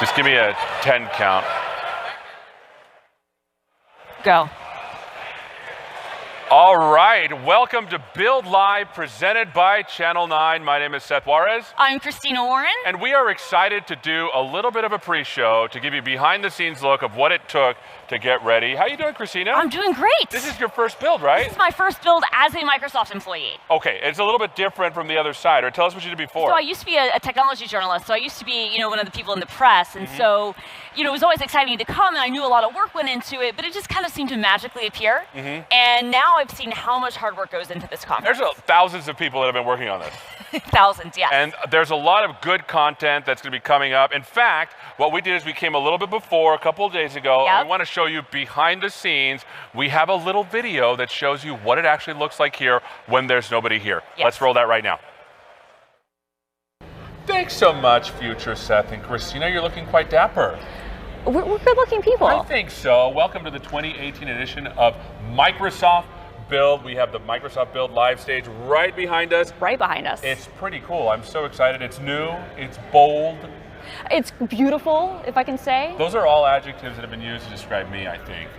Just give me a 10 count. Go. All right, welcome to Build Live, presented by Channel 9. My name is Seth Juarez. I'm Christina Warren. And we are excited to do a little bit of a pre-show to give you behind-the-scenes look of what it took to get ready. How you doing, Christina? I'm doing great. This is your first build, right? This is my first build as a Microsoft employee. Okay, it's a little bit different from the other side. Or tell us what you did before. So I used to be a technology journalist. So I used to be, one of the people in the press. And so, it was always exciting to come, and I knew a lot of work went into it, but it just kind of seemed to magically appear. And now I've seen how much hard work goes into this conference. There's thousands of people that have been working on this. Thousands, yes. And there's a lot of good content that's going to be coming up. In fact, what we did is we came a little bit before, a couple of days ago, and we want to show you behind the scenes. We have a little video that shows you what it actually looks like here when there's nobody here. Yes. Let's roll that right now. Thanks so much, future Seth and Christina. You're looking quite dapper. We're good-looking people. I think so. Welcome to the 2018 edition of Microsoft Build. We have the Microsoft Build live stage right behind us. Right behind us. It's pretty cool. I'm so excited. It's new. It's bold. It's beautiful, if I can say. Those are all adjectives that have been used to describe me, I think.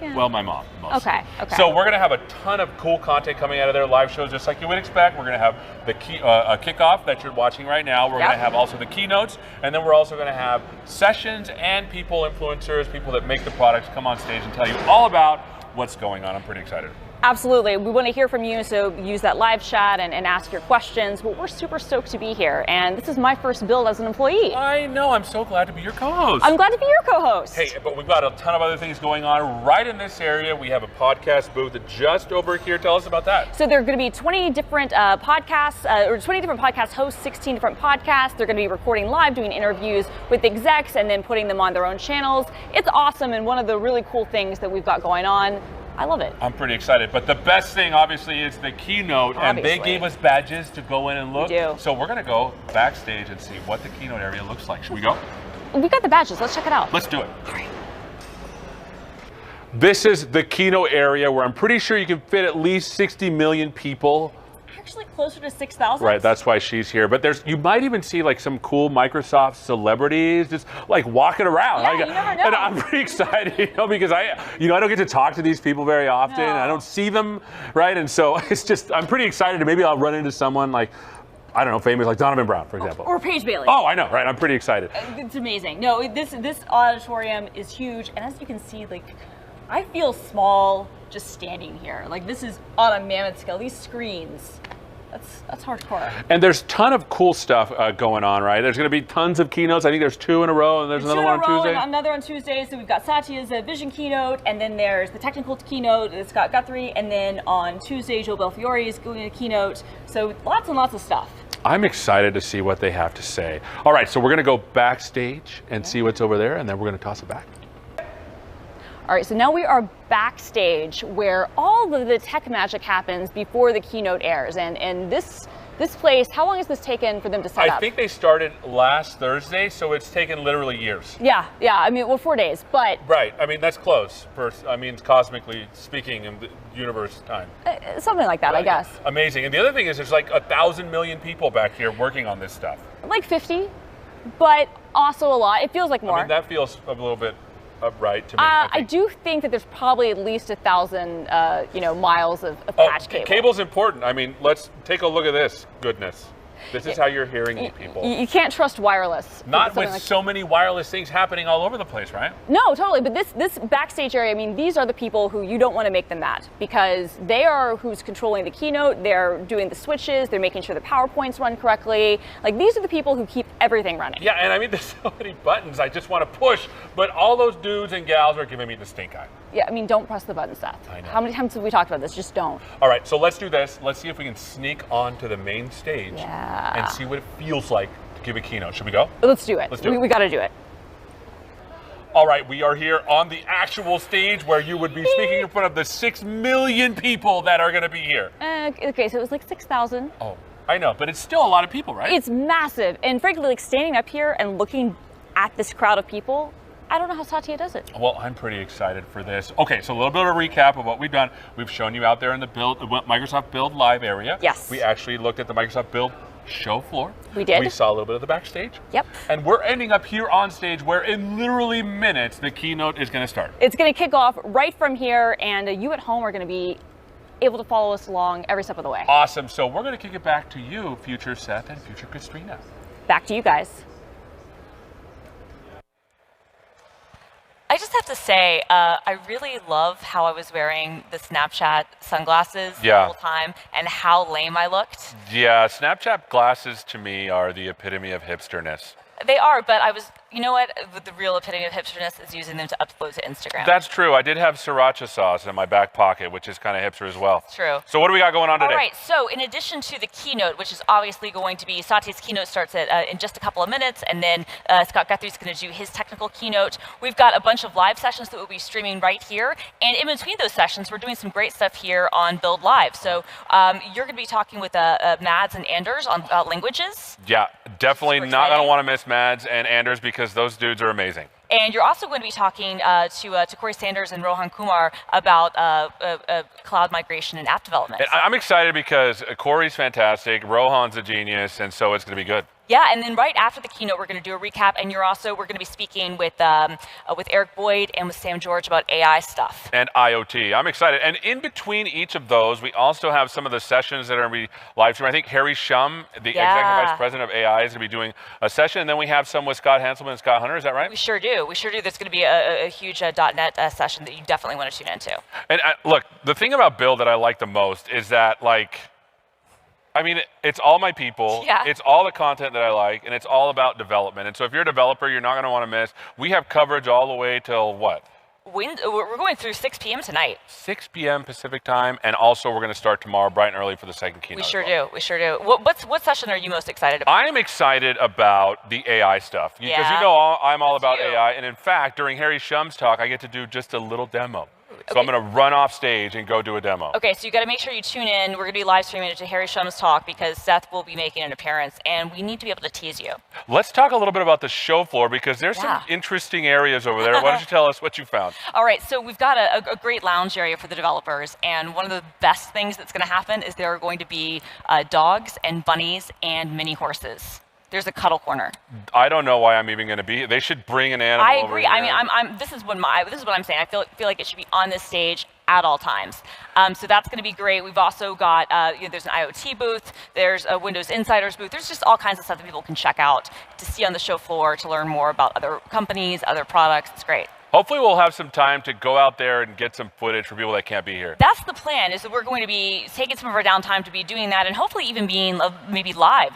Yeah. Well, my mom, mostly. Okay. So we're going to have a ton of cool content coming out of their live shows, just like you would expect. We're going to have the kickoff that you're watching right now. We're going to have also the keynotes, and then we're also going to have sessions and people, influencers, people that make the products come on stage and tell you all about what's going on. I'm pretty excited. Absolutely. We want to hear from you, so use that live chat and ask your questions. But we're super stoked to be here, and this is my first build as an employee. I know. I'm so glad to be your co-host. I'm glad to be your co-host. Hey, but we've got a ton of other things going on right in this area. We have a podcast booth just over here. Tell us about that. So there are going to be 20 different podcasts, or 20 different podcast hosts, 16 different podcasts. They're going to be recording live, doing interviews with execs, and then putting them on their own channels. It's awesome, and one of the really cool things that we've got going on. I love it. I'm pretty excited. But the best thing, obviously, is the keynote. Obviously. And they gave us badges to go in and look. We do. So we're going to go backstage and see what the keynote area looks like. Should we go? We got the badges. Let's check it out. Let's do it. All right. This is the keynote area where I'm pretty sure you can fit at least 60 million people. Actually closer to 6,000. Right, that's why she's here. But you might even see like some cool Microsoft celebrities just like walking around. Yeah, you never know. And I'm pretty excited, because I don't get to talk to these people very often. No. And I don't see them, right? And so I'm pretty excited. And maybe I'll run into someone like, I don't know, famous like Donovan Brown, for example. Or Paige Bailey. Oh, I know, right? I'm pretty excited. It's amazing. No, this auditorium is huge, and as you can see, like, I feel small just standing here. Like, this is on a mammoth scale. These screens. That's hardcore. And there's a ton of cool stuff going on, right? There's going to be tons of keynotes. I think there's 2 in a row, and there's another one on Tuesday. And another on Tuesday. So we've got Satya's vision keynote, and then there's the technical keynote. It's got Guthrie, and then on Tuesday, Joe Belfiore is doing a keynote. So lots and lots of stuff. I'm excited to see what they have to say. All right, so we're going to go backstage and see what's over there, and then we're going to toss it back. All right, so now we are backstage where all of the tech magic happens before the keynote airs. And this place, how long has this taken for them to set up? I think they started last Thursday, so it's taken literally years. Yeah, I mean, well, 4 days, but... Right, I mean, that's close, cosmically speaking in the universe time. Something like that, right. I guess. Amazing. And the other thing is there's like 1,000 million people back here working on this stuff. Like 50, but also a lot. It feels like more. I mean, that feels a little bit... right to me. I do think that there's probably at least 1,000, miles of patch cable. Cable's important. I mean, let's take a look at this goodness. This is how you're hearing people. You can't trust wireless. Not with so many wireless things happening all over the place, right? No, totally. But this backstage area, I mean, these are the people who you don't want to make them that, because they are who's controlling the keynote. They're doing the switches. They're making sure the PowerPoints run correctly. Like, these are the people who keep everything running. Yeah, and I mean, there's so many buttons I just want to push, but all those dudes and gals are giving me the stink eye. Yeah, I mean, don't press the button, Seth. I know. How many times have we talked about this? Just don't. All right, so let's do this. Let's see if we can sneak onto the main stage and see what it feels like to give a keynote. Should we go? Let's do it. Let's do it. We got to do it. All right, we are here on the actual stage where you would be speaking in front of the 6 million people that are going to be here. Okay, so it was like 6,000. Oh, I know, but it's still a lot of people, right? It's massive. And frankly, like standing up here and looking at this crowd of people, I don't know how Satya does it. Well, I'm pretty excited for this. Okay, so a little bit of a recap of what we've done. We've shown you out there in the Microsoft Build Live area. Yes. We actually looked at the Microsoft Build show floor. We did. We saw a little bit of the backstage. Yep. And we're ending up here on stage where in literally minutes the keynote is going to start. It's going to kick off right from here, and you at home are going to be able to follow us along every step of the way. Awesome. So we're going to kick it back to you, future Seth and future Katrina. Back to you guys. I just have to say, I really love how I was wearing the Snapchat sunglasses the whole time and how lame I looked. Yeah, Snapchat glasses to me are the epitome of hipsterness. They are, but I was, you know what, the real epitome of hipsterness is using them to upload to Instagram. That's true. I did have sriracha sauce in my back pocket, which is kind of hipster as well. It's true. So what do we got going on today? All right, so in addition to the keynote, which is obviously going to be, Satya's keynote starts at, in just a couple of minutes, and then Scott Guthrie's going to do his technical keynote. We've got a bunch of live sessions that we'll be streaming right here, and in between those sessions, we're doing some great stuff here on Build Live. So you're going to be talking with Mads and Anders on languages. Yeah, definitely not going to want to miss Mads and Anders because those dudes are amazing. And you're also going to be talking to Corey Sanders and Rohan Kumar about cloud migration and app development. And I'm excited because Corey's fantastic, Rohan's a genius, and so it's going to be good. Yeah, and then right after the keynote, we're going to do a recap, and we're going to be speaking with Eric Boyd and with Sam George about AI stuff. And IoT. I'm excited. And in between each of those, we also have some of the sessions that are going to be live streamed. I think Harry Shum, the Executive Vice President of AI, is going to be doing a session, and then we have some with Scott Hanselman and Scott Hunter. Is that right? We sure do. We sure do. There's going to be a huge .NET session that you definitely want to tune into. And look, the thing about Build that I like the most is that, like, I mean, it's all my people, it's all the content that I like, and it's all about development. And so if you're a developer, you're not going to want to miss. We have coverage all the way till what? We're going through 6 p.m. tonight. 6 p.m. Pacific time, and also we're going to start tomorrow bright and early for the second keynote. We sure do. We sure do. What session are you most excited about? I am excited about the AI stuff. Because you know I'm all about AI, and in fact, during Harry Shum's talk, I get to do just a little demo. So I'm going to run off stage and go do a demo. Okay, so you got to make sure you tune in. We're going to be live streaming it to Harry Shum's talk because Seth will be making an appearance, and we need to be able to tease you. Let's talk a little bit about the show floor because there's some interesting areas over there. Why don't you tell us what you found? All right, so we've got a great lounge area for the developers, and one of the best things that's going to happen is there are going to be dogs and bunnies and mini horses. There's a cuddle corner. I don't know why I'm even going to be. They should bring an animal. I agree. Over here. I mean, this is what I'm saying. I feel like it should be on this stage at all times. So that's going to be great. We've also got there's an IoT booth. There's a Windows Insiders booth. There's just all kinds of stuff that people can check out to see on the show floor to learn more about other companies, other products. It's great. Hopefully we'll have some time to go out there and get some footage for people that can't be here. That's the plan, is that we're going to be taking some of our downtime to be doing that and hopefully even being maybe live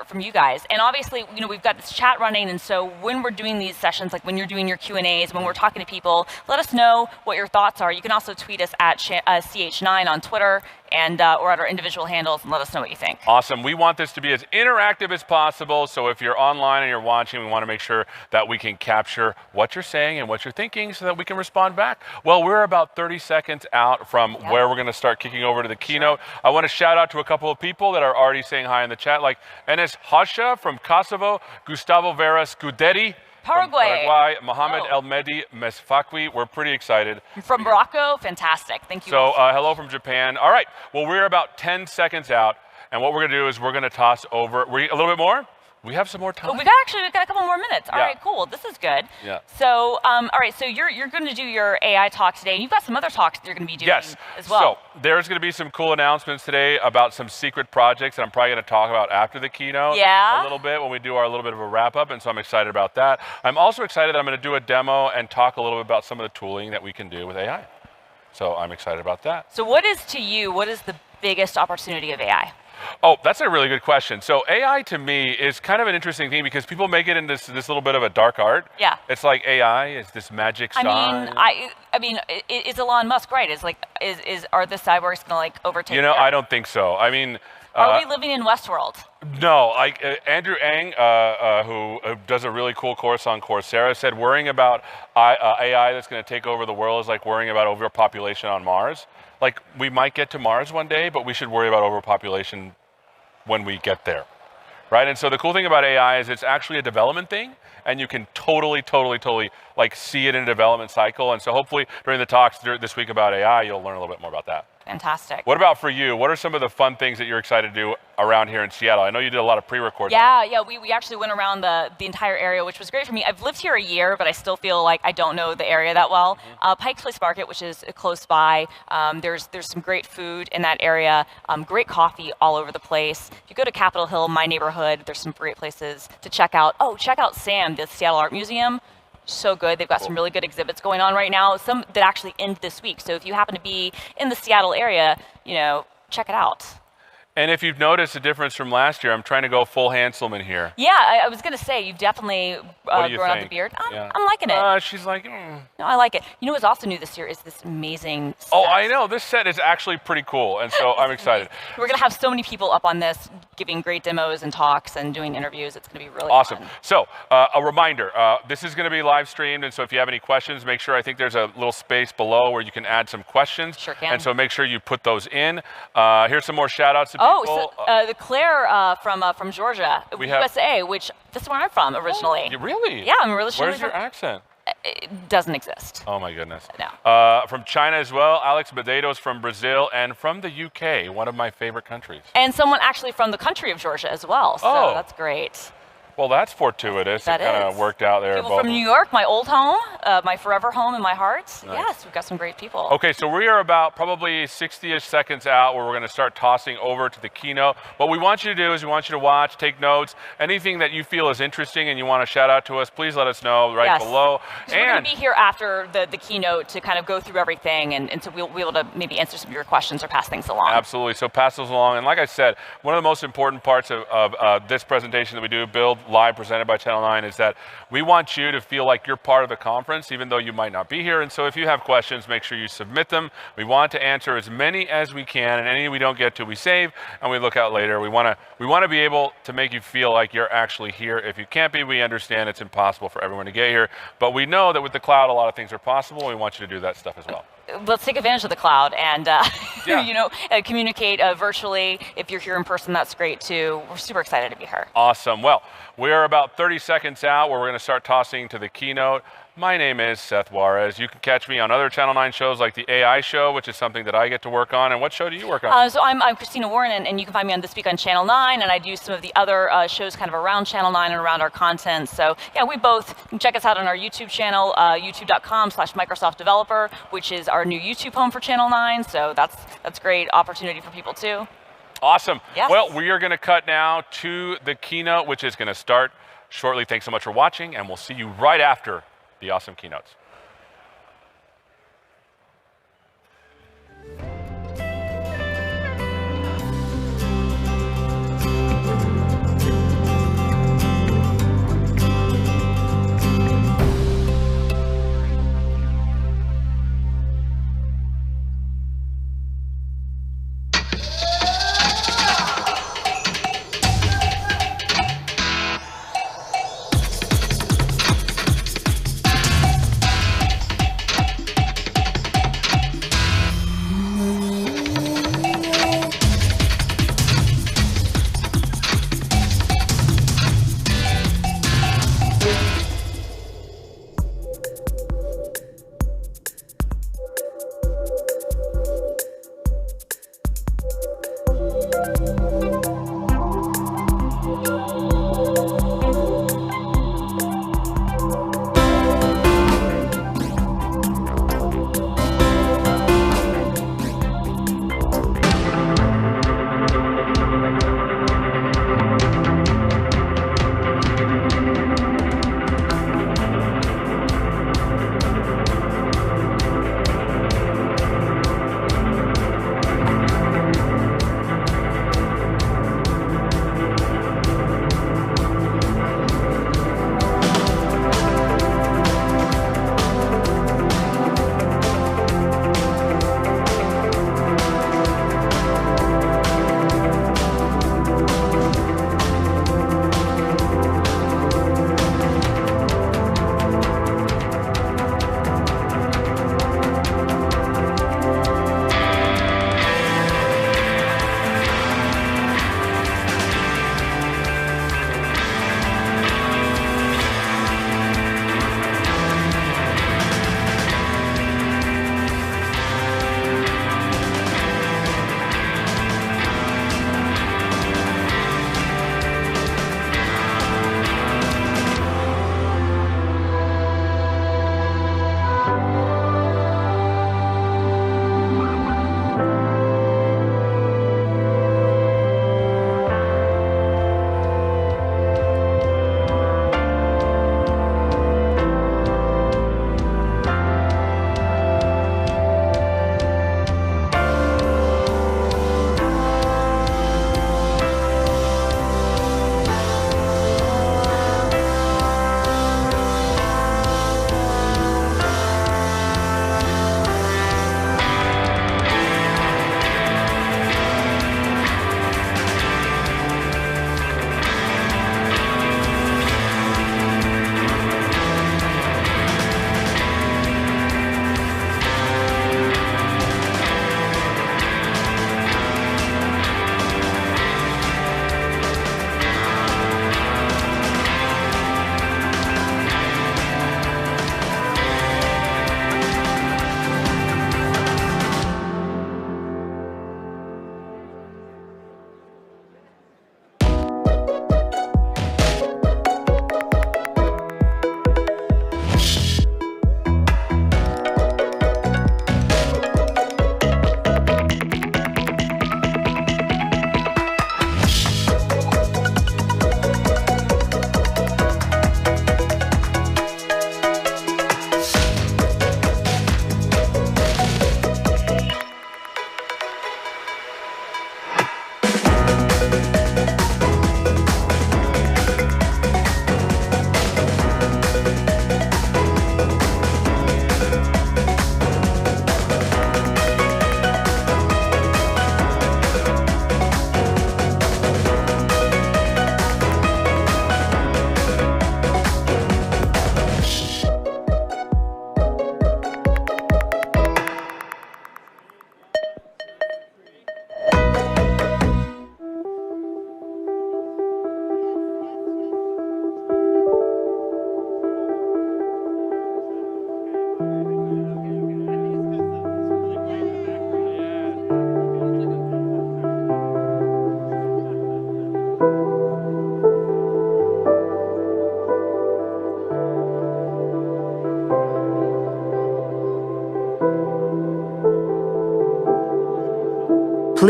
from you guys. And obviously, we've got this chat running, and so when we're doing these sessions, like when you're doing your Q&As, when we're talking to people, let us know what your thoughts are. You can also tweet us at CH9 on Twitter and or at our individual handles and let us know what you think. Awesome. We want this to be as interactive as possible, so if you're online and you're watching, we want to make sure that we can capture what you're saying and what you're thinking so that we can respond back. Well, we're about 30 seconds out from where we're going to start kicking over to the keynote. I want to shout out to a couple of people that are already saying hi in the chat, like Enes Hasha from Kosovo, Gustavo Vera Scuderi, Paraguay, Mohamed El Mehdi Mesfakwi. We're pretty excited. From Morocco, fantastic. Thank you. So hello from Japan. All right, well, we're about 10 seconds out, and what we're going to do is we're going to toss over, a little bit more? We have some more time. Oh, we've got a couple more minutes. All right, cool. This is good. Yeah. So, all right, so you're going to do your AI talk today, and you've got some other talks that you're going to be doing as well. So there's going to be some cool announcements today about some secret projects that I'm probably going to talk about after the keynote a little bit when we do our little bit of a wrap up, and so I'm excited about that. I'm also excited that I'm going to do a demo and talk a little bit about some of the tooling that we can do with AI. So I'm excited about that. So what is the biggest opportunity of AI? Oh, that's a really good question. So AI to me is kind of an interesting thing because people make it into this little bit of a dark art. Yeah. It's like AI is this magic sign. I mean, is Elon Musk right? Are the cyborgs going to like overtake? I don't think so. I mean, Are we living in Westworld? No, like Andrew Ng, who does a really cool course on Coursera, said worrying about AI that's going to take over the world is like worrying about overpopulation on Mars. Like, we might get to Mars one day, but we should worry about overpopulation when we get there, right? And so the cool thing about AI is it's actually a development thing, and you can totally like see it in a development cycle. And so hopefully during the talks this week about AI, you'll learn a little bit more about that. Fantastic. What about for you? What are some of the fun things that you're excited to do around here in Seattle? I know you did a lot of pre-recording. Yeah, we actually went around the entire area, which was great for me. I've lived here a year, but I still feel like I don't know the area that well. Pike's Place Market, which is close by, there's some great food in that area, great coffee all over the place. If you go to Capitol Hill, my neighborhood, there's some great places to check out. Oh, check out SAM, the Seattle Art Museum. So good. They've got some really good exhibits going on right now, some that actually end this week. So if you happen to be in the Seattle area, check it out. And if you've noticed a difference from last year, I'm trying to go full Hanselman here. Yeah, I was going to say, you've definitely grown out the beard. I'm liking it. She's like, No, I like it. You know what's also new this year is this amazing set. Oh, I know. This set is actually pretty cool, and so I'm excited. We're going to have so many people up on this, giving great demos and talks and doing interviews. It's going to be really awesome. fun. So, a reminder, this is going to be live streamed, and so if you have any questions, make sure, I think there's a little space below where you can add some questions. Sure can. And so make sure you put those in. Here's some more shout outs to people. The Claire from Georgia, USA, which this is where I'm from originally. Really? Yeah, I'm originally. Where's your accent? It doesn't exist. Oh my goodness. No. From China as well, Alex Medeiros from Brazil, and from the UK, one of my favorite countries. And someone actually from the country of Georgia as well, so that's great. Well, that's fortuitous. It kind of worked out there. People from New York, my old home, my forever home in my heart. Nice. Yes, we've got some great people. Okay, so we are about probably 60-ish seconds out where we're going to start tossing over to the keynote. What we want you to do is we want you to watch, take notes, anything that you feel is interesting and you want to shout out to us, please let us know right below. And we're going to be here after the keynote to kind of go through everything, and so we'll be able to maybe answer some of your questions or pass things along. Absolutely, so pass those along. And like I said, one of the most important parts of this presentation that we do, Build Live, presented by Channel 9, is that we want you to feel like you're part of the conference, even though you might not be here. And so if you have questions, make sure you submit them. We want to answer as many as we can, and any we don't get to, we save and we look out later. We want to be able to make you feel like you're actually here. If you can't be, we understand it's impossible for everyone to get here, but we know that with the cloud, a lot of things are possible. We want you to do that stuff as well. Let's take advantage of the cloud and communicate virtually. If you're here in person, that's great too. We're super excited to be here. Awesome. Well, we are about 30 seconds out where we're going to start tossing to the keynote. My name is Seth Juarez. You can catch me on other Channel 9 shows like the AI show, which is something that I get to work on. And what show do you work on? So I'm Christina Warren, and you can find me on This Week on Channel 9, and I do some of the other shows kind of around Channel 9 and around our content. So yeah, we both can check us out on our YouTube channel, youtube.com/Microsoft Developer, which is our new YouTube home for Channel 9. So that's a great opportunity for people too. Awesome. Yes. Well, we are going to cut now to the keynote, which is going to start shortly. Thanks so much for watching, and we'll see you right after the awesome keynotes.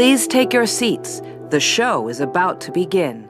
Please take your seats. The show is about to begin.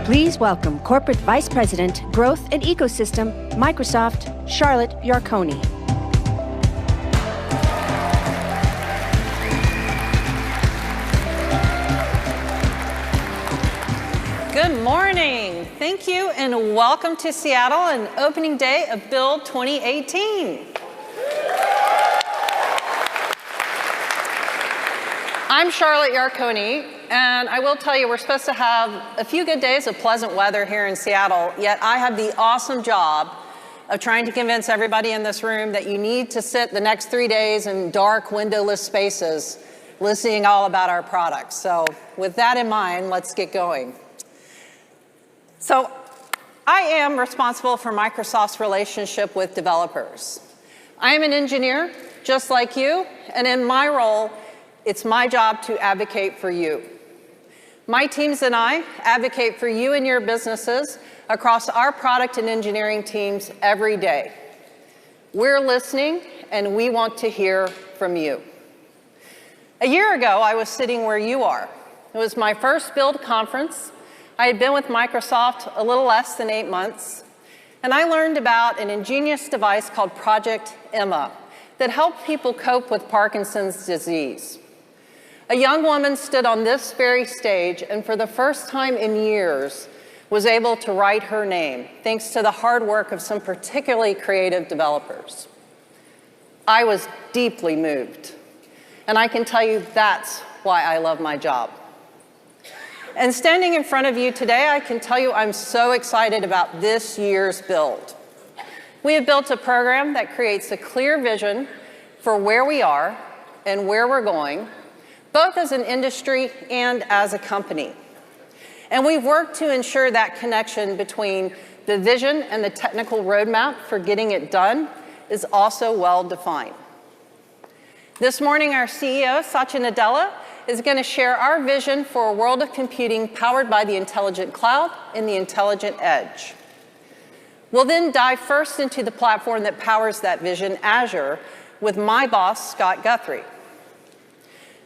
Please welcome Corporate Vice President, Growth and Ecosystem, Microsoft, Charlotte Yarkoni. Good morning. Thank you and welcome to Seattle and opening day of Build 2018. I'm Charlotte Yarkoni, and I will tell you we're supposed to have a few good days of pleasant weather here in Seattle, yet I have the awesome job of trying to convince everybody in this room that you need to sit the next 3 days in dark, windowless spaces listening all about our products. So with that in mind, let's get going. So I am responsible for Microsoft's relationship with developers. I am an engineer, just like you, and in my role, it's my job to advocate for you. My teams and I advocate for you and your businesses across our product and engineering teams every day. We're listening, and we want to hear from you. A year ago, I was sitting where you are. It was my first Build conference. I had been with Microsoft a little less than 8 months, and I learned about an ingenious device called Project Emma that helped people cope with Parkinson's disease. A young woman stood on this very stage and for the first time in years was able to write her name thanks to the hard work of some particularly creative developers. I was deeply moved, and I can tell you that's why I love my job. And standing in front of you today, I can tell you I'm so excited about this year's Build. We have built a program that creates a clear vision for where we are and where we're going, both as an industry and as a company. And we've worked to ensure that connection between the vision and the technical roadmap for getting it done is also well defined. This morning, our CEO, Satya Nadella, is going to share our vision for a world of computing powered by the intelligent cloud and the intelligent edge. We'll then dive first into the platform that powers that vision, Azure, with my boss, Scott Guthrie.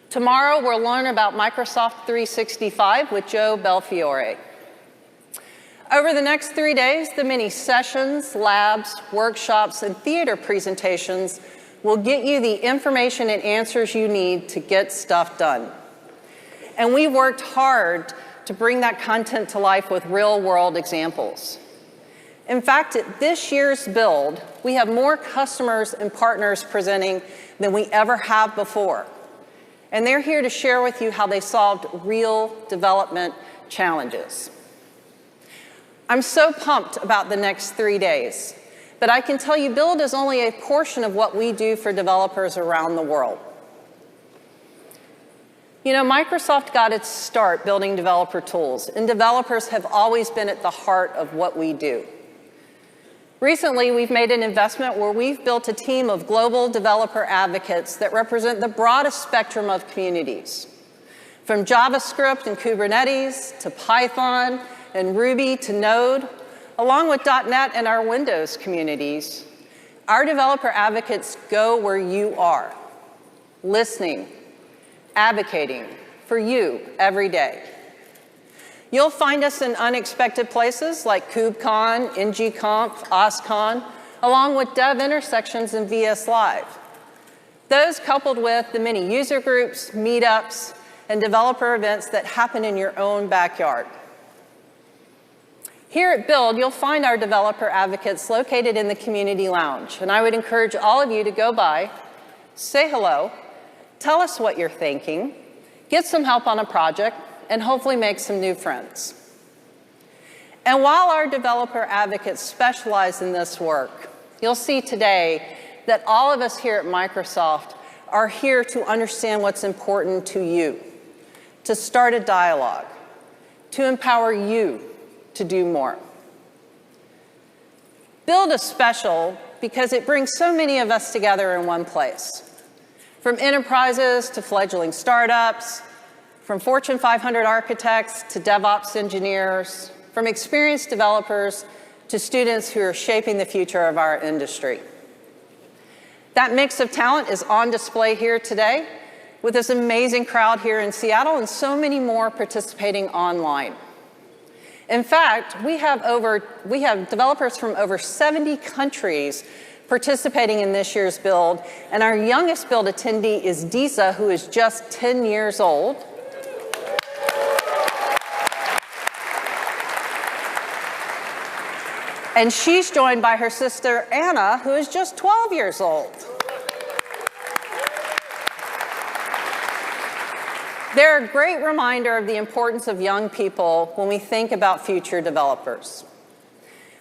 Tomorrow, we'll learn about Microsoft 365 with Joe Belfiore. Over the next 3 days, the many sessions, labs, workshops, and theater presentations will get you the information and answers you need to get stuff done. And we worked hard to bring that content to life with real-world examples. In fact, at this year's Build, we have more customers and partners presenting than we ever have before. And they're here to share with you how they solved real development challenges. I'm so pumped about the next 3 days, but I can tell you Build is only a portion of what we do for developers around the world. You know, Microsoft got its start building developer tools, and developers have always been at the heart of what we do. Recently, we've made an investment where we've built a team of global developer advocates that represent the broadest spectrum of communities. From JavaScript and Kubernetes to Python and Ruby to Node, along with .NET and our Windows communities, our developer advocates go where you are, listening, advocating for you every day. You'll find us in unexpected places like KubeCon, NGConf, OSCon, along with dev intersections and VS Live. Those coupled with the many user groups, meetups, and developer events that happen in your own backyard. Here at Build, you'll find our developer advocates located in the community lounge, and I would encourage all of you to go by, say hello, tell us what you're thinking, get some help on a project, and hopefully make some new friends. And while our developer advocates specialize in this work, you'll see today that all of us here at Microsoft are here to understand what's important to you, to start a dialogue, to empower you to do more. Build is special because it brings so many of us together in one place. From enterprises to fledgling startups, from Fortune 500 architects to DevOps engineers, from experienced developers to students who are shaping the future of our industry. That mix of talent is on display here today with this amazing crowd here in Seattle and so many more participating online. In fact, we have developers from over 70 countries participating in this year's Build, and our youngest Build attendee is Disa, who is just 10 years old. And she's joined by her sister, Anna, who is just 12 years old. They're a great reminder of the importance of young people when we think about future developers.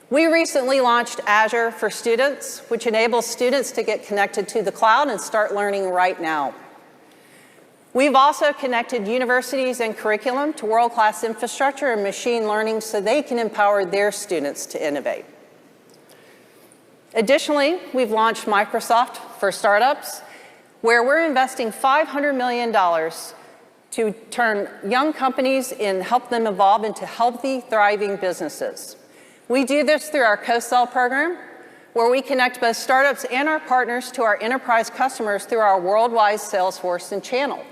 We recently launched Azure for Students, which enables students to get connected to the cloud and start learning right now. We've also connected universities and curriculum to world-class infrastructure and machine learning so they can empower their students to innovate. Additionally, we've launched Microsoft for Startups, where we're investing $500 million to turn young companies and help them evolve into healthy, thriving businesses. We do this through our co-sell program, where we connect both startups and our partners to our enterprise customers through our worldwide sales force and channel.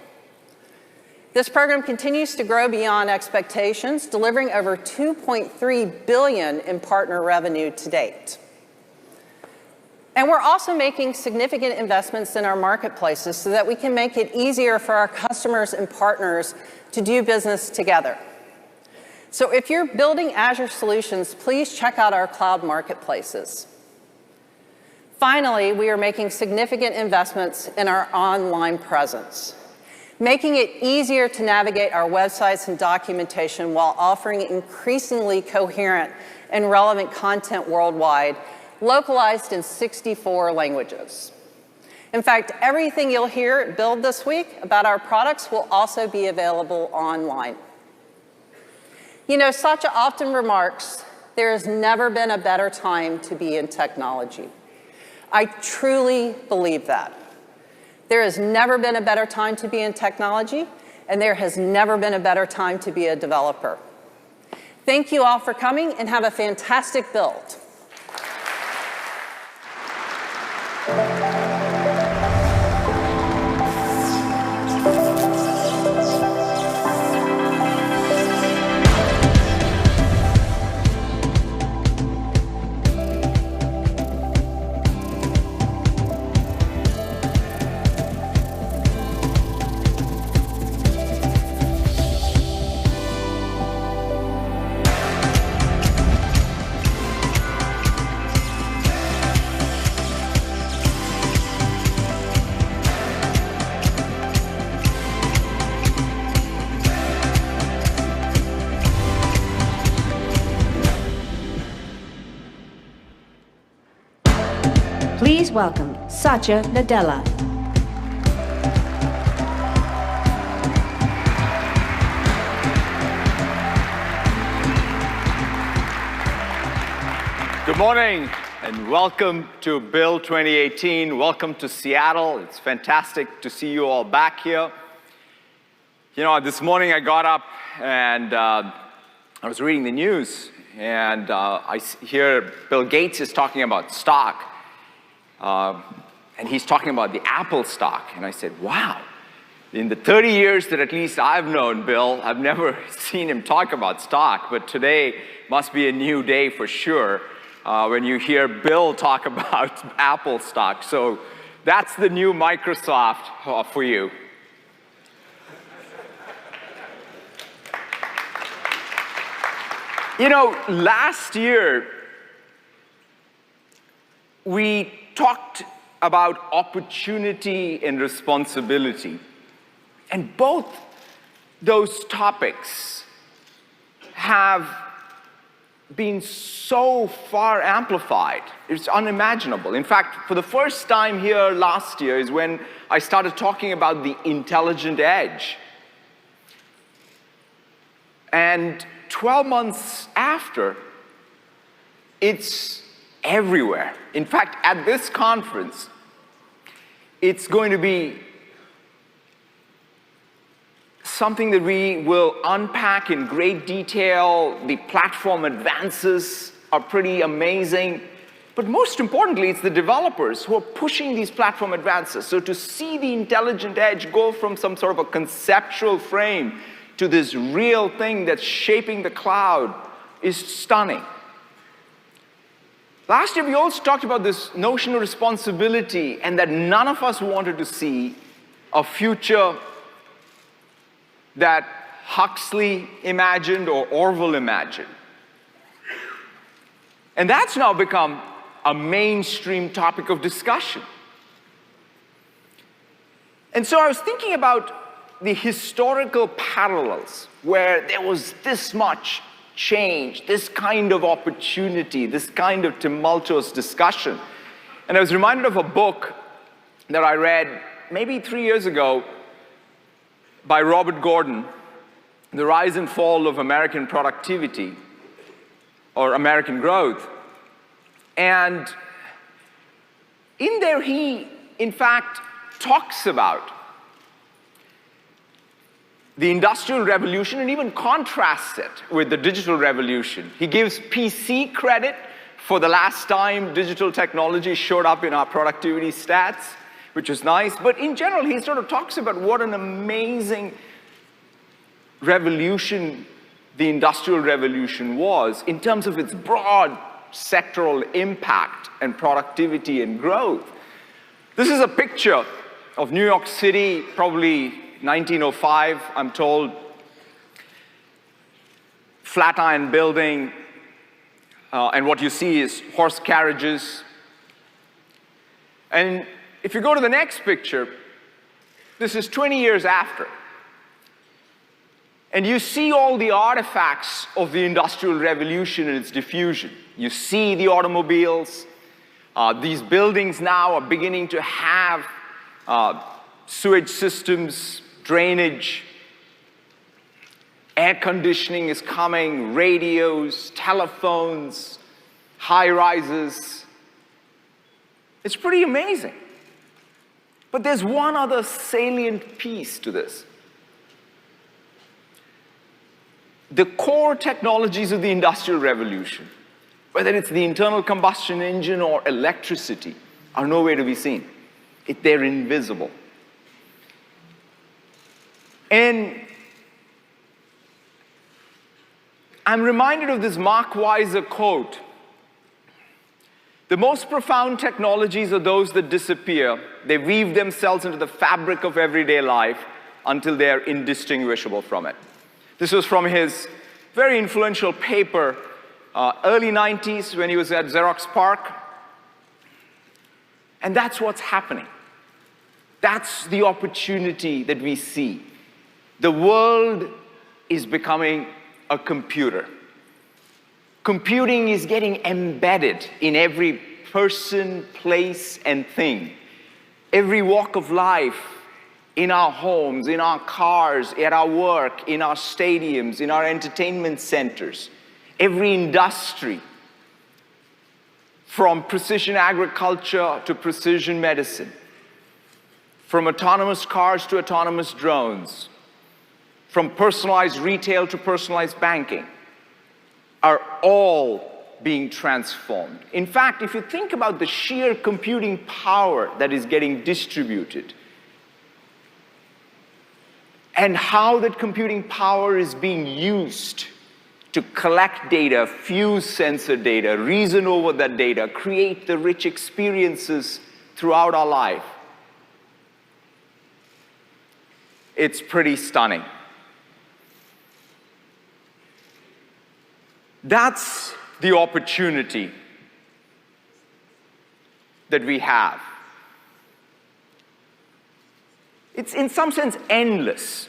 This program continues to grow beyond expectations, delivering over $2.3 billion in partner revenue to date. And we're also making significant investments in our marketplaces so that we can make it easier for our customers and partners to do business together. So if you're building Azure solutions, please check out our cloud marketplaces. Finally, we are making significant investments in our online presence, making it easier to navigate our websites and documentation while offering increasingly coherent and relevant content worldwide, localized in 64 languages. In fact, everything you'll hear at Build this week about our products will also be available online. You know, Satya often remarks, there has never been a better time to be in technology. I truly believe that. There has never been a better time to be in technology, and there has never been a better time to be a developer. Thank you all for coming, and have a fantastic Build. Please welcome Satya Nadella. Good morning and welcome to Build 2018. Welcome to Seattle. It's fantastic to see you all back here. You know, this morning I got up and I was reading the news, and I hear Bill Gates is talking about stock. And he's talking about the Apple stock. And I said, wow, in the 30 years that at least I've known Bill, I've never seen him talk about stock. But today must be a new day for sure. when you hear Bill talk about Apple stock. So that's the new Microsoft for you. You know, last year, we talked about opportunity and responsibility. And both those topics have been so far amplified. It's unimaginable. In fact, for the first time here last year is when I started talking about the intelligent edge. And 12 months after, it's everywhere. In fact, at this conference, it's going to be something that we will unpack in great detail. The platform advances are pretty amazing. But most importantly, it's the developers who are pushing these platform advances. So to see the intelligent edge go from some sort of a conceptual frame to this real thing that's shaping the cloud is stunning. Last year, we also talked about this notion of responsibility and that none of us wanted to see a future that Huxley imagined or Orwell imagined. And that's now become a mainstream topic of discussion. And so I was thinking about the historical parallels where there was this much change, this kind of opportunity, this kind of tumultuous discussion. And I was reminded of a book that I read maybe 3 years ago by Robert Gordon, The Rise and Fall of American Productivity, or American Growth. And in there he, in fact, talks about the Industrial Revolution and even contrasts it with the digital revolution. He gives PC credit for the last time digital technology showed up in our productivity stats, which is nice. But in general, he sort of talks about what an amazing revolution the Industrial Revolution was in terms of its broad sectoral impact and productivity and growth. This is a picture of New York City, probably 1905, I'm told. Flatiron building, and what you see is horse carriages. And if you go to the next picture, this is 20 years after. And you see all the artifacts of the Industrial Revolution and its diffusion. You see the automobiles. These buildings now are beginning to have sewage systems, drainage, air conditioning is coming, radios, telephones, high-rises. It's pretty amazing. But there's one other salient piece to this. The core technologies of the Industrial Revolution, whether it's the internal combustion engine or electricity, are nowhere to be seen. They're invisible. And I'm reminded of this Mark Weiser quote: "The most profound technologies are those that disappear. They weave themselves into the fabric of everyday life until they are indistinguishable from it." This was from his very influential paper, early 90s, when he was at Xerox PARC. And that's what's happening. That's the opportunity that we see. The world is becoming a computer. Computing is getting embedded in every person, place, and thing. Every walk of life, in our homes, in our cars, at our work, in our stadiums, in our entertainment centers. Every industry, from precision agriculture to precision medicine, from autonomous cars to autonomous drones, from personalized retail to personalized banking, are all being transformed. In fact, if you think about the sheer computing power that is getting distributed, and how that computing power is being used to collect data, fuse sensor data, reason over that data, create the rich experiences throughout our life. It's pretty stunning. That's the opportunity that we have. It's in some sense endless.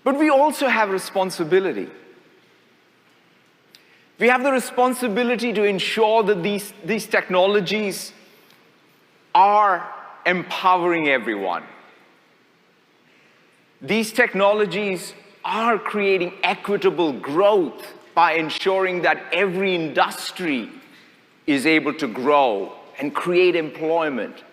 But we also have responsibility. We have the responsibility to ensure that these technologies are empowering everyone. These technologies are creating equitable growth by ensuring that every industry is able to grow and create employment.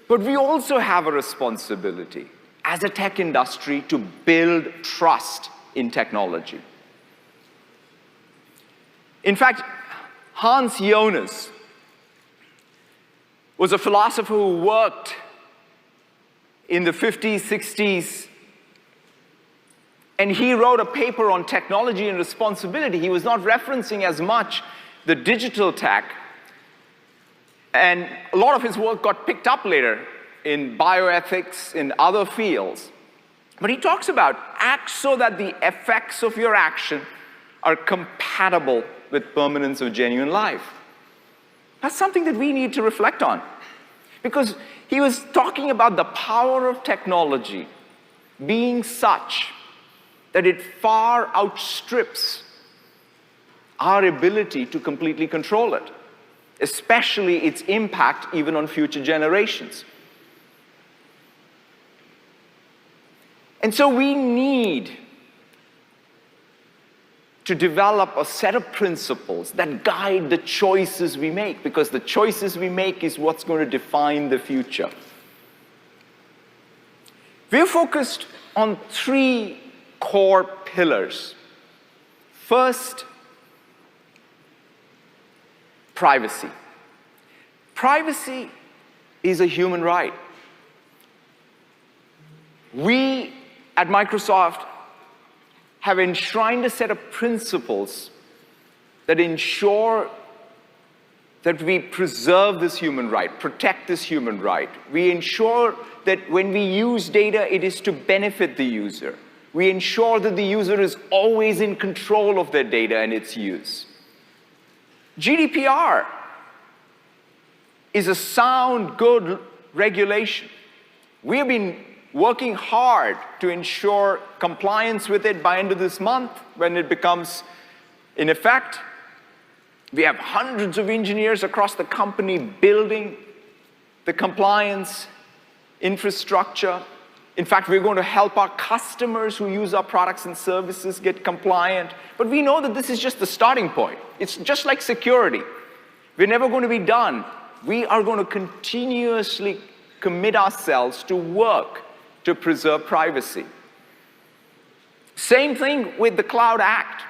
But we also have a responsibility as a tech industry to build trust in technology. In fact, Hans Jonas was a philosopher who worked in the 50s, 60s, and he wrote a paper on technology and responsibility. He was not referencing as much the digital tech, and a lot of his work got picked up later in bioethics, in other fields. But he talks about act so that the effects of your action are compatible with permanence of genuine life. That's something that we need to reflect on. Because he was talking about the power of technology being such that it far outstrips our ability to completely control it, especially its impact even on future generations. And so we need to develop a set of principles that guide the choices we make, because the choices we make is what's going to define the future. We're focused on three core pillars. First, privacy. Privacy is a human right. We at Microsoft have enshrined a set of principles that ensure that we preserve this human right, protect this human right. We ensure that when we use data, it is to benefit the user. We ensure that the user is always in control of their data and its use. GDPR is a sound, good regulation. We have been working hard to ensure compliance with it by end of this month when it becomes in effect. We have hundreds of engineers across the company building the compliance infrastructure. In fact, we're going to help our customers who use our products and services get compliant. But we know that this is just the starting point. It's just like security. We're never going to be done. We are going to continuously commit ourselves to work to preserve privacy. Same thing with the Cloud Act.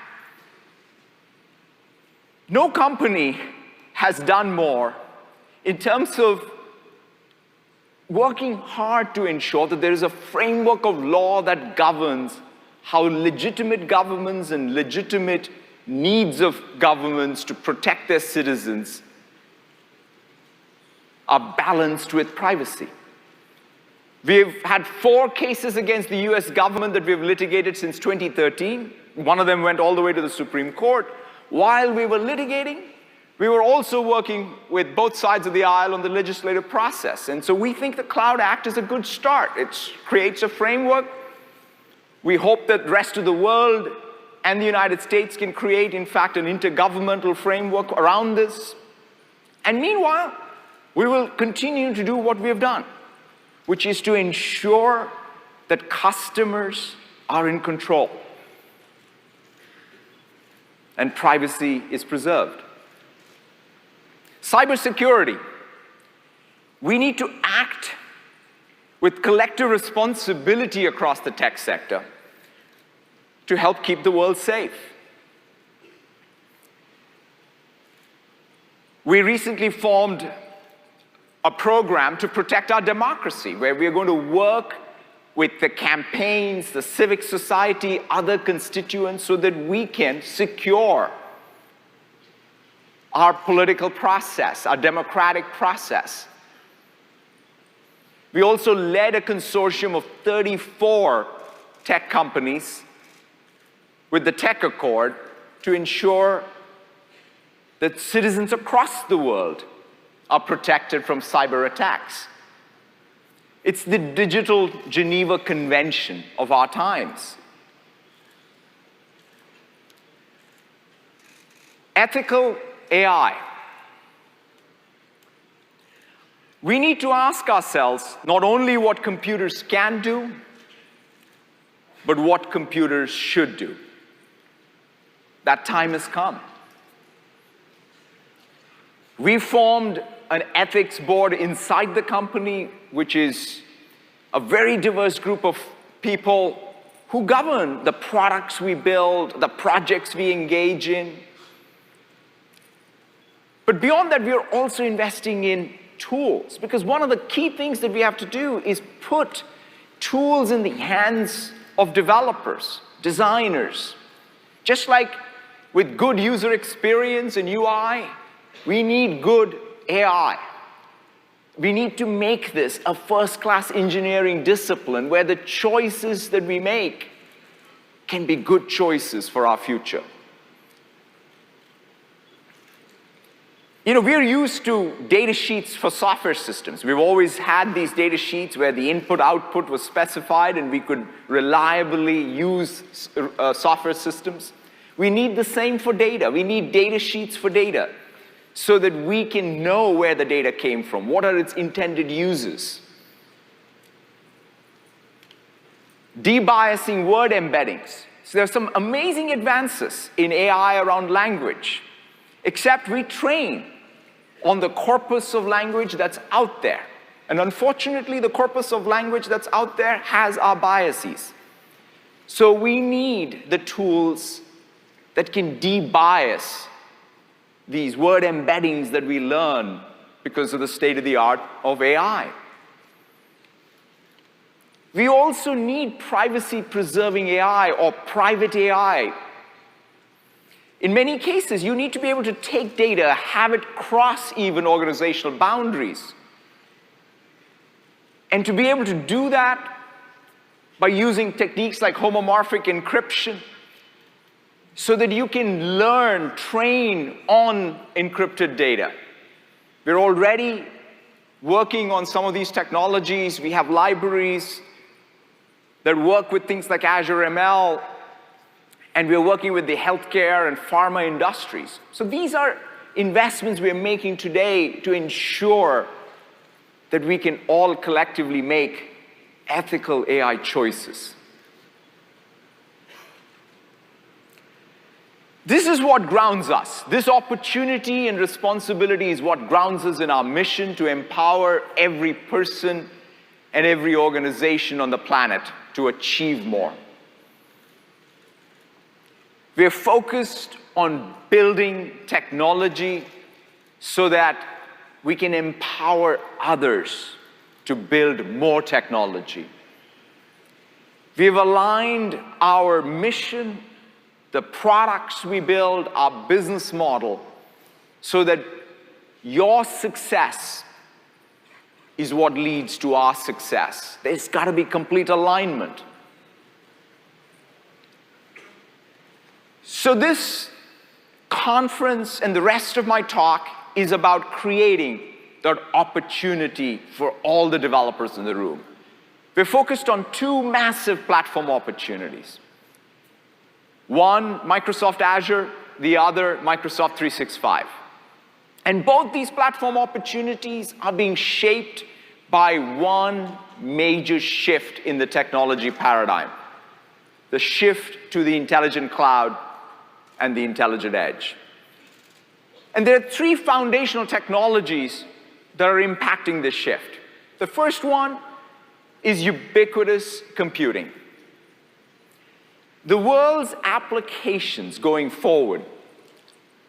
No company has done more in terms of working hard to ensure that there is a framework of law that governs how legitimate governments and legitimate needs of governments to protect their citizens are balanced with privacy. We've had 4 cases against the US government that we've litigated since 2013. One of them went all the way to the Supreme Court. While we were litigating, we were also working with both sides of the aisle on the legislative process. And so we think the Cloud Act is a good start. It creates a framework. We hope that the rest of the world and the United States can create, in fact, an intergovernmental framework around this. And meanwhile, we will continue to do what we have done, which is to ensure that customers are in control and privacy is preserved. Cybersecurity. We need to act with collective responsibility across the tech sector to help keep the world safe. We recently formed a program to protect our democracy, where we are going to work with the campaigns, the civic society, other constituents, so that we can secure our political process, our democratic process. We also led a consortium of 34 tech companies with the Tech Accord to ensure that citizens across the world are protected from cyber attacks. It's the digital Geneva Convention of our times. Ethical AI. We need to ask ourselves not only what computers can do, but what computers should do. That time has come. We formed an ethics board inside the company, which is a very diverse group of people who govern the products we build, the projects we engage in. But beyond that, we are also investing in tools, because one of the key things that we have to do is put tools in the hands of developers, designers. Just like with good user experience and UI, we need good AI. We need to make this a first-class engineering discipline where the choices that we make can be good choices for our future. You know, we're used to data sheets for software systems. We've always had these data sheets where the input-output was specified and we could reliably use software systems. We need the same for data. We need data sheets for data so that we can know where the data came from, what are its intended uses. Debiasing word embeddings. So there are some amazing advances in AI around language, except we train on the corpus of language that's out there. And unfortunately, the corpus of language that's out there has our biases. So we need the tools that can debias these word embeddings that we learn because of the state-of-the-art of AI. We also need privacy-preserving AI or private AI. In many cases, you need to be able to take data, have it cross even organizational boundaries. And to be able to do that by using techniques like homomorphic encryption, so that you can learn, train on encrypted data. We're already working on some of these technologies. We have libraries that work with things like Azure ML, and we're working with the healthcare and pharma industries. So these are investments we're making today to ensure that we can all collectively make ethical AI choices. This is what grounds us. This opportunity and responsibility is what grounds us in our mission to empower every person and every organization on the planet to achieve more. We're focused on building technology so that we can empower others to build more technology. We've aligned our mission, the products we build, our business model, so that your success is what leads to our success. There's got to be complete alignment. So this conference and the rest of my talk is about creating that opportunity for all the developers in the room. We're focused on two massive platform opportunities. One, Microsoft Azure, the other, Microsoft 365. And both these platform opportunities are being shaped by one major shift in the technology paradigm, the shift to the intelligent cloud and the intelligent edge. And there are three foundational technologies that are impacting this shift. The first one is ubiquitous computing. The world's applications going forward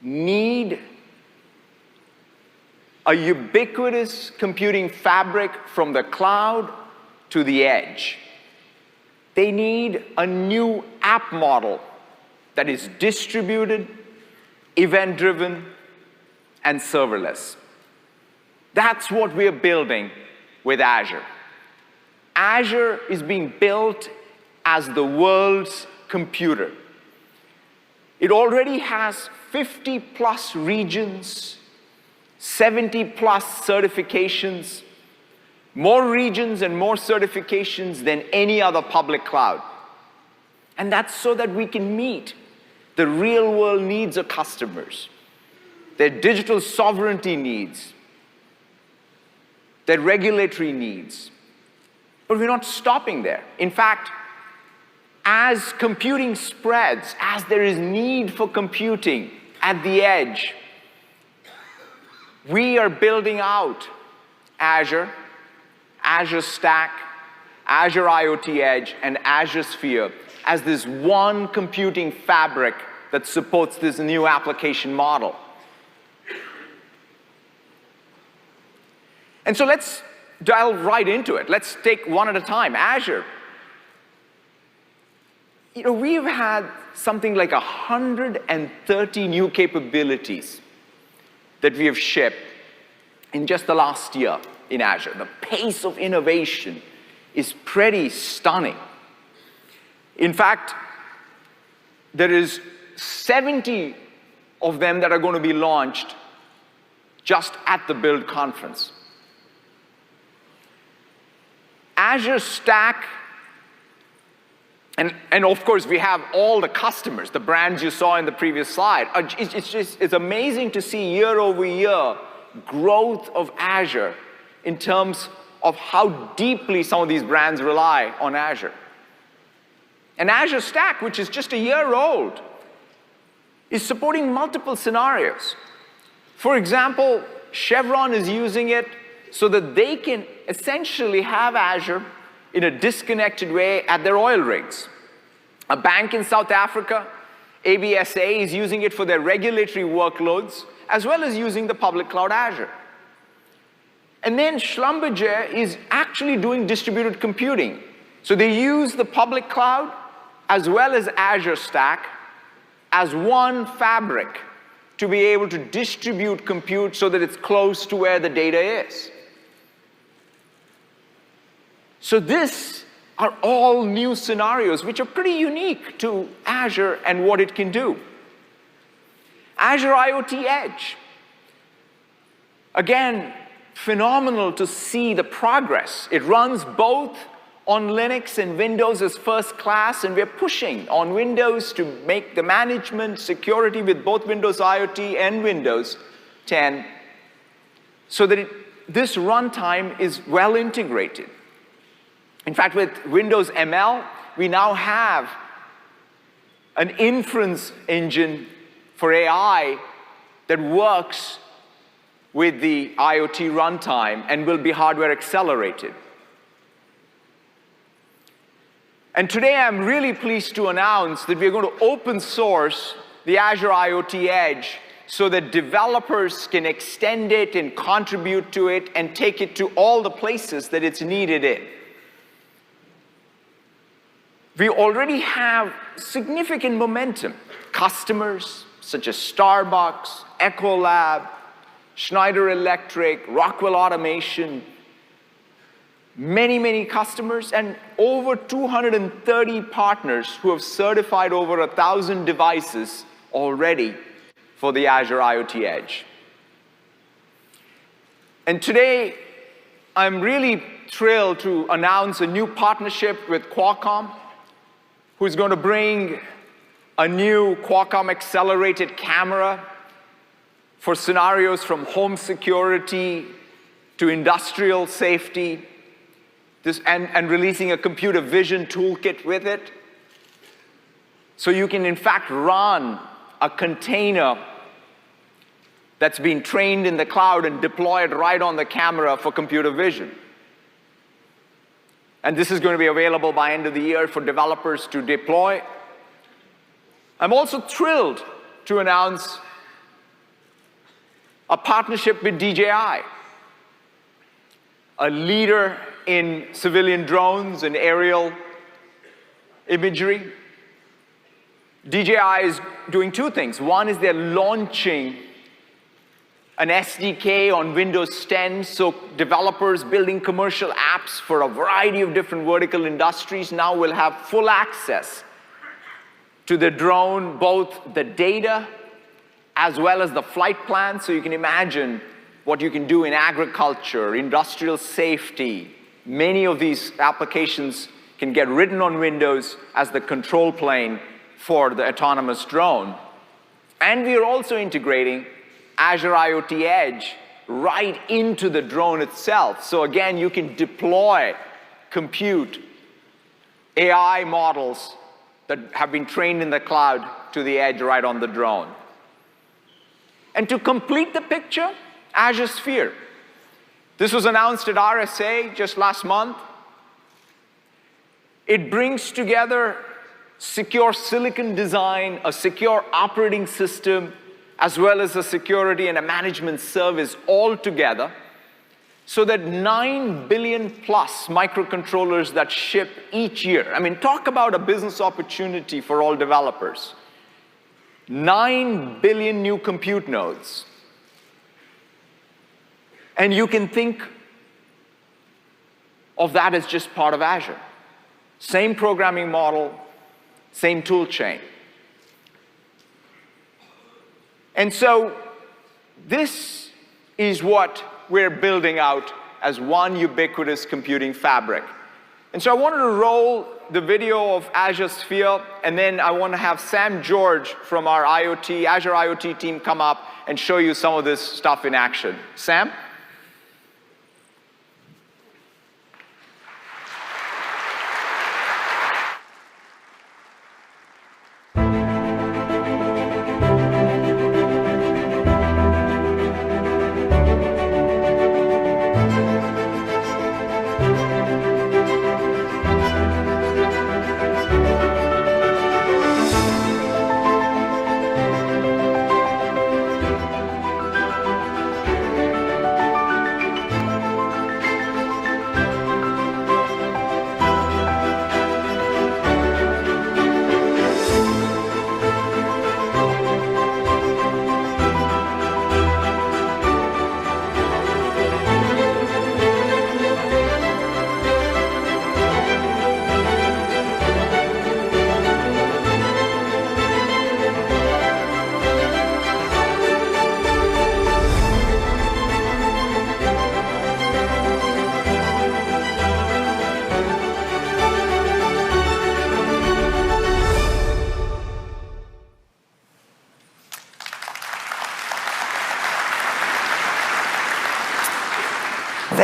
need a ubiquitous computing fabric from the cloud to the edge. They need a new app model that is distributed, event-driven, and serverless. That's what we're building with Azure. Azure is being built as the world's computer. It already has 50+ regions, 70+ certifications, more regions and more certifications than any other public cloud. And that's so that we can meet the real-world needs of customers, their digital sovereignty needs, their regulatory needs. But we're not stopping there. In fact, as computing spreads, as there is need for computing at the edge, we are building out Azure, Azure Stack, Azure IoT Edge, and Azure Sphere as this one computing fabric that supports this new application model. And so let's delve right into it. Let's take one at a time. Azure. We've had something like 130 new capabilities that we have shipped in just the last year in Azure. The pace of innovation is pretty stunning. In fact, there is 70 of them that are going to be launched just at the Build conference. Azure Stack, and of course we have all the customers, the brands you saw in the previous slide. It's amazing to see year over year growth of Azure in terms of how deeply some of these brands rely on Azure. And Azure Stack, which is just a year old, is supporting multiple scenarios. For example, Chevron is using it so that they can essentially have Azure in a disconnected way at their oil rigs. A bank in South Africa, ABSA, is using it for their regulatory workloads, as well as using the public cloud Azure. And then Schlumberger is actually doing distributed computing. So they use the public cloud as well as Azure Stack as one fabric to be able to distribute compute so that it's close to where the data is. So these are all new scenarios which are pretty unique to Azure and what it can do. Azure IoT Edge. Again, phenomenal to see the progress. It runs both on Linux and Windows as first class, and we're pushing on Windows to make the management security with both Windows IoT and Windows 10 so that this runtime is well integrated. In fact, with Windows ML, we now have an inference engine for AI that works with the IoT runtime and will be hardware accelerated. And today I'm really pleased to announce that we're going to open source the Azure IoT Edge so that developers can extend it and contribute to it and take it to all the places that it's needed in. We already have significant momentum. Customers such as Starbucks, Ecolab, Schneider Electric, Rockwell Automation, many customers, and over 230 partners who have certified over 1,000 devices already for the Azure IoT Edge. And today, I'm really thrilled to announce a new partnership with Qualcomm, who's going to bring a new Qualcomm accelerated camera for scenarios from home security to industrial safety, and releasing a computer vision toolkit with it. So you can, in fact, run a container that's been trained in the cloud and deploy it right on the camera for computer vision. And this is going to be available by end of the year for developers to deploy. I'm also thrilled to announce a partnership with DJI, a leader in civilian drones and aerial imagery. DJI is doing two things. One is they're launching an SDK on Windows 10, so developers building commercial apps for a variety of different vertical industries now will have full access to the drone, both the data as well as the flight plan. So you can imagine what you can do in agriculture, industrial safety. Many of these applications can get written on Windows as the control plane for the autonomous drone. And we are also integrating Azure IoT Edge right into the drone itself. So again, you can deploy compute AI models that have been trained in the cloud to the edge right on the drone. And to complete the picture, Azure Sphere. This was announced at RSA just last month. It brings together secure silicon design, a secure operating system, as well as a security and a management service all together, so that 9 billion plus microcontrollers that ship each year. I mean, talk about a business opportunity for all developers. 9 billion new compute nodes. And you can think of that as just part of Azure. Same programming model, same tool chain. And so this is what we're building out as one ubiquitous computing fabric. And so I wanted to roll the video of Azure Sphere, and then I want to have Sam George from our Azure IoT team come up and show you some of this stuff in action. Sam?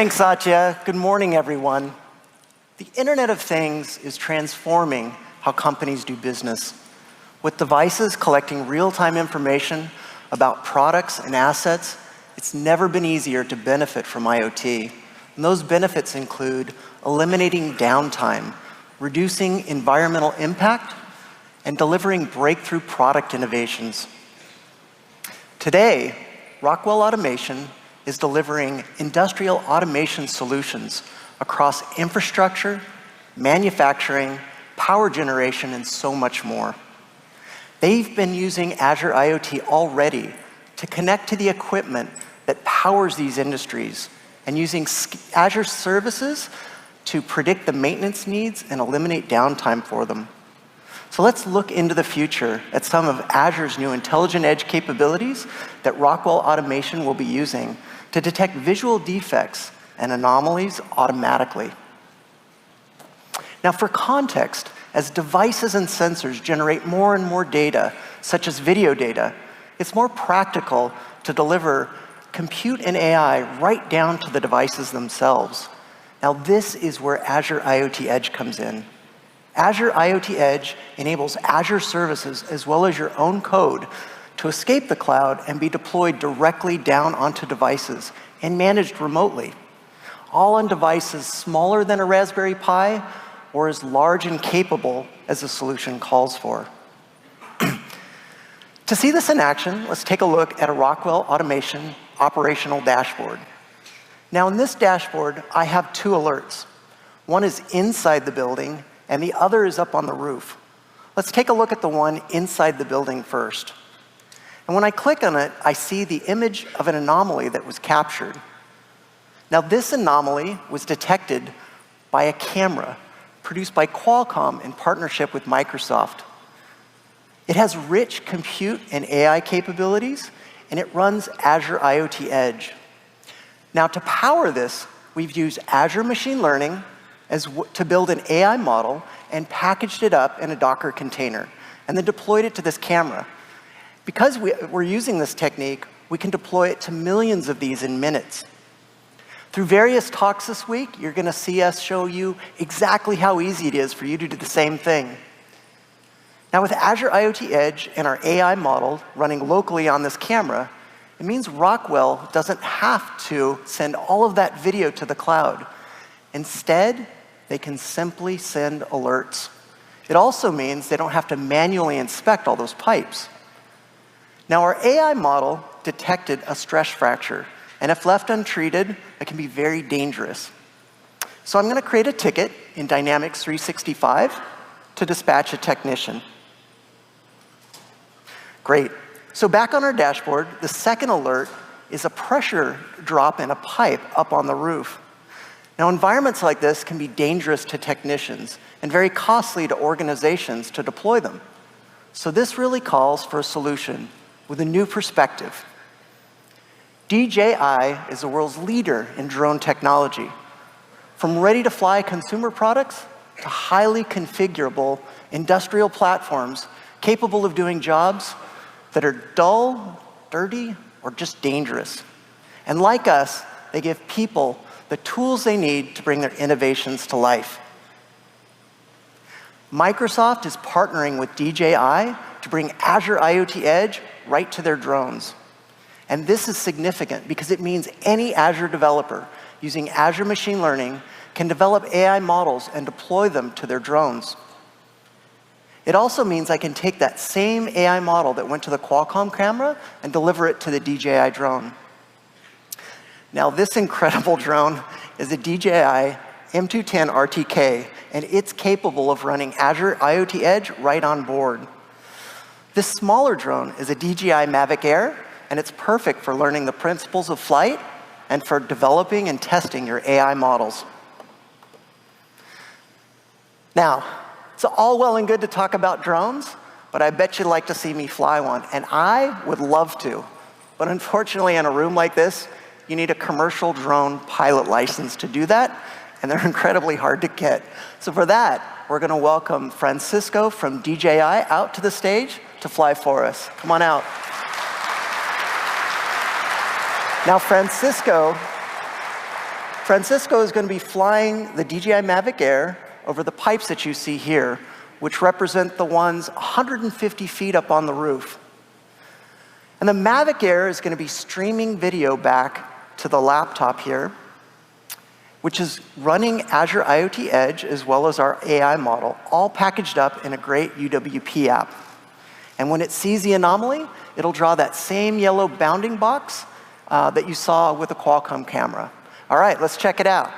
Thanks, Satya. Good morning, everyone. The Internet of Things is transforming how companies do business. With devices collecting real-time information about products and assets, it's never been easier to benefit from IoT. And those benefits include eliminating downtime, reducing environmental impact, and delivering breakthrough product innovations. Today, Rockwell Automation is delivering industrial automation solutions across infrastructure, manufacturing, power generation, and so much more. They've been using Azure IoT already to connect to the equipment that powers these industries and using Azure services to predict the maintenance needs and eliminate downtime for them. So let's look into the future at some of Azure's new intelligent edge capabilities that Rockwell Automation will be using to detect visual defects and anomalies automatically. Now, for context, as devices and sensors generate more and more data, such as video data, it's more practical to deliver compute and AI right down to the devices themselves. Now, this is where Azure IoT Edge comes in. Azure IoT Edge enables Azure services as well as your own code to escape the cloud and be deployed directly down onto devices and managed remotely, all on devices smaller than a Raspberry Pi or as large and capable as the solution calls for. To see this in action, let's take a look at a Rockwell Automation operational dashboard. Now in this dashboard, I have two alerts. One is inside the building, and the other is up on the roof. Let's take a look at the one inside the building first. And when I click on it, I see the image of an anomaly that was captured. Now this anomaly was detected by a camera produced by Qualcomm in partnership with Microsoft. It has rich compute and AI capabilities, and it runs Azure IoT Edge. Now to power this, we've used Azure Machine Learning to build an AI model and packaged it up in a Docker container, and then deployed it to this camera. Because we're using this technique, we can deploy it to millions of these in minutes. Through various talks this week, you're going to see us show you exactly how easy it is for you to do the same thing. Now with Azure IoT Edge and our AI model running locally on this camera, it means Rockwell doesn't have to send all of that video to the cloud. Instead, they can simply send alerts. It also means they don't have to manually inspect all those pipes. Now our AI model detected a stress fracture, and if left untreated, it can be very dangerous. So I'm going to create a ticket in Dynamics 365 to dispatch a technician. Great. So back on our dashboard, the second alert is a pressure drop in a pipe up on the roof. Now environments like this can be dangerous to technicians and very costly to organizations to deploy them. So this really calls for a solution with a new perspective. DJI is the world's leader in drone technology. From ready-to-fly consumer products to highly configurable industrial platforms capable of doing jobs that are dull, dirty, or just dangerous. And like us, they give people the tools they need to bring their innovations to life. Microsoft is partnering with DJI to bring Azure IoT Edge right to their drones. And this is significant because it means any Azure developer using Azure Machine Learning can develop AI models and deploy them to their drones. It also means I can take that same AI model that went to the Qualcomm camera and deliver it to the DJI drone. Now this incredible drone is a DJI M210 RTK, and it's capable of running Azure IoT Edge right on board. This smaller drone is a DJI Mavic Air, and it's perfect for learning the principles of flight and for developing and testing your AI models. Now, it's all well and good to talk about drones, but I bet you'd like to see me fly one, and I would love to. But unfortunately, in a room like this, you need a commercial drone pilot license to do that, and they're incredibly hard to get. So for that, we're going to welcome Francisco from DJI out to the stage to fly for us. Come on out. Now Francisco is going to be flying the DJI Mavic Air over the pipes that you see here, which represent the ones 150 feet up on the roof. And the Mavic Air is going to be streaming video back to the laptop here, which is running Azure IoT Edge as well as our AI model, all packaged up in a great UWP app. And when it sees the anomaly, it'll draw that same yellow bounding box that you saw with the Qualcomm camera. All right, let's check it out.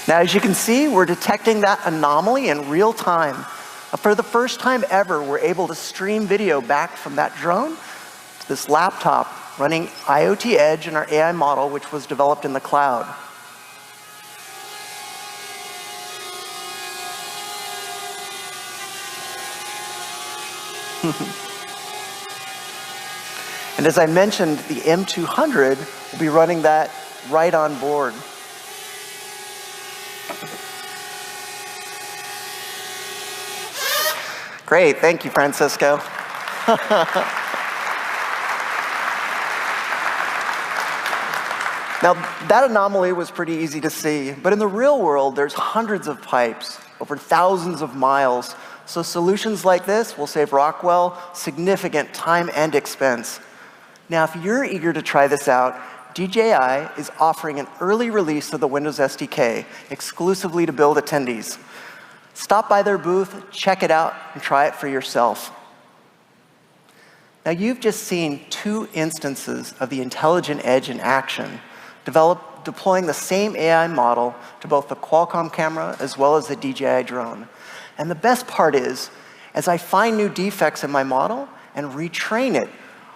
Now, as you can see, we're detecting that anomaly in real time. For the first time ever, we're able to stream video back from that drone to this laptop running IoT Edge and our AI model, which was developed in the cloud. And as I mentioned, the M200 will be running that right on board. Great, thank you, Francisco. Now, that anomaly was pretty easy to see, but in the real world, there's hundreds of pipes over thousands of miles. So solutions like this will save Rockwell significant time and expense. Now, if you're eager to try this out, DJI is offering an early release of the Windows SDK exclusively to Build attendees. Stop by their booth, check it out, and try it for yourself. Now, you've just seen 2 instances of the intelligent edge in action, deploying the same AI model to both the Qualcomm camera as well as the DJI drone. And the best part is, as I find new defects in my model and retrain it,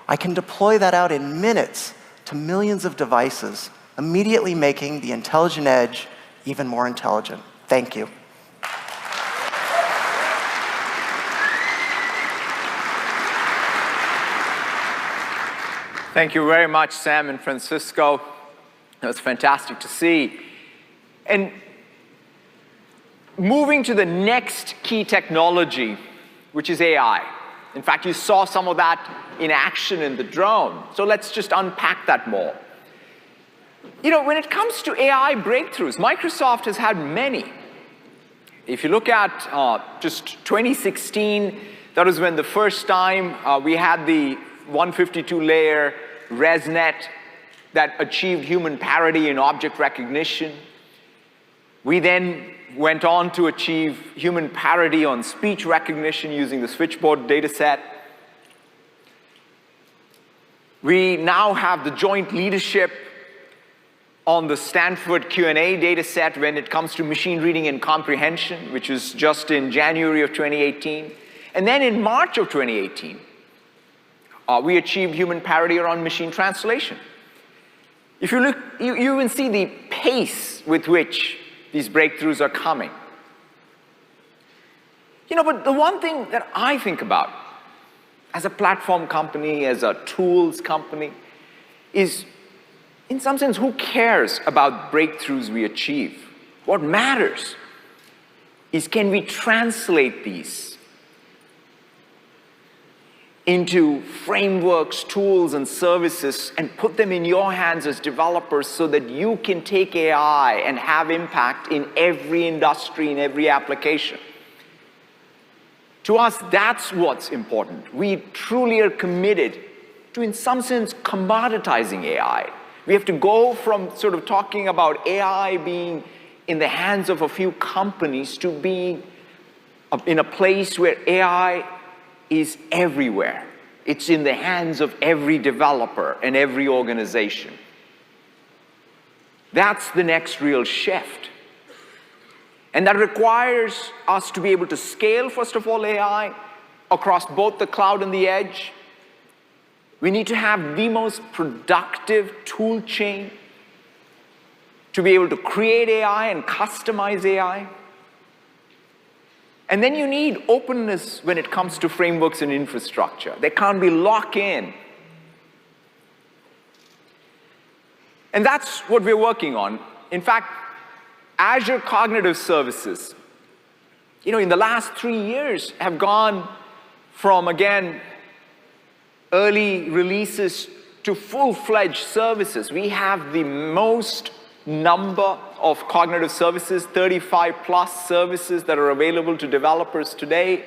I can deploy that out in minutes to millions of devices, immediately making the intelligent edge even more intelligent. Thank you. Thank you very much, Sam and Francisco. That was fantastic to see. And moving to the next key technology, which is AI. In fact, you saw some of that in action in the drone. So let's just unpack that more. You know, when it comes to AI breakthroughs, Microsoft has had many. If you look at just 2016, that was when the first time we had the 152-layer ResNet that achieved human parity in object recognition. We then went on to achieve human parity on speech recognition using the switchboard dataset. We now have the joint leadership on the Stanford Q&A dataset when it comes to machine reading and comprehension, which was just in January of 2018. And then in March of 2018, we achieved human parity around machine translation. If you look, you even see the pace with which these breakthroughs are coming. You know, but the one thing that I think about as a platform company, as a tools company, is, in some sense, who cares about breakthroughs we achieve? What matters is, can we translate these into frameworks, tools, and services and put them in your hands as developers so that you can take AI and have impact in every industry, in every application. To us, that's what's important. We truly are committed to, in some sense, commoditizing AI. We have to go from sort of talking about AI being in the hands of a few companies to being in a place where AI is everywhere. It's in the hands of every developer and every organization. That's the next real shift. And that requires us to be able to scale, first of all, AI across both the cloud and the edge. We need to have the most productive tool chain to be able to create AI and customize AI. And then you need openness when it comes to frameworks and infrastructure. They can't be locked in. And that's what we're working on. In fact, Azure Cognitive Services, you know, in the last 3 years have gone from, again, early releases to full-fledged services. We have the most number of cognitive services, 35+ services that are available to developers today,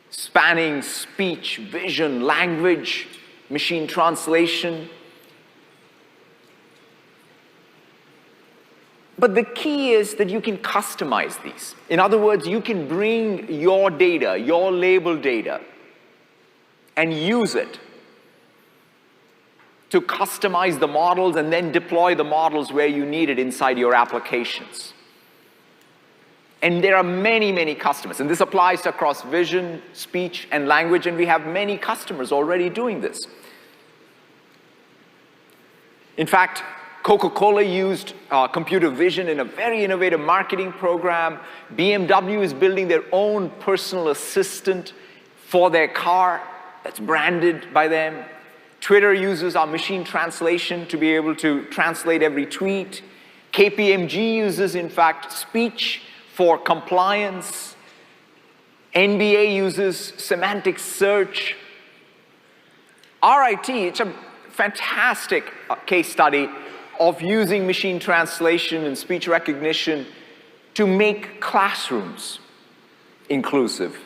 spanning speech, vision, language, machine translation. But the key is that you can customize these. In other words, you can bring your data, your label data, and use it to customize the models and then deploy the models where you need it inside your applications. And there are many, many customers. And this applies across vision, speech, and language. And we have many customers already doing this. In fact, Coca-Cola used computer vision in a very innovative marketing program. BMW is building their own personal assistant for their car that's branded by them. Twitter uses our machine translation to be able to translate every tweet. KPMG uses, in fact, speech for compliance. NBA uses semantic search. RIT, it's a fantastic case study of using machine translation and speech recognition to make classrooms inclusive.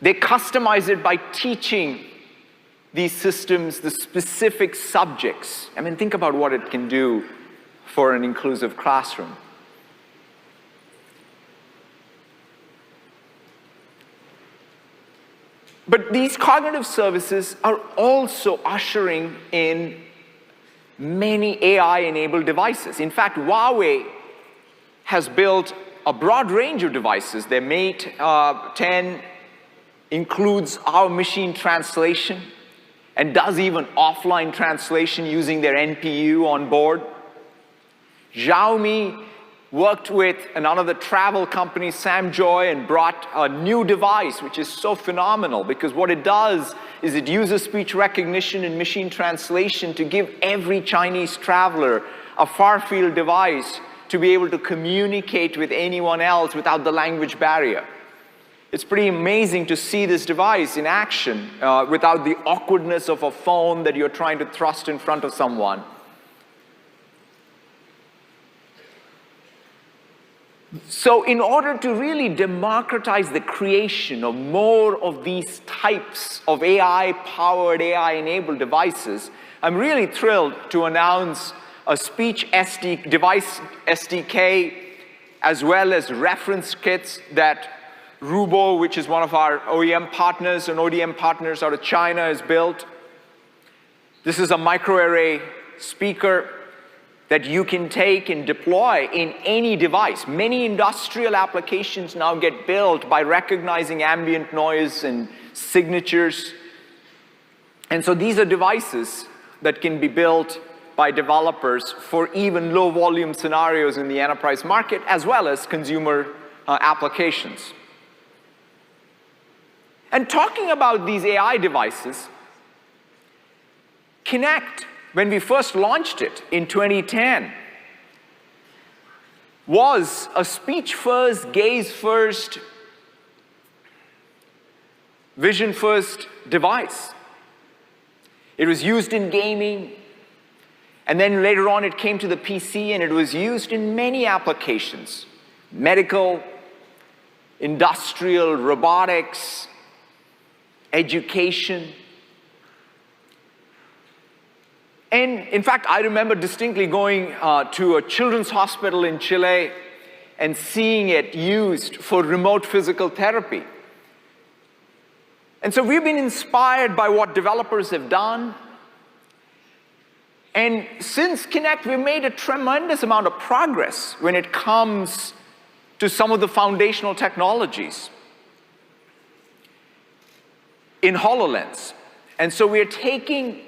They customize it by teaching these systems the specific subjects. I mean, think about what it can do for an inclusive classroom. But these cognitive services are also ushering in many AI-enabled devices. In fact, Huawei has built a broad range of devices. Their Mate 10 includes our machine translation and does even offline translation using their NPU on board. Xiaomi worked with another travel company, Samjoy, and brought a new device, which is so phenomenal because what it does is it uses speech recognition and machine translation to give every Chinese traveler a far-field device to be able to communicate with anyone else without the language barrier. It's pretty amazing to see this device in action without the awkwardness of a phone that you're trying to thrust in front of someone. So in order to really democratize the creation of more of these types of AI-powered, AI-enabled devices, I'm really thrilled to announce a speech device SDK, as well as reference kits that Rubo, which is one of our OEM partners and ODM partners out of China, has built. This is a microarray speaker that you can take and deploy in any device. Many industrial applications now get built by recognizing ambient noise and signatures. And so these are devices that can be built by developers for even low volume scenarios in the enterprise market, as well as consumer applications. And talking about these AI devices, Kinect, when we first launched it in 2010, was a speech-first, gaze-first, vision-first device. It was used in gaming, and then later on it came to the PC, and it was used in many applications: medical, industrial, robotics, education. And in fact, I remember distinctly going to a children's hospital in Chile and seeing it used for remote physical therapy. And so we've been inspired by what developers have done. And since Kinect, we've made a tremendous amount of progress when it comes to some of the foundational technologies in HoloLens. And so we're taking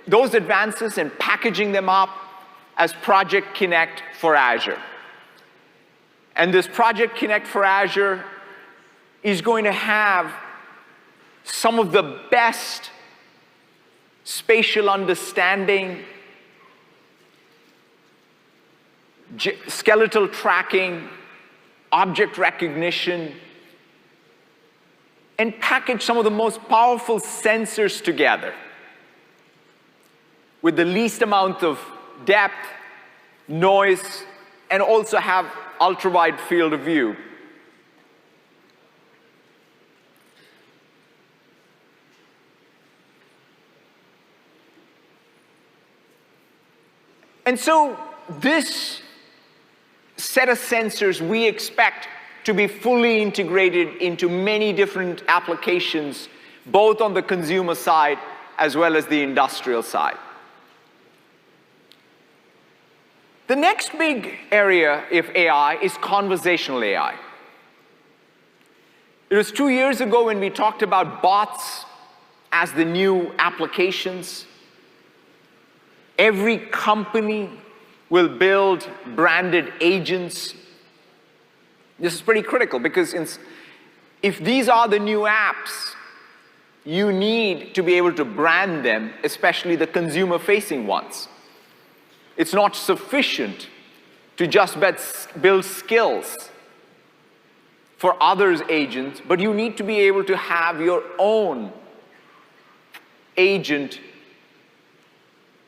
those advances and packaging them up as Project Kinect for Azure. And this Project Kinect for Azure is going to have some of the best spatial understanding, skeletal tracking, object recognition, and package some of the most powerful sensors together with the least amount of depth, noise, and also have ultra-wide field of view. And so this set of sensors we expect to be fully integrated into many different applications, both on the consumer side as well as the industrial side. The next big area of AI is conversational AI. It was 2 years ago when we talked about bots as the new applications. Every company will build branded agents. This is pretty critical because if these are the new apps, you need to be able to brand them, especially the consumer-facing ones. It's not sufficient to just build skills for others' agents, but you need to be able to have your own agent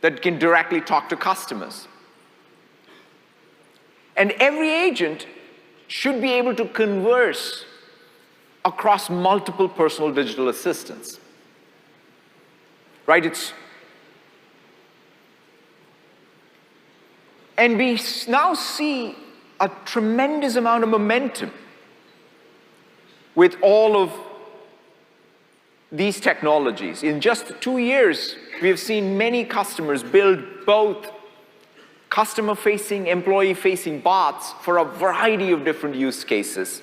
that can directly talk to customers. And every agent should be able to converse across multiple personal digital assistants. Right? And we now see a tremendous amount of momentum with all of these technologies. In just 2 years, we have seen many customers build both customer-facing, employee-facing bots for a variety of different use cases.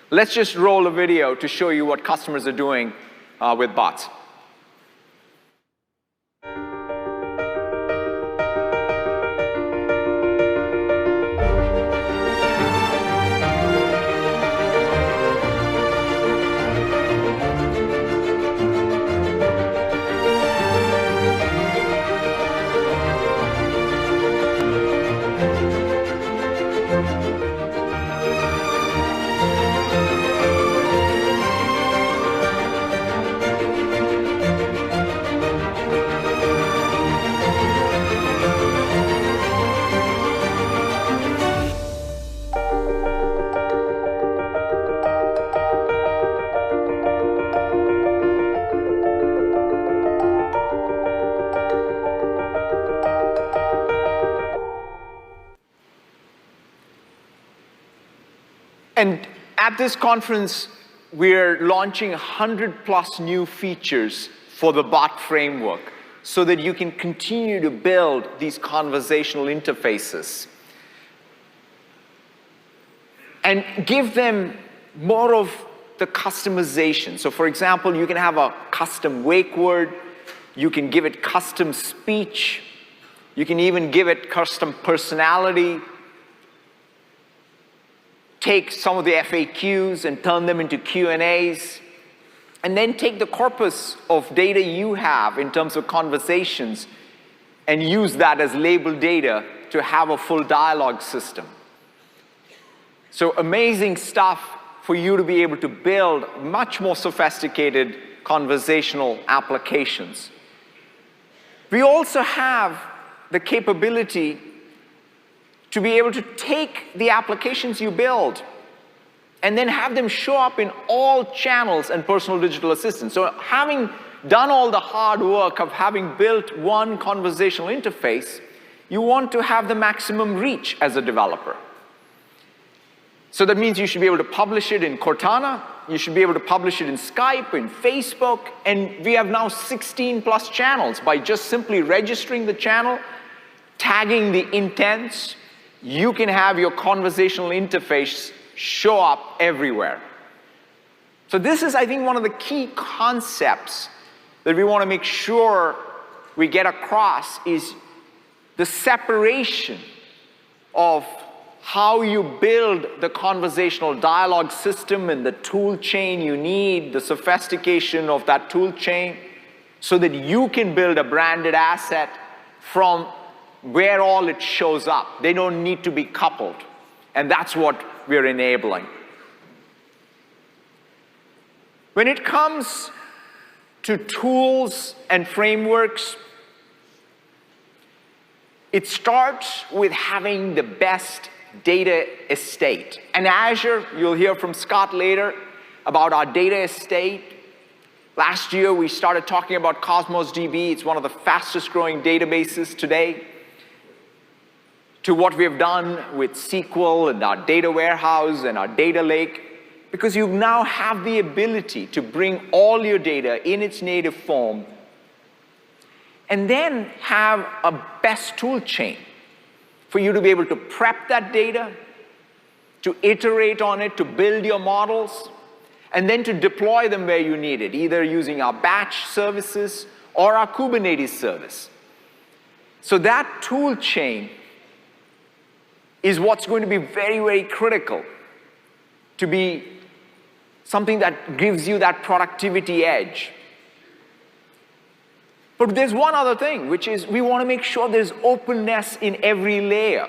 Let's just roll a video to show you what customers are doing with bots. And at this conference, we're launching 100+ new features for the bot framework so that you can continue to build these conversational interfaces and give them more of the customization. So for example, you can have a custom wake word, you can give it custom speech, you can even give it custom personality, take some of the FAQs and turn them into Q&As, and then take the corpus of data you have in terms of conversations and use that as labeled data to have a full dialogue system. So amazing stuff for you to be able to build much more sophisticated conversational applications. We also have the capability to be able to take the applications you build and then have them show up in all channels and personal digital assistants. So having done all the hard work of having built one conversational interface, you want to have the maximum reach as a developer. So that means you should be able to publish it in Cortana, you should be able to publish it in Skype, in Facebook, and we have now 16+ channels. By just simply registering the channel, tagging the intents, you can have your conversational interface show up everywhere. So this is, I think, one of the key concepts that we want to make sure we get across is the separation of how you build the conversational dialogue system and the tool chain you need, the sophistication of that tool chain, so that you can build a branded asset from where all it shows up. They don't need to be coupled. And that's what we're enabling. When it comes to tools and frameworks, it starts with having the best data estate. And Azure, you'll hear from Scott later about our data estate. Last year, we started talking about Cosmos DB. It's one of the fastest growing databases today. To what we have done with SQL and our data warehouse and our data lake, because you now have the ability to bring all your data in its native form and then have a best tool chain for you to be able to prep that data, to iterate on it, to build your models, and then to deploy them where you need it, either using our batch services or our Kubernetes service. So that tool chain is what's going to be very, very critical to be something that gives you that productivity edge. But there's one other thing, which is we want to make sure there's openness in every layer.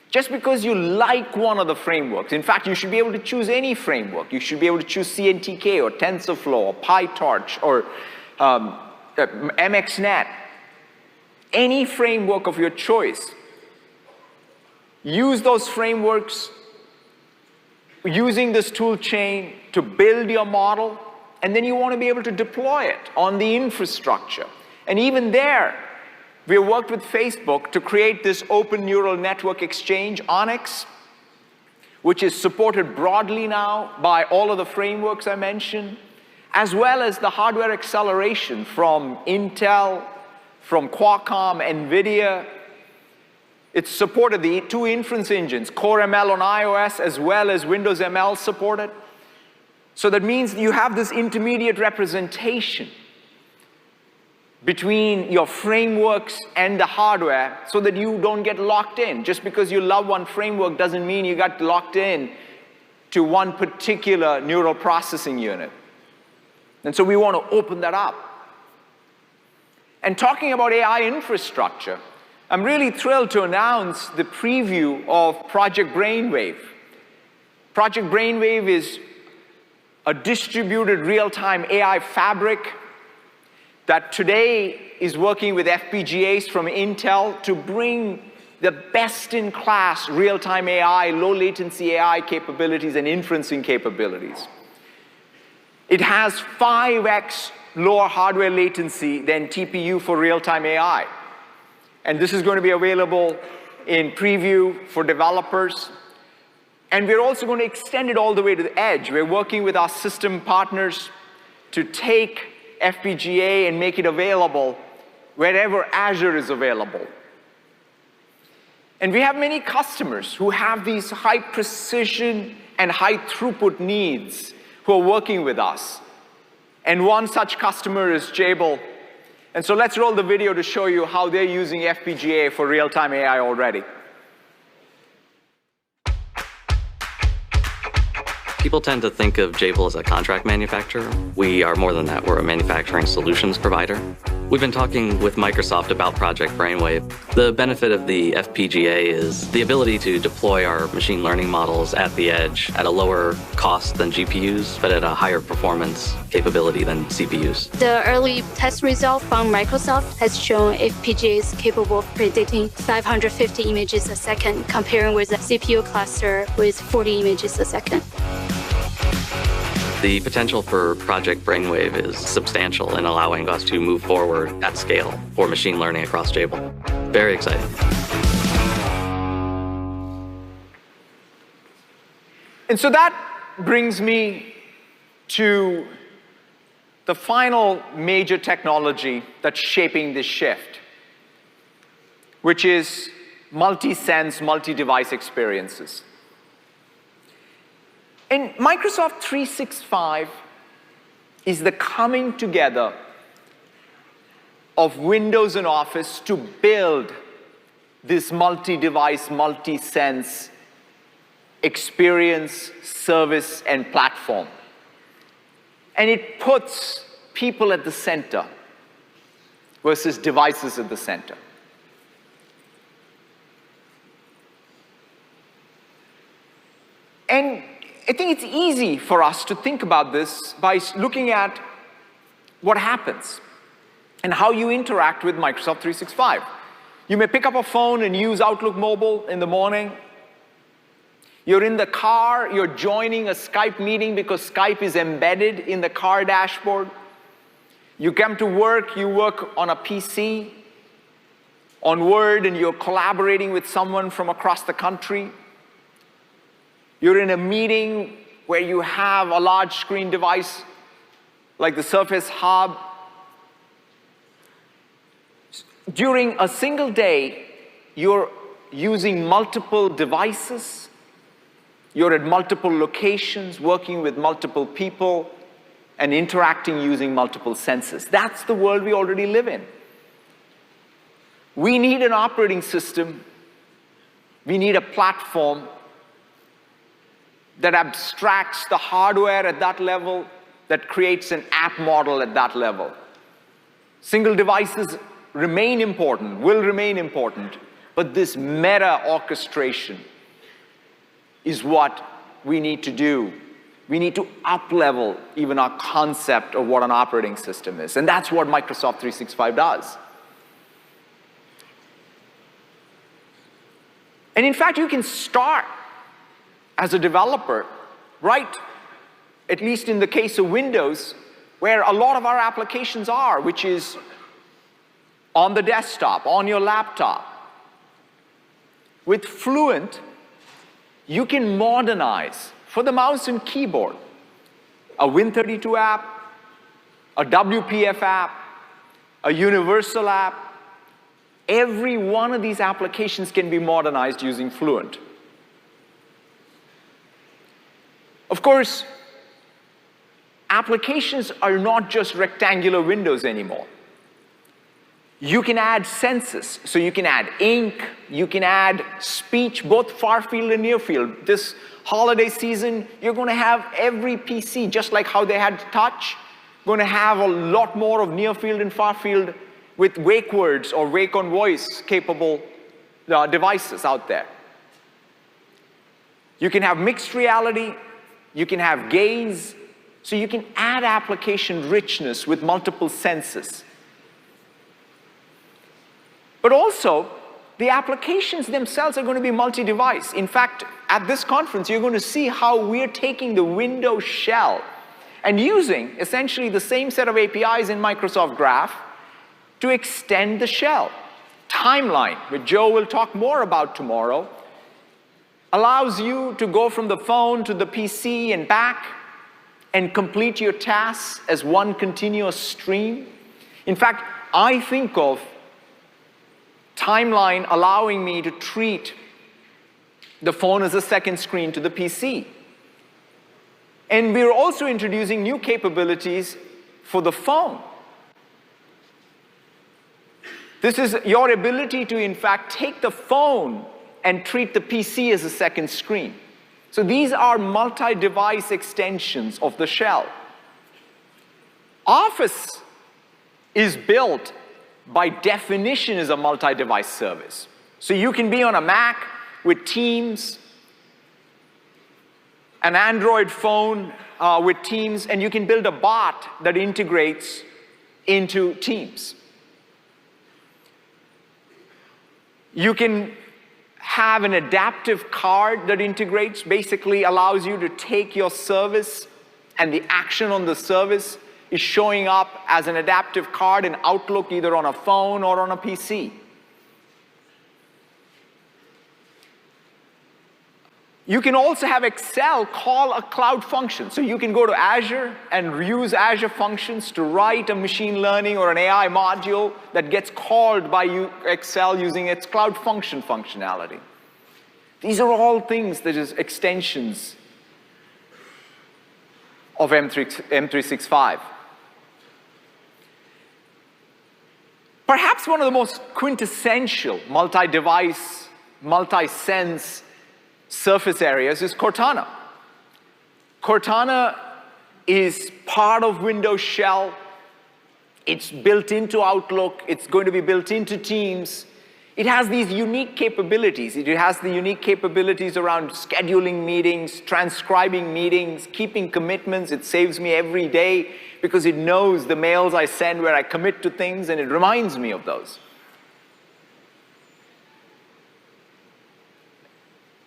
Just because you like one of the frameworks, in fact, you should be able to choose any framework. You should be able to choose CNTK or TensorFlow or PyTorch or MXNet, any framework of your choice. use those frameworks, using this tool chain to build your model, and then you want to be able to deploy it on the infrastructure. And even there, we have worked with Facebook to create this open neural network exchange, Onyx, which is supported broadly now by all of the frameworks I mentioned, as well as the hardware acceleration from Intel, from Qualcomm, NVIDIA. It's supported the 2 inference engines, Core ML on iOS as well as Windows ML supported. So that means you have this intermediate representation between your frameworks and the hardware so that you don't get locked in. Just because you love one framework doesn't mean you got locked in to one particular neural processing unit. And so we want to open that up. And talking about AI infrastructure, I'm really thrilled to announce the preview of Project Brainwave. Project Brainwave is a distributed real-time AI fabric that today is working with FPGAs from Intel to bring the best-in-class real-time AI, low-latency AI capabilities and inferencing capabilities. It has 5x lower hardware latency than TPU for real-time AI. And this is going to be available in preview for developers. And we're also going to extend it all the way to the edge. We're working with our system partners to take FPGA and make it available wherever Azure is available. And we have many customers who have these high precision and high throughput needs who are working with us. And one such customer is Jabil. And so let's roll the video to show you how they're using FPGA for real-time AI already. People tend to think of Jabil as a contract manufacturer. We are more than that. We're a manufacturing solutions provider. We've been talking with Microsoft about Project Brainwave. The benefit of the FPGA is the ability to deploy our machine learning models at the edge at a lower cost than GPUs, but at a higher performance capability than CPUs. The early test result from Microsoft has shown FPGA is capable of predicting 550 images a second, comparing with a CPU cluster with 40 images a second. The potential for Project Brainwave is substantial in allowing us to move forward at scale for machine learning across Jabil. Very exciting. And so that brings me to the final major technology that's shaping this shift, which is multi-sense, multi-device experiences. And Microsoft 365 is the coming together of Windows and Office to build this multi-device, multi-sense experience, service, and platform. And it puts people at the center versus devices at the center. And I think it's easy for us to think about this by looking at what happens and how you interact with Microsoft 365. You may pick up a phone and use Outlook Mobile in the morning. You're in the car, you're joining a Skype meeting because Skype is embedded in the car dashboard. You come to work, you work on a PC, on Word, and you're collaborating with someone from across the country. You're in a meeting where you have a large screen device like the Surface Hub. During a single day, you're using multiple devices. You're at multiple locations, working with multiple people, and interacting using multiple senses. That's the world we already live in. We need an operating system. We need a platform that abstracts the hardware at that level, that creates an app model at that level. Single devices remain important, will remain important, but this meta orchestration is what we need to do. We need to up-level even our concept of what an operating system is, and that's what Microsoft 365 does. And in fact, you can start as a developer, right, at least in the case of Windows, where a lot of our applications are, which is on the desktop, on your laptop. With Fluent, you can modernize for the mouse and keyboard a Win32 app, a WPF app, a Universal app. Every one of these applications can be modernized using Fluent. Of course, applications are not just rectangular windows anymore. You can add senses, so you can add ink, you can add speech, both far field and near field. This holiday season, you're going to have every PC, just like how they had touch, going to have a lot more of near field and far field with wake words or wake on voice capable devices out there. You can have mixed reality, you can have gaze, so you can add application richness with multiple senses. But also, the applications themselves are going to be multi-device. In fact, at this conference, you're going to see how we're taking the Windows shell and using essentially the same set of APIs in Microsoft Graph to extend the shell. Timeline, which Joe will talk more about tomorrow, allows you to go from the phone to the PC and back and complete your tasks as one continuous stream. In fact, I think of Timeline allowing me to treat the phone as a second screen to the PC. And we're also introducing new capabilities for the phone. This is your ability to, in fact, take the phone and treat the PC as a second screen. So these are multi-device extensions of the shell. Office is built by definition as a multi-device service. So you can be on a Mac with Teams, an Android phone with Teams, and you can build a bot that integrates into Teams. You can have an adaptive card that integrates, basically allows you to take your service and the action on the service is showing up as an adaptive card in Outlook, either on a phone or on a PC. You can also have Excel call a cloud function. So you can go to Azure and use Azure functions to write a machine learning or an AI module that gets called by Excel using its cloud function functionality. These are all things that is extensions of M365. Perhaps one of the most quintessential multi-device, multi-sense surface areas is Cortana. Cortana is part of Windows Shell. It's built into Outlook. It's going to be built into Teams. It has these unique capabilities. It has the unique capabilities around scheduling meetings, transcribing meetings, keeping commitments. It saves me every day because it knows the mails I send where I commit to things, and it reminds me of those.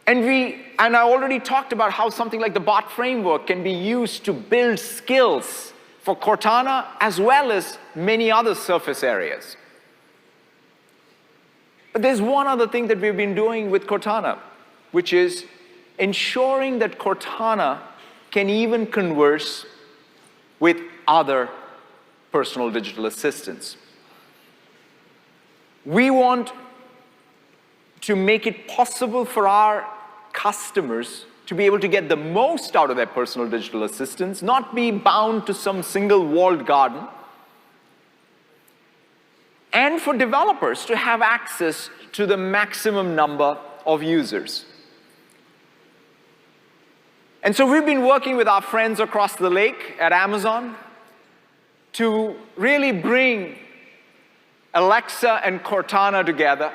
And I already talked about how something like the bot framework can be used to build skills for Cortana as well as many other surface areas. But there's one other thing that we've been doing with Cortana, which is ensuring that Cortana can even converse with other personal digital assistants. We want to make it possible for our customers to be able to get the most out of their personal digital assistants, not be bound to some single walled garden, and for developers to have access to the maximum number of users. And so we've been working with our friends across the lake at Amazon to really bring Alexa and Cortana together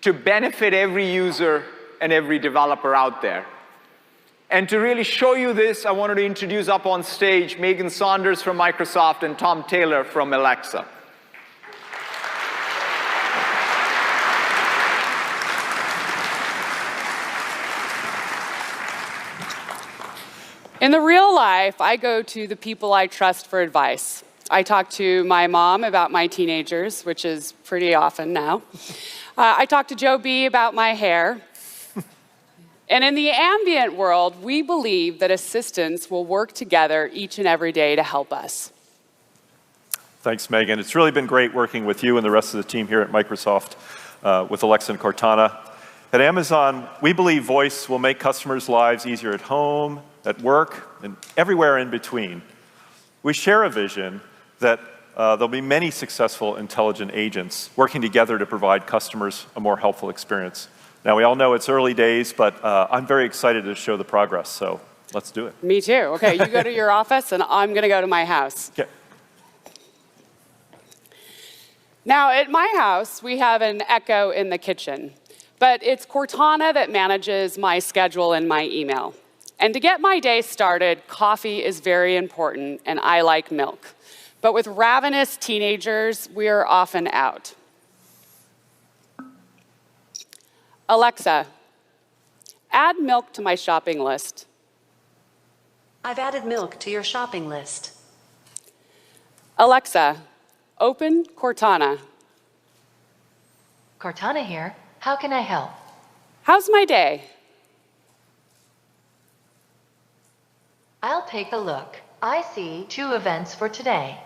to benefit every user and every developer out there. And to really show you this, I wanted to introduce up on stage Megan Saunders from Microsoft and Tom Taylor from Alexa. In the real life, I go to the people I trust for advice. I talk to my mom about my teenagers, which is pretty often now. I talk to Joe B about my hair. And in the ambient world, we believe that assistants will work together each and every day to help us. Thanks, Megan. It's really been great working with you and the rest of the team here at Microsoft with Alexa and Cortana. At Amazon, we believe voice will make customers' lives easier at home, at work, and everywhere in between. We share a vision that there'll be many successful intelligent agents working together to provide customers a more helpful experience. Now, we all know it's early days, but I'm very excited to show the progress, so let's do it. Me too. Okay, you go to your office, and I'm going to go to my house. Okay. Now, at my house, we have an Echo in the kitchen, but it's Cortana that manages my schedule and my email. And to get my day started, coffee is very important, and I like milk. But with ravenous teenagers, we are often out. Alexa, add milk to my shopping list. I've added milk to your shopping list. Alexa, open Cortana. Cortana here. How can I help? How's my day? I'll take a look. I see 2 events for today.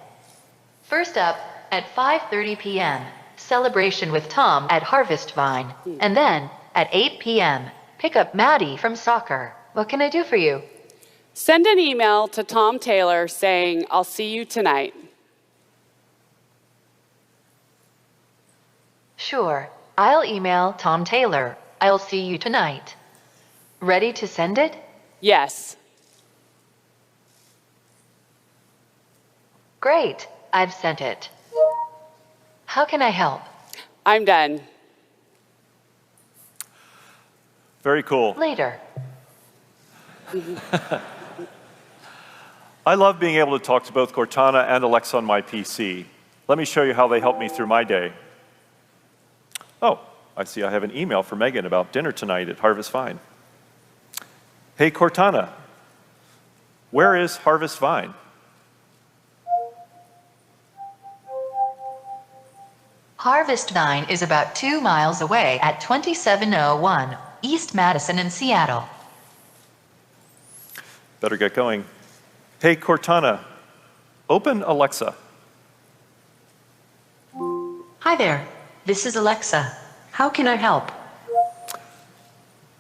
First up, at 5:30 p.m., celebration with Tom at Harvest Vine. And then, at 8 p.m., pick up Maddie from soccer. What can I do for you? Send an email to Tom Taylor saying, I'll see you tonight. Sure. I'll email Tom Taylor. I'll see you tonight. Ready to send it? Yes. Great. I've sent it. How can I help? I'm done. Very cool. Later. I love being able to talk to both Cortana and Alexa on my PC. Let me show you how they help me through my day. Oh, I see I have an email from Megan about dinner tonight at Harvest Vine. Hey, Cortana, where is Harvest Vine? Harvest Vine is about 2 miles away at 2701 East Madison in Seattle. Better get going. Hey, Cortana, open Alexa. Hi there. This is Alexa. How can I help?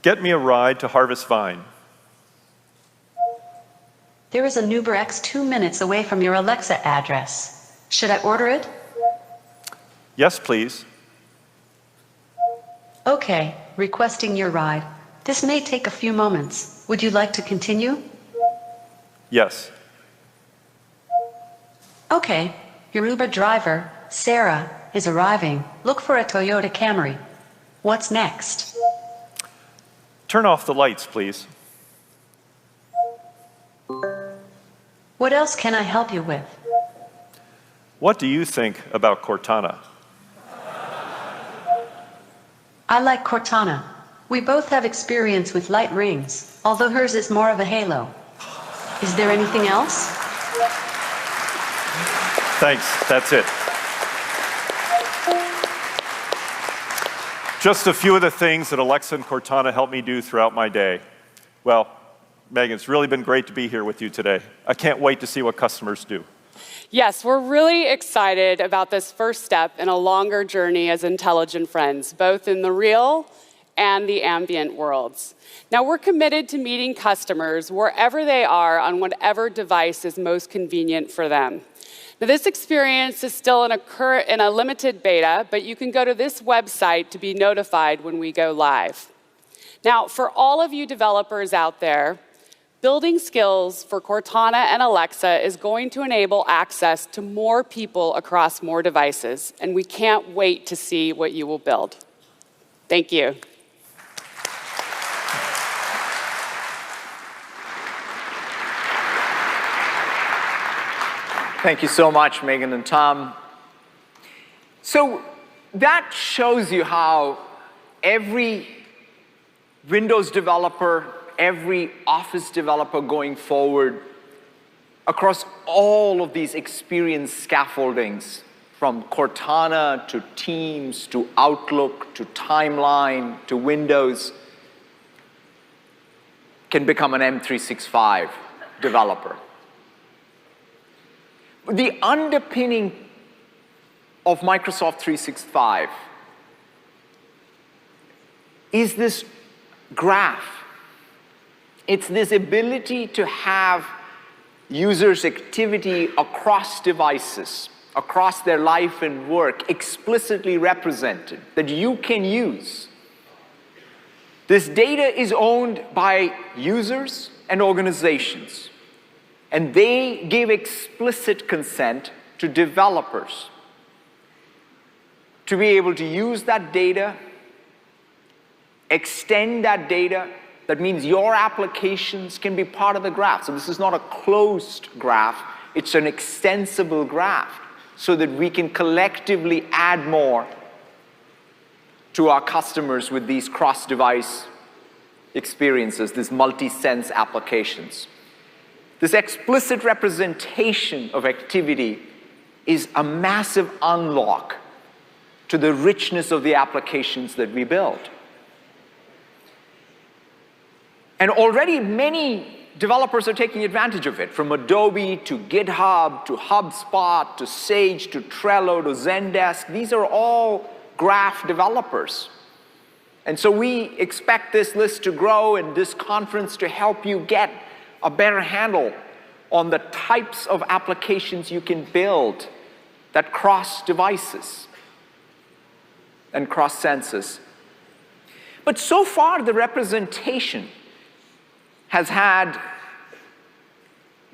Get me a ride to Harvest Vine. There is an Uber X 2 minutes away from your Alexa address. Should I order it? Yes, please. Okay, requesting your ride. This may take a few moments. Would you like to continue? Yes. Okay, your Uber driver, Sarah, is arriving. Look for a Toyota Camry. What's next? Turn off the lights, please. What else can I help you with? What do you think about Cortana? I like Cortana. We both have experience with light rings, although hers is more of a halo. Is there anything else? Thanks, that's it. Just a few of the things that Alexa and Cortana help me do throughout my day. Well, Megan, it's really been great to be here with you today. I can't wait to see what customers do. Yes, we're really excited about this first step in a longer journey as intelligent friends, both in the real and the ambient worlds. Now, we're committed to meeting customers wherever they are on whatever device is most convenient for them. Now, this experience is still in a limited beta, but you can go to this website to be notified when we go live. Now, for all of you developers out there, building skills for Cortana and Alexa is going to enable access to more people across more devices, and we can't wait to see what you will build. Thank you. Thank you so much, Megan and Tom. So that shows you how every Windows developer, every Office developer going forward, across all of these experience scaffoldings, from Cortana to Teams to Outlook to Timeline to Windows, can become an M365 developer. The underpinning of Microsoft 365 is this graph. It's this ability to have users' activity across devices, across their life and work, explicitly represented, that you can use. This data is owned by users and organizations, and they give explicit consent to developers to be able to use that data, extend that data. That means your applications can be part of the graph. So this is not a closed graph, it's an extensible graph, so that we can collectively add more to our customers with these cross-device experiences, these multi-sense applications. This explicit representation of activity is a massive unlock to the richness of the applications that we build. And already many developers are taking advantage of it, from Adobe to GitHub to HubSpot to Sage to Trello to Zendesk. These are all graph developers. And so we expect this list to grow and this conference to help you get a better handle on the types of applications you can build that cross devices and cross senses. But so far, the representation has had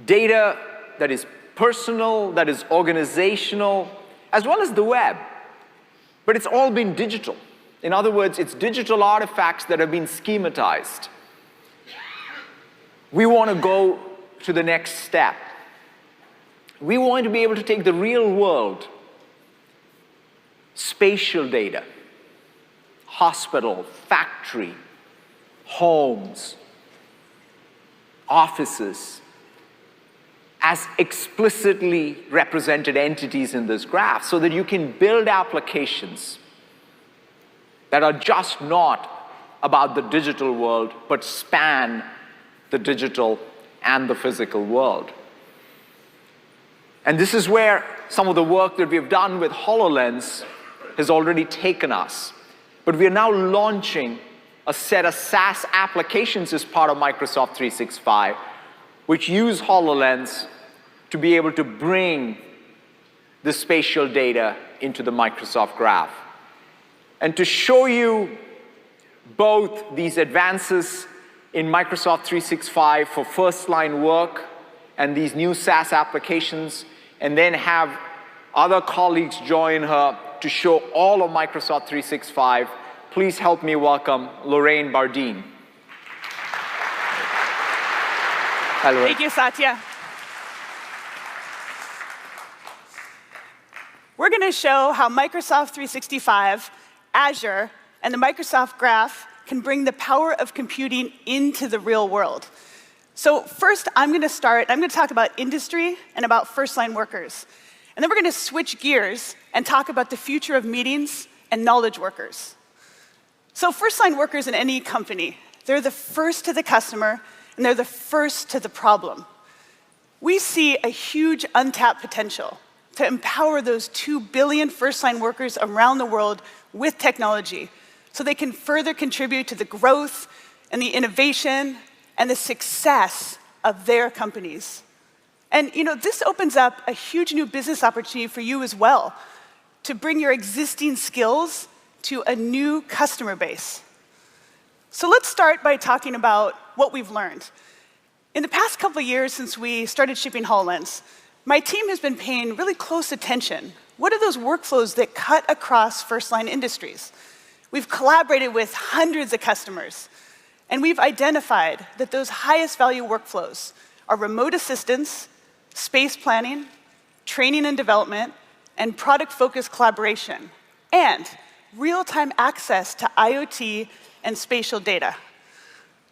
data that is personal, that is organizational, as well as the web. But it's all been digital. In other words, it's digital artifacts that have been schematized. We want to go to the next step. We want to be able to take the real world, spatial data, hospital, factory, homes, offices, as explicitly represented entities in this graph, so that you can build applications that are just not about the digital world, but span the digital and the physical world. And this is where some of the work that we've done with HoloLens has already taken us. But we are now launching a set of SaaS applications as part of Microsoft 365, which use HoloLens to be able to bring the spatial data into the Microsoft Graph. And to show you both these advances in Microsoft 365 for first-line work and these new SaaS applications, and then have other colleagues join her to show all of Microsoft 365, please help me welcome Lorraine Bardeen. Hi, Lorraine. Thank you, Satya. We're going to show how Microsoft 365, Azure, and the Microsoft Graph can bring the power of computing into the real world. So first, I'm going to talk about industry and about first-line workers. And then we're going to switch gears and talk about the future of meetings and knowledge workers. So first-line workers in any company, they're the first to the customer, and they're the first to the problem. We see a huge untapped potential to empower those 2 billion first-line workers around the world with technology, so they can further contribute to the growth and the innovation and the success of their companies. And this opens up a huge new business opportunity for you as well, to bring your existing skills to a new customer base. So let's start by talking about what we've learned. In the past couple of years since we started shipping HoloLens, my team has been paying really close attention. What are those workflows that cut across first-line industries? We've collaborated with hundreds of customers, and we've identified that those highest value workflows are remote assistance, space planning, training and development, and product-focused collaboration, and real-time access to IoT and spatial data.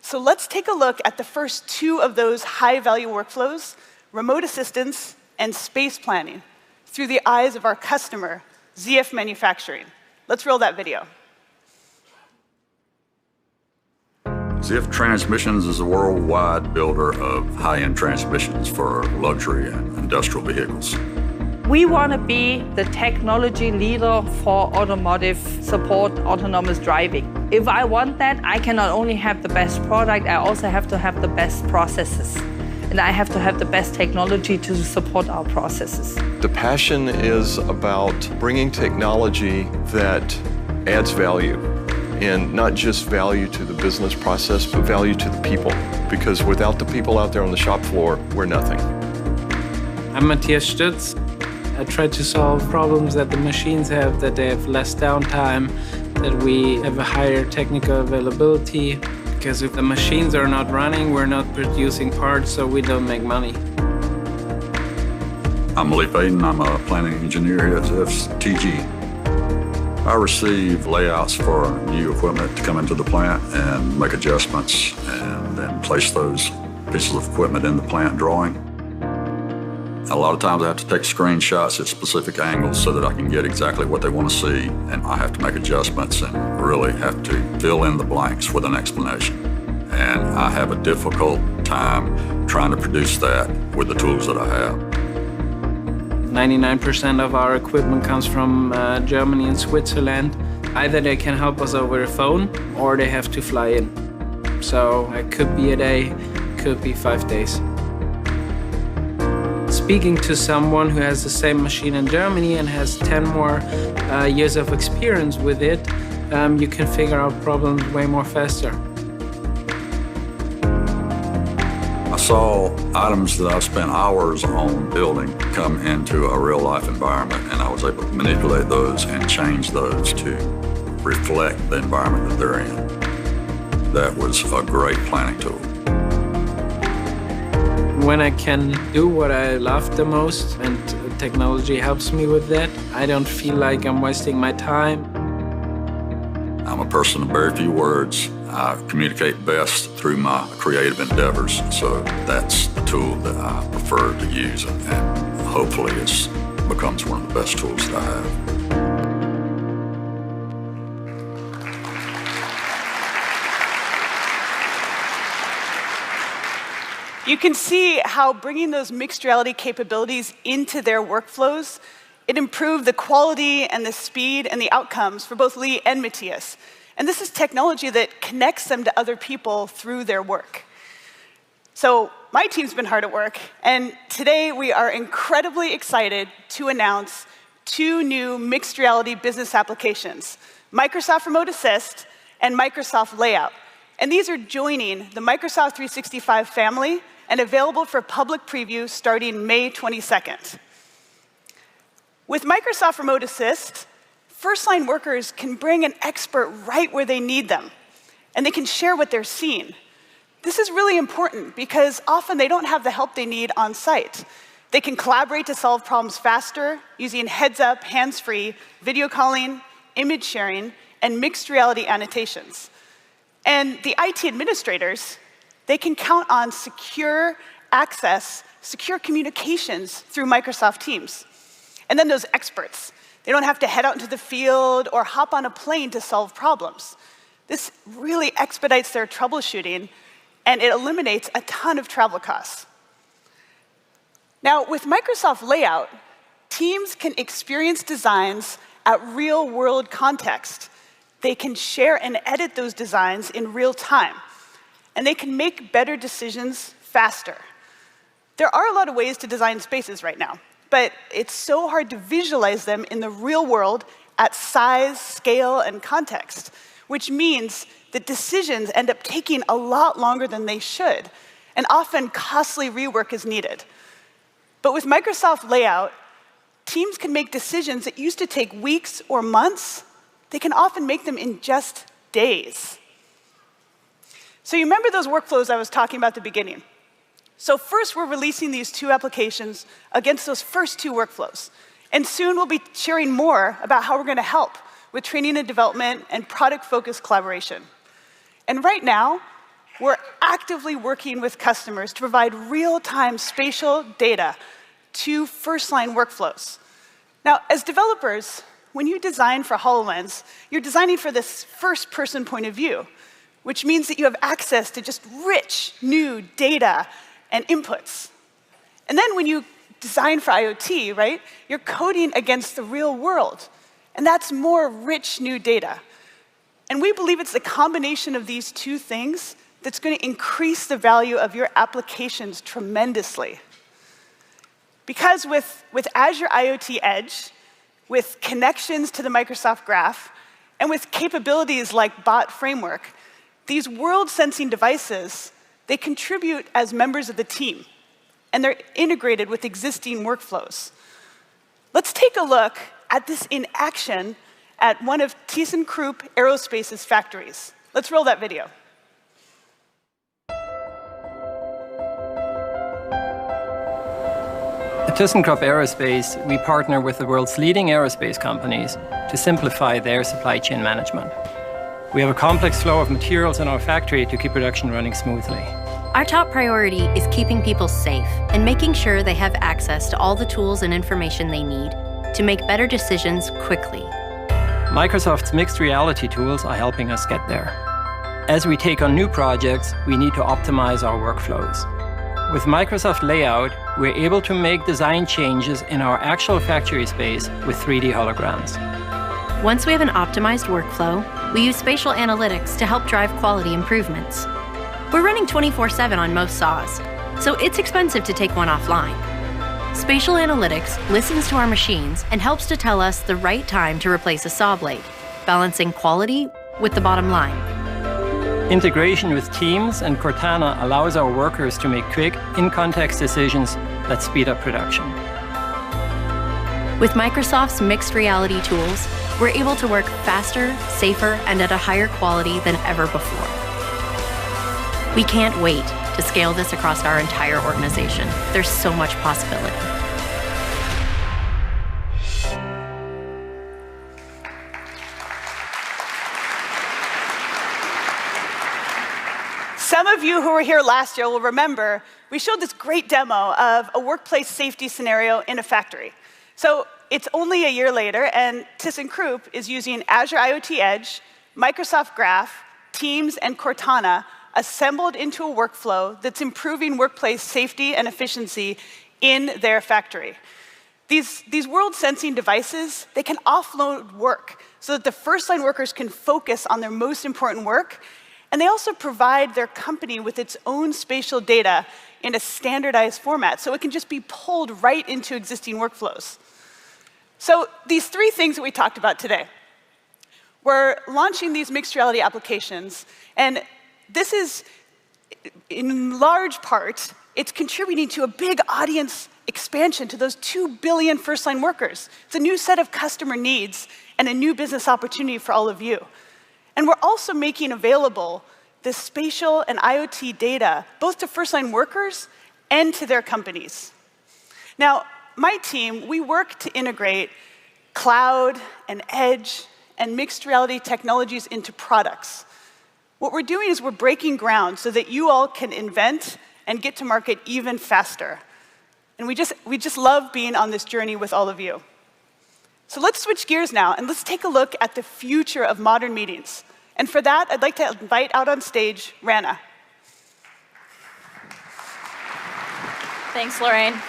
So let's take a look at the first two of those high-value workflows, remote assistance and space planning, through the eyes of our customer, ZF Manufacturing. Let's roll that video. ZF Transmissions is a worldwide builder of high-end transmissions for luxury and industrial vehicles. We want to be the technology leader for automotive support autonomous driving. If I want that, I can not only have the best product, I also have to have the best processes. And I have to have the best technology to support our processes. The passion is about bringing technology that adds value. And not just value to the business process, but value to the people. Because without the people out there on the shop floor, we're nothing. I'm Matthias Stütz. I try to solve problems that the machines have, that they have less downtime, that we have a higher technical availability. Because if the machines are not running, we're not producing parts, so we don't make money. I'm Malik Baden. I'm a planning engineer here at FTG. I receive layouts for new equipment to come into the plant and make adjustments and then place those pieces of equipment in the plant drawing. A lot of times I have to take screenshots at specific angles so that I can get exactly what they want to see, and I have to make adjustments and really have to fill in the blanks with an explanation. And I have a difficult time trying to produce that with the tools that I have. 99% of our equipment comes from Germany and Switzerland. Either they can help us over the phone or they have to fly in. So it could be a day, could be 5 days. Speaking to someone who has the same machine in Germany and has 10 more years of experience with it, you can figure out problems way more faster. I saw items that I've spent hours on building come into a real-life environment, and I was able to manipulate those and change those to reflect the environment that they're in. That was a great planning tool. When I can do what I love the most, and technology helps me with that, I don't feel like I'm wasting my time. I'm a person of very few words. I communicate best through my creative endeavors, so that's the tool that I prefer to use, and hopefully it becomes one of the best tools that I have. You can see how bringing those mixed reality capabilities into their workflows, it improved the quality and the speed and the outcomes for both Lee and Matthias. And this is technology that connects them to other people through their work. So my team's been hard at work, and today we are incredibly excited to announce 2 new mixed reality business applications, Microsoft Remote Assist and Microsoft Layout. And these are joining the Microsoft 365 family and available for public preview starting May 22nd. With Microsoft Remote Assist, first-line workers can bring an expert right where they need them, and they can share what they're seeing. This is really important because often they don't have the help they need on site. They can collaborate to solve problems faster using heads-up, hands-free, video calling, image sharing, and mixed reality annotations. And the IT administrators, they can count on secure access, secure communications through Microsoft Teams. And then those experts, they don't have to head out into the field or hop on a plane to solve problems. This really expedites their troubleshooting, and it eliminates a ton of travel costs. Now, with Microsoft Layout, teams can experience designs at real-world context. They can share and edit those designs in real time, and they can make better decisions faster. There are a lot of ways to design spaces right now, but it's so hard to visualize them in the real world at size, scale, and context, which means that decisions end up taking a lot longer than they should, and often costly rework is needed. But with Microsoft Layout, teams can make decisions that used to take weeks or months. They can often make them in just days. So you remember those workflows I was talking about at the beginning? So first, we're releasing these 2 applications against those first 2 workflows. And soon we'll be sharing more about how we're going to help with training and development and product-focused collaboration. And right now, we're actively working with customers to provide real-time spatial data to first-line workflows. Now, as developers, when you design for HoloLens, you're designing for this first-person point of view, which means that you have access to just rich, new data and inputs. And then when you design for IoT, right, you're coding against the real world. And that's more rich, new data. And we believe it's the combination of these two things that's going to increase the value of your applications tremendously. Because with Azure IoT Edge, with connections to the Microsoft Graph, and with capabilities like Bot Framework, these world-sensing devices, they contribute as members of the team, and they're integrated with existing workflows. Let's take a look at this in action at one of ThyssenKrupp Aerospace's factories. Let's roll that video. At ThyssenKrupp Aerospace, we partner with the world's leading aerospace companies to simplify their supply chain management. We have a complex flow of materials in our factory to keep production running smoothly. Our top priority is keeping people safe and making sure they have access to all the tools and information they need to make better decisions quickly. Microsoft's mixed reality tools are helping us get there. As we take on new projects, we need to optimize our workflows. With Microsoft Layout, we're able to make design changes in our actual factory space with 3D holograms. Once we have an optimized workflow, we use spatial analytics to help drive quality improvements. We're running 24/7 on most saws, so it's expensive to take one offline. Spatial analytics listens to our machines and helps to tell us the right time to replace a saw blade, balancing quality with the bottom line. Integration with Teams and Cortana allows our workers to make quick, in-context decisions that speed up production. With Microsoft's mixed reality tools, we're able to work faster, safer, and at a higher quality than ever before. We can't wait to scale this across our entire organization. There's so much possibility. Some of you who were here last year will remember we showed this great demo of a workplace safety scenario in a factory. So it's only a year later, and ThyssenKrupp is using Azure IoT Edge, Microsoft Graph, Teams, and Cortana assembled into a workflow that's improving workplace safety and efficiency in their factory. These world-sensing devices, they can offload work so that the first-line workers can focus on their most important work, and they also provide their company with its own spatial data in a standardized format, so it can just be pulled right into existing workflows. So these three things that we talked about today, we're launching these mixed reality applications, and this is, in large part, it's contributing to a big audience expansion to those 2 billion first-line workers. It's a new set of customer needs and a new business opportunity for all of you. And we're also making available this spatial and IoT data, both to first-line workers and to their companies. Now, my team, we work to integrate cloud and edge and mixed reality technologies into products. What we're doing is we're breaking ground so that you all can invent and get to market even faster. And we just love being on this journey with all of you. So let's switch gears now, and let's take a look at the future of modern meetings. And for that, I'd like to invite out on stage Rana. Thanks, Lorraine.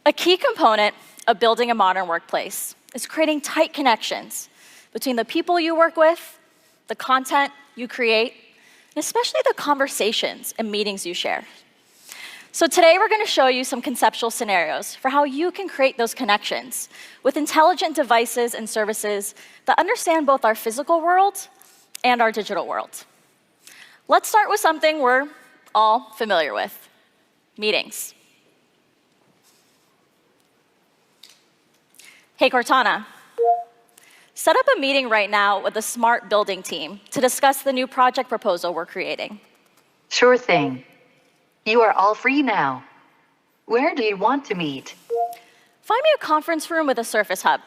A key component of building a modern workplace is creating tight connections between the people you work with, the content you create, and especially the conversations and meetings you share. So today we're going to show you some conceptual scenarios for how you can create those connections with intelligent devices and services that understand both our physical world and our digital world. Let's start with something we're all familiar with, meetings. Hey, Cortana, set up a meeting right now with the smart building team to discuss the new project proposal we're creating. Sure thing. You are all free now. Where do you want to meet? Find me a conference room with a Surface Hub.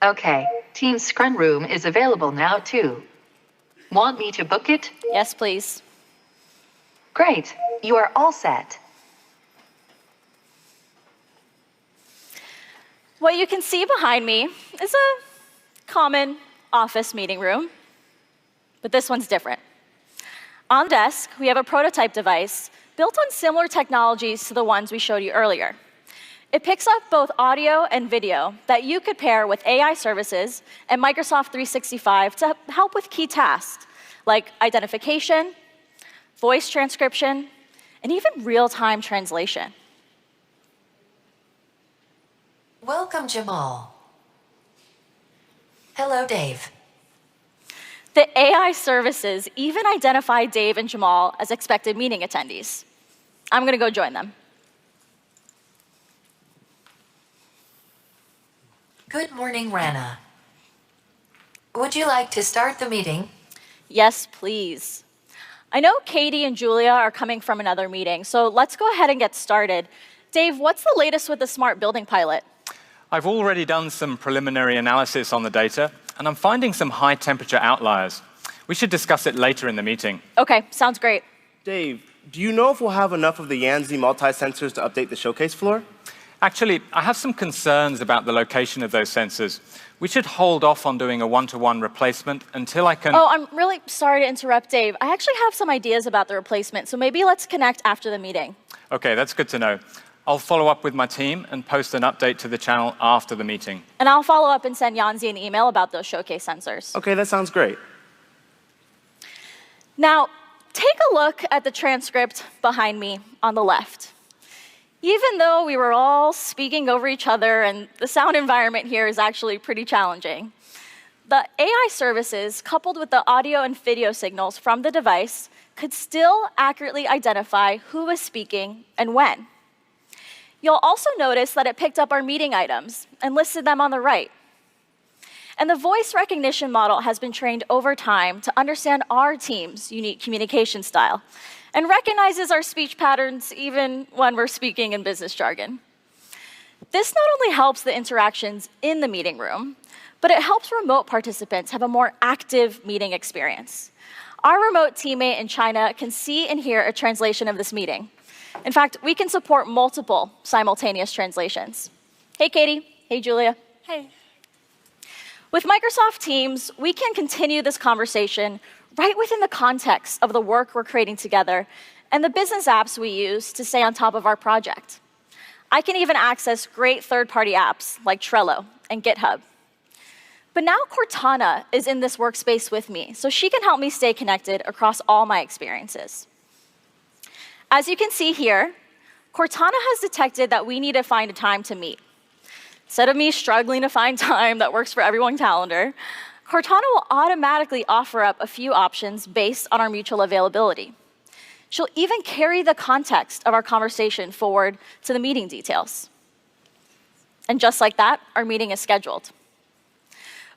Okay, Team Scrum Room is available now too. Want me to book it? Yes, please. Great, you are all set. What you can see behind me is a common office meeting room, but this one's different. On the desk, we have a prototype device built on similar technologies to the ones we showed you earlier. It picks up both audio and video that you could pair with AI services and Microsoft 365 to help with key tasks like identification, voice transcription, and even real-time translation. Welcome, Jamal. Hello, Dave. The AI services even identify Dave and Jamal as expected meeting attendees. I'm going to go join them. Good morning, Rana. Would you like to start the meeting? Yes, please. I know Katie and Julia are coming from another meeting, so let's go ahead and get started. Dave, what's the latest with the smart building pilot? I've already done some preliminary analysis on the data, and I'm finding some high temperature outliers. We should discuss it later in the meeting. Okay, sounds great. Dave, do you know if we'll have enough of the Yanzi multi-sensors to update the showcase floor? Actually, I have some concerns about the location of those sensors. We should hold off on doing a one-to-one replacement until I can... Oh, I'm really sorry to interrupt, Dave. I actually have some ideas about the replacement, so maybe let's connect after the meeting. Okay, that's good to know. I'll follow up with my team and post an update to the channel after the meeting. And I'll follow up and send Yanzi an email about those showcase sensors. Okay, that sounds great. Now, take a look at the transcript behind me on the left. Even though we were all speaking over each other and the sound environment here is actually pretty challenging, the AI services, coupled with the audio and video signals from the device, could still accurately identify who was speaking and when. You'll also notice that it picked up our meeting items and listed them on the right. And the voice recognition model has been trained over time to understand our team's unique communication style and recognizes our speech patterns even when we're speaking in business jargon. This not only helps the interactions in the meeting room, but it helps remote participants have a more active meeting experience. Our remote teammate in China can see and hear a translation of this meeting. In fact, we can support multiple simultaneous translations. Hey, Katie. Hey, Julia. Hey. With Microsoft Teams, we can continue this conversation right within the context of the work we're creating together and the business apps we use to stay on top of our project. I can even access great third-party apps like Trello and GitHub. But now Cortana is in this workspace with me, so she can help me stay connected across all my experiences. As you can see here, Cortana has detected that we need to find a time to meet. Instead of me struggling to find time that works for everyone's calendar, Cortana will automatically offer up a few options based on our mutual availability. She'll even carry the context of our conversation forward to the meeting details. And just like that, our meeting is scheduled.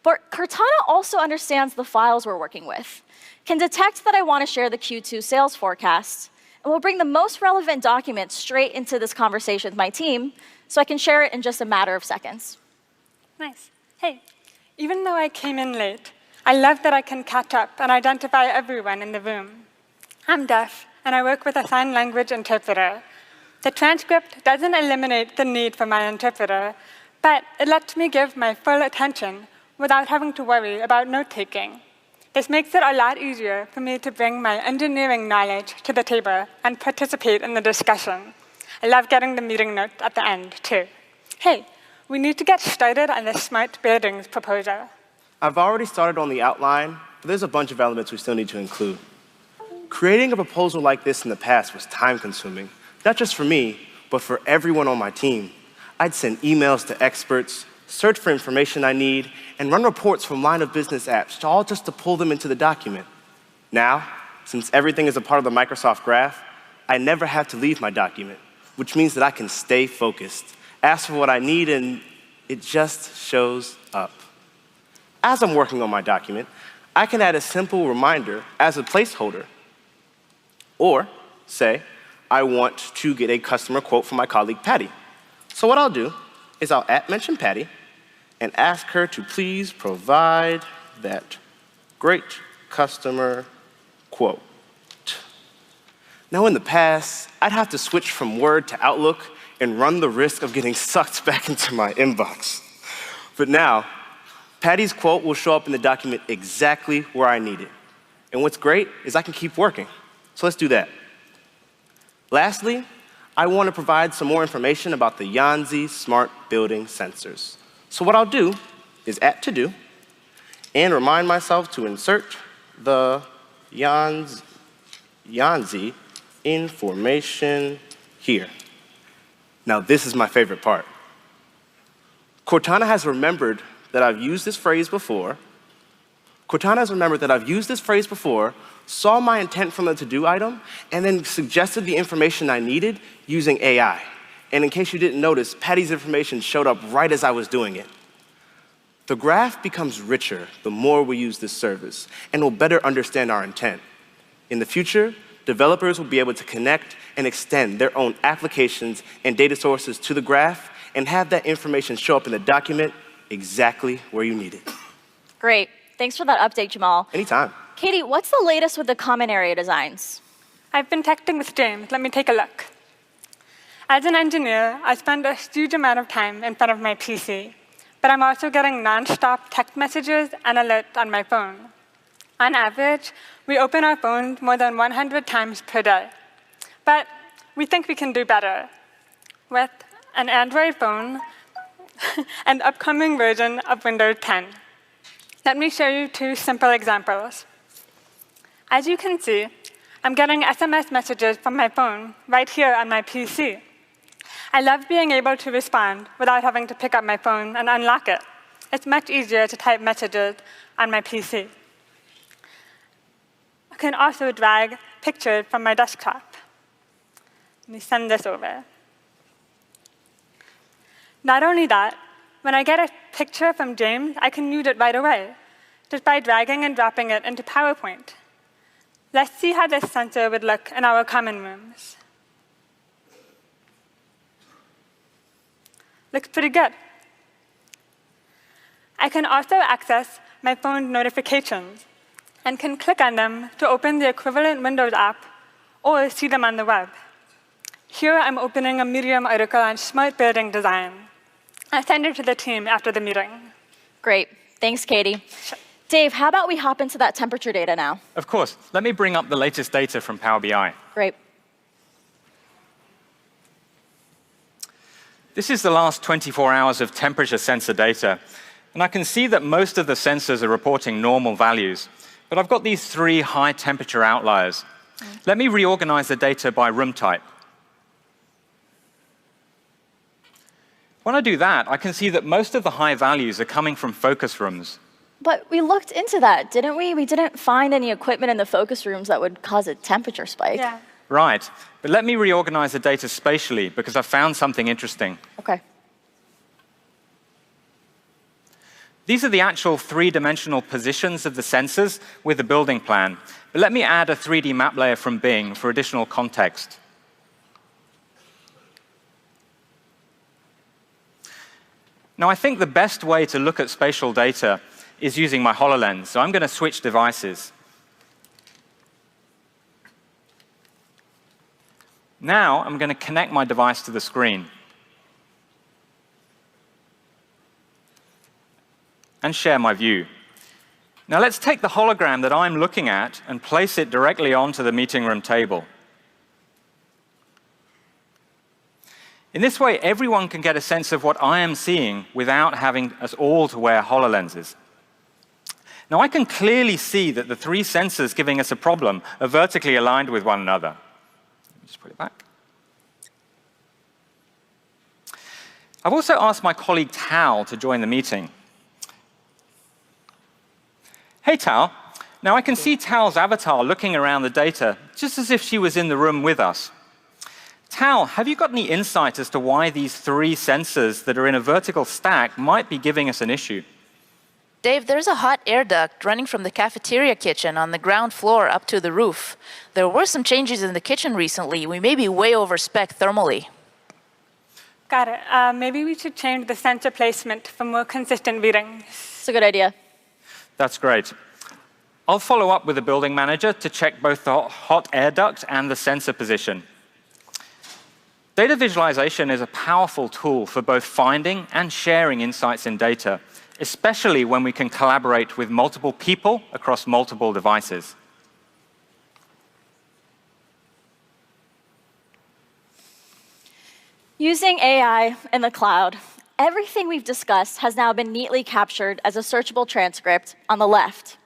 But Cortana also understands the files we're working with, can detect that I want to share the Q2 sales forecast, and will bring the most relevant documents straight into this conversation with my team so I can share it in just a matter of seconds. Nice. Hey, even though I came in late, I love that I can catch up and identify everyone in the room. I'm deaf, and I work with a sign language interpreter. The transcript doesn't eliminate the need for my interpreter, but it lets me give my full attention without having to worry about note-taking. This makes it a lot easier for me to bring my engineering knowledge to the table and participate in the discussion. I love getting the meeting notes at the end, too. Hey, we need to get started on the smart buildings proposal. I've already started on the outline, but there's a bunch of elements we still need to include. Creating a proposal like this in the past was time-consuming, not just for me, but for everyone on my team. I'd send emails to experts, search for information I need, and run reports from line of business apps, all just to pull them into the document. Now, since everything is a part of the Microsoft Graph, I never have to leave my document, which means that I can stay focused, ask for what I need, and it just shows up. As I'm working on my document, I can add a simple reminder as a placeholder. Or say, I want to get a customer quote from my colleague, Patty. So what I'll do is I'll @mention Patty, and ask her to please provide that great customer quote. Now, in the past, I'd have to switch from Word to Outlook and run the risk of getting sucked back into my inbox. But now, Patty's quote will show up in the document exactly where I need it. And what's great is I can keep working. So let's do that. Lastly, I want to provide some more information about the Yanzi smart building sensors. So what I'll do is at To Do and remind myself to insert the Yanzi information here. Now, this is my favorite part. Cortana has remembered that I've used this phrase before. Saw my intent from the to-do item, and then suggested the information I needed using AI. And in case you didn't notice, Patty's information showed up right as I was doing it. The graph becomes richer the more we use this service, and will better understand our intent. In the future, developers will be able to connect and extend their own applications and data sources to the graph and have that information show up in the document exactly where you need it. Great. Thanks for that update, Jamal. Anytime. Katie, what's the latest with the common area designs? I've been texting with James. Let me take a look. As an engineer, I spend a huge amount of time in front of my PC, but I'm also getting nonstop text messages and alerts on my phone. On average, we open our phones more than 100 times per day. But we think we can do better. With an Android phone and upcoming version of Windows 10. Let me show you two simple examples. As you can see, I'm getting SMS messages from my phone right here on my PC. I love being able to respond without having to pick up my phone and unlock it. It's much easier to type messages on my PC. I can also drag pictures from my desktop. Let me send this over. Not only that, when I get a picture from James, I can use it right away, just by dragging and dropping it into PowerPoint. Let's see how this sensor would look in our common rooms. Looks pretty good. I can also access my phone notifications and can click on them to open the equivalent Windows app or see them on the web. Here, I'm opening a Medium article on smart building design. I'll send it to the team after the meeting. Great. Thanks, Katie. Sure. Dave, how about we hop into that temperature data now? Of course. Let me bring up the latest data from Power BI. Great. This is the last 24 hours of temperature sensor data. And I can see that most of the sensors are reporting normal values. But I've got these 3 high temperature outliers. Let me reorganize the data by room type. When I do that, I can see that most of the high values are coming from focus rooms. But we looked into that, didn't we? We didn't find any equipment in the focus rooms that would cause a temperature spike. Yeah. Right. But let me reorganize the data spatially, because I found something interesting. OK. These are the actual 3-dimensional positions of the sensors with the building plan. But let me add a 3D map layer from Bing for additional context. Now, I think the best way to look at spatial data is using my HoloLens. So I'm going to switch devices. Now, I'm going to connect my device to the screen and share my view. Now, let's take the hologram that I'm looking at and place it directly onto the meeting room table. In this way, everyone can get a sense of what I am seeing without having us all to wear HoloLenses. Now, I can clearly see that the 3 sensors giving us a problem are vertically aligned with one another. Let me just put it back. I've also asked my colleague Tal to join the meeting. Hey, Tal. Now, I can see Tal's avatar looking around the data, just as if she was in the room with us. Tal, have you got any insight as to why these 3 sensors that are in a vertical stack might be giving us an issue? Dave, there's a hot air duct running from the cafeteria kitchen on the ground floor up to the roof. There were some changes in the kitchen recently. We may be way over spec thermally. Got it. Maybe we should change the sensor placement for more consistent reading. It's a good idea. That's great. I'll follow up with the building manager to check both the hot air duct and the sensor position. Data visualization is a powerful tool for both finding and sharing insights in data, especially when we can collaborate with multiple people across multiple devices. Using AI in the cloud, everything we've discussed has now been neatly captured as a searchable transcript on the left.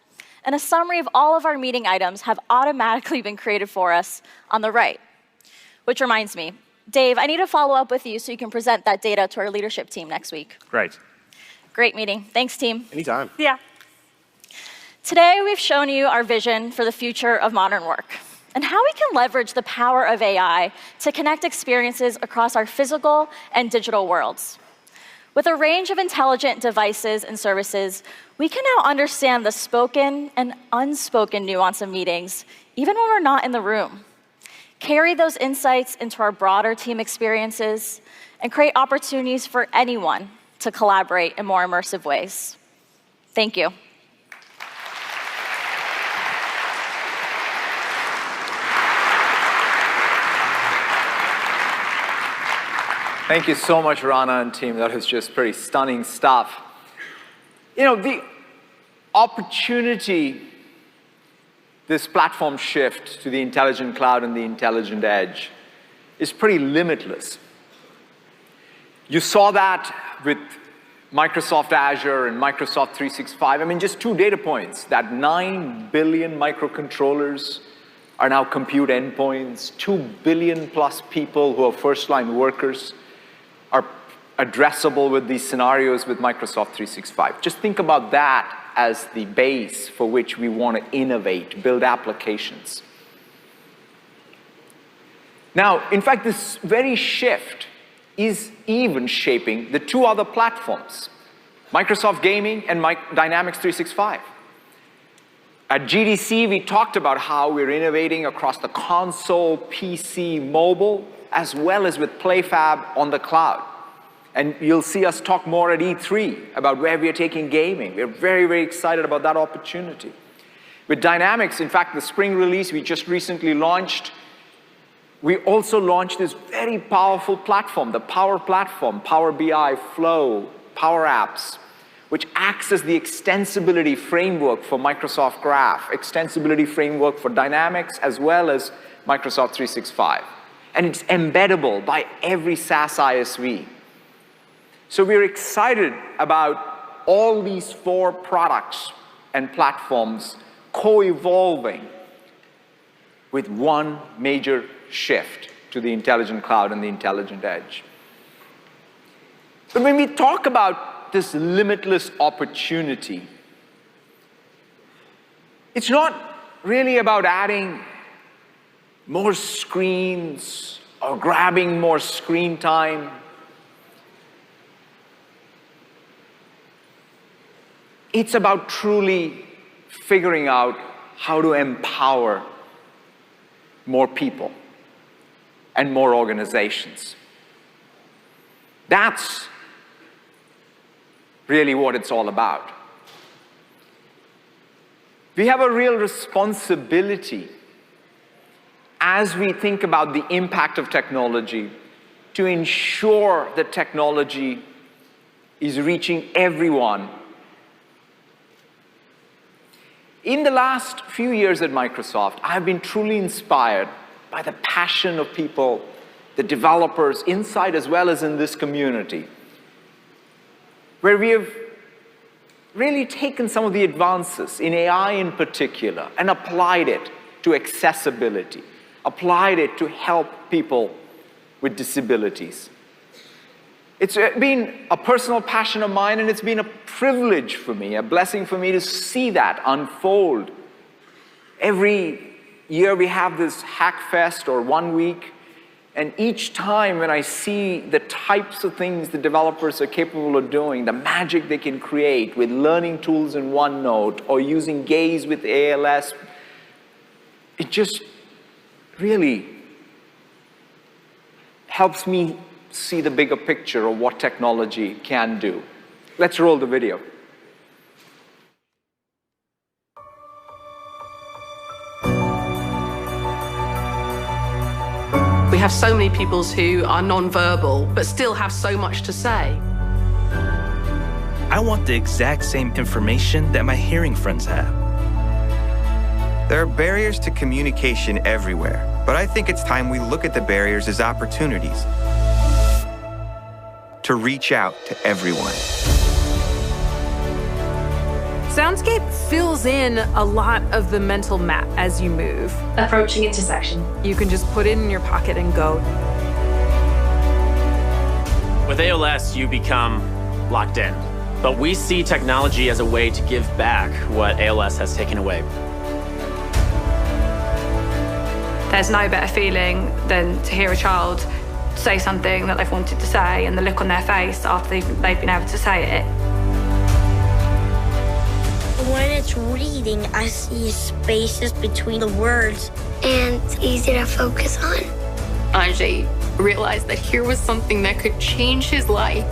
And a summary of all of our meeting items have automatically been created for us on the right. Which reminds me, Dave, I need to follow up with you so you can present that data to our leadership team next week. Great. Great meeting. Thanks, team. Anytime. Yeah. Today, we've shown you our vision for the future of modern work and how we can leverage the power of AI to connect experiences across our physical and digital worlds. With a range of intelligent devices and services, we can now understand the spoken and unspoken nuance of meetings, even when we're not in the room. Carry those insights into our broader team experiences and create opportunities for anyone to collaborate in more immersive ways. Thank you. Thank you so much, Rana and team. That was just pretty stunning stuff. You know, the opportunity, this platform shift to the intelligent cloud and the intelligent edge is pretty limitless. You saw that with Microsoft Azure and Microsoft 365. I mean, just 2 data points, that 9 billion microcontrollers are now compute endpoints, 2 billion plus people who are first-line workers are addressable with these scenarios with Microsoft 365. Just think about that as the base for which we want to innovate, build applications. Now, in fact, this very shift is even shaping the 2 other platforms, Microsoft Gaming and Dynamics 365. At GDC, we talked about how we're innovating across the console, PC, mobile, as well as with PlayFab on the cloud. And you'll see us talk more at E3 about where we are taking gaming. We're very, very excited about that opportunity. With Dynamics, in fact, the spring release we just recently launched, we also launched this very powerful platform, the Power Platform, Power BI, Flow, Power Apps, which acts as the extensibility framework for Microsoft Graph, extensibility framework for Dynamics, as well as Microsoft 365. And it's embeddable by every SaaS ISV. So we're excited about all these 4 products and platforms co-evolving with one major shift to the intelligent cloud and the intelligent edge. But when we talk about this limitless opportunity, it's not really about adding more screens or grabbing more screen time. It's about truly figuring out how to empower more people and more organizations. That's really what it's all about. We have a real responsibility as we think about the impact of technology to ensure that technology is reaching everyone. In the last few years at Microsoft, I've been truly inspired by the passion of people, the developers inside as well as in this community, where we have really taken some of the advances in AI in particular and applied it to accessibility, applied it to help people with disabilities. It's been a personal passion of mine, and it's been a privilege for me, a blessing for me to see that unfold. Every year we have this Hackfest or 1 week, and each time when I see the types of things the developers are capable of doing, the magic they can create with learning tools in OneNote or using Gaze with ALS, it just really helps me see the bigger picture of what technology can do. Let's roll the video. We have so many pupils who are non-verbal, but still have so much to say. I want the exact same information that my hearing friends have. There are barriers to communication everywhere, but I think it's time we look at the barriers as opportunities to reach out to everyone. Soundscape fills in a lot of the mental map as you move. Approaching intersection. You can just put it in your pocket and go. With ALS, you become locked in. But we see technology as a way to give back what ALS has taken away. There's no better feeling than to hear a child say something that they've wanted to say and the look on their face after they've been able to say it. When it's reading, I see spaces between the words. And it's easy to focus on. Anjay realized that here was something that could change his life.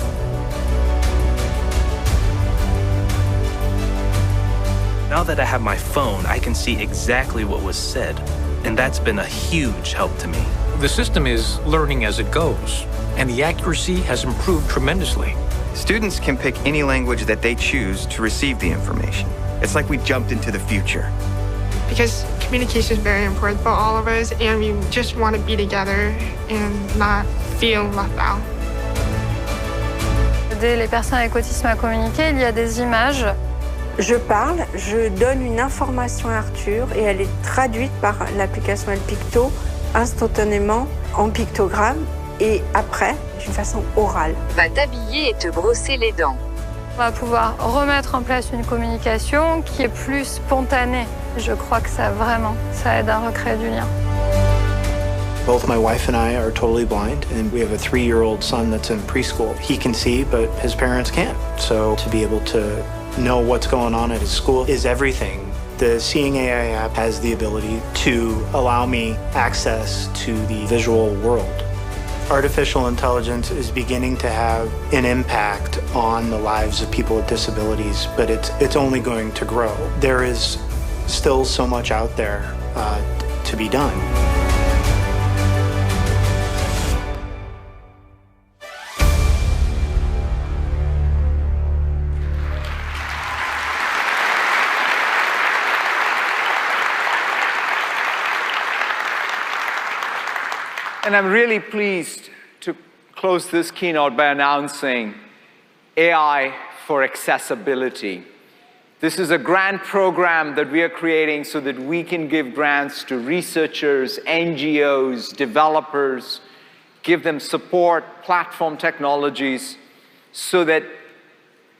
Now that I have my phone, I can see exactly what was said, and that's been a huge help to me. The system is learning as it goes, and the accuracy has improved tremendously. Students can pick any language that they choose to receive the information. It's like we jumped into the future. Because communication is very important for all of us, and we just want to be together and not feel left out. Aider les personnes avec autisme à communiquer, il y a des images. Je parle, je donne une information à Arthur et elle est traduite par l'application El Picto instantanément en pictogramme et après d'une façon orale. Va t'habiller et te brosser les dents. On va pouvoir remettre en place une communication qui est plus spontanée. Je crois que ça aide à recréer du lien. Both my wife and I are totally blind, and we have a 3-year-old son that's in preschool. He can see, but his parents can't. So to be able to know what's going on at his school is everything. The Seeing AI app has the ability to allow me access to the visual world. Artificial intelligence is beginning to have an impact on the lives of people with disabilities, but it's only going to grow. There is still so much out there to be done. And I'm really pleased to close this keynote by announcing AI for Accessibility. This is a grant program that we are creating so that we can give grants to researchers, NGOs, developers, give them support, platform technologies, so that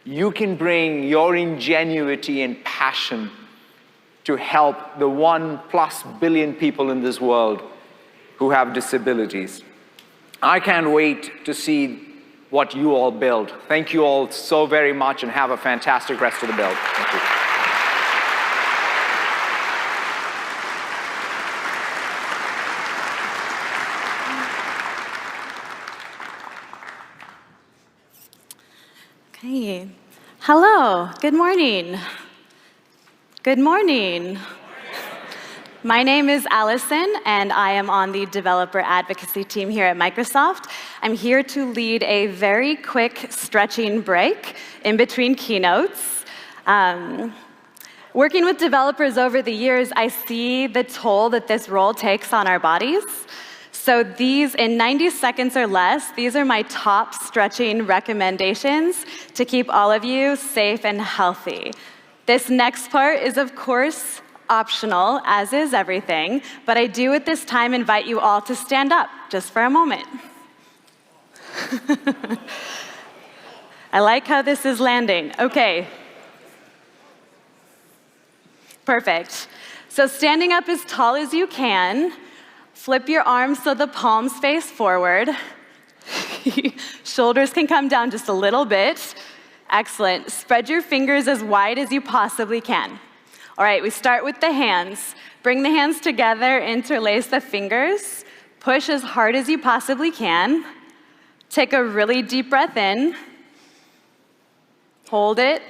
you can bring your ingenuity and passion to help the 1+ billion people in this world who have disabilities. I can't wait to see what you all build. Thank you all so very much and have a fantastic rest of the build. Thank you. Okay. Hello. Good morning. Good morning. My name is Allison, and I am on the developer advocacy team here at Microsoft. I'm here to lead a very quick stretching break in between keynotes. Working with developers over the years, I see the toll that this role takes on our bodies. So these, in 90 seconds or less, these are my top stretching recommendations to keep all of you safe and healthy. This next part is, of course, optional, as is everything, but I do at this time invite you all to stand up just for a moment. I like how this is landing. Okay. Perfect. So standing up as tall as you can, flip your arms so the palms face forward. Shoulders can come down just a little bit. Excellent. Spread your fingers as wide as you possibly can. All right, we start with the hands. Bring the hands together, interlace the fingers. Push as hard as you possibly can. Take a really deep breath in, hold it,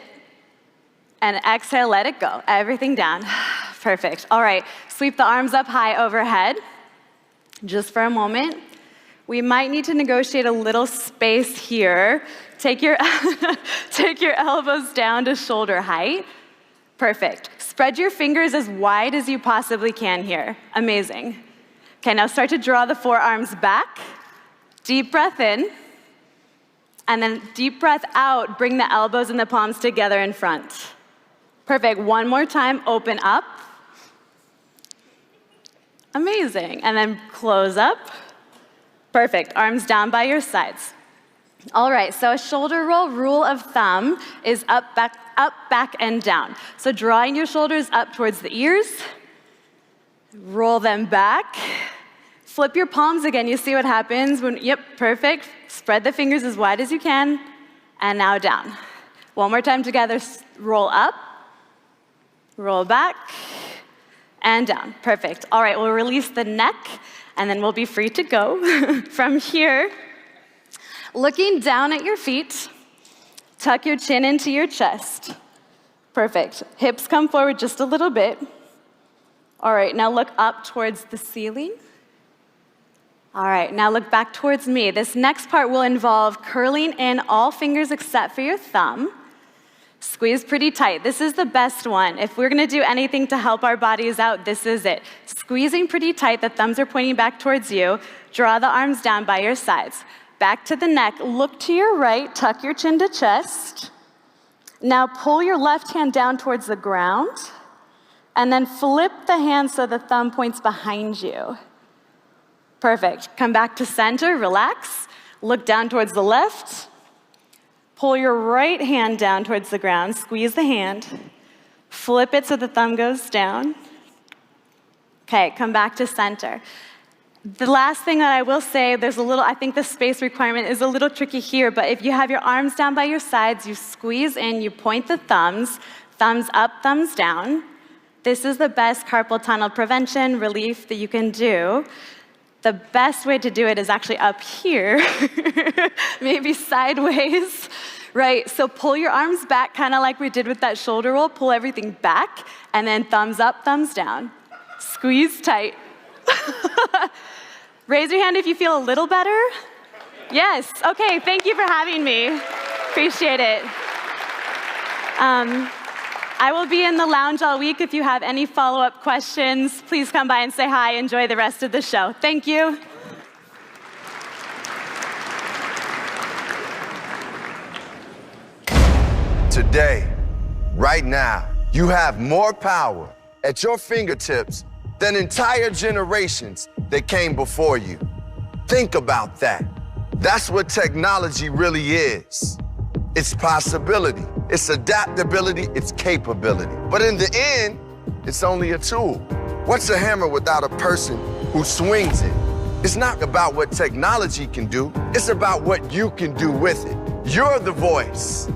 and exhale, let it go. Everything down. Perfect. All right, sweep the arms up high overhead, just for a moment. We might need to negotiate a little space here. Take your, take your elbows down to shoulder height. Perfect. Spread your fingers as wide as you possibly can here. Amazing. Okay, now start to draw the forearms back. Deep breath in. And then deep breath out. Bring the elbows and the palms together in front. Perfect. One more time. Open up. Amazing. And then close up. Perfect. Arms down by your sides. All right, so a shoulder roll rule of thumb is up, back, and down. So drawing your shoulders up towards the ears, roll them back, flip your palms again. You see what happens when, yep, perfect. Spread the fingers as wide as you can, and now down. One more time together, roll up, roll back, and down. Perfect. All right, we'll release the neck, and then we'll be free to go. From here, looking down at your feet, tuck your chin into your chest. Perfect. Hips come forward just a little bit. All right, now look up towards the ceiling. All right, now look back towards me. This next part will involve curling in all fingers except for your thumb. Squeeze pretty tight. This is the best one. If we're gonna do anything to help our bodies out, this is it. Squeezing pretty tight, the thumbs are pointing back towards you. Draw the arms down by your sides. Back to the neck, look to your right, tuck your chin to chest. Now pull your left hand down towards the ground, and then flip the hand so the thumb points behind you. Perfect. Come back to center, relax. Look down towards the left. Pull your right hand down towards the ground, squeeze the hand. Flip it so the thumb goes down. Okay, come back to center. The last thing that I will say, I think the space requirement is a little tricky here, but if you have your arms down by your sides, you squeeze in, you point the thumbs up, thumbs down. This is the best carpal tunnel prevention relief that you can do. The best way to do it is actually up here, maybe sideways, right? So pull your arms back, kind of like we did with that shoulder roll, pull everything back, and then thumbs up, thumbs down. Squeeze tight. Raise your hand if you feel a little better. Yes, okay, thank you for having me. Appreciate it. I will be in the lounge all week. If you have any follow-up questions, please come by and say hi. Enjoy the rest of the show. Thank you. Today, right now, you have more power at your fingertips than entire generations that came before you. Think about that. That's what technology really is. It's possibility, it's adaptability, it's capability. But in the end, it's only a tool. What's a hammer without a person who swings it? It's not about what technology can do, it's about what you can do with it. You're the voice,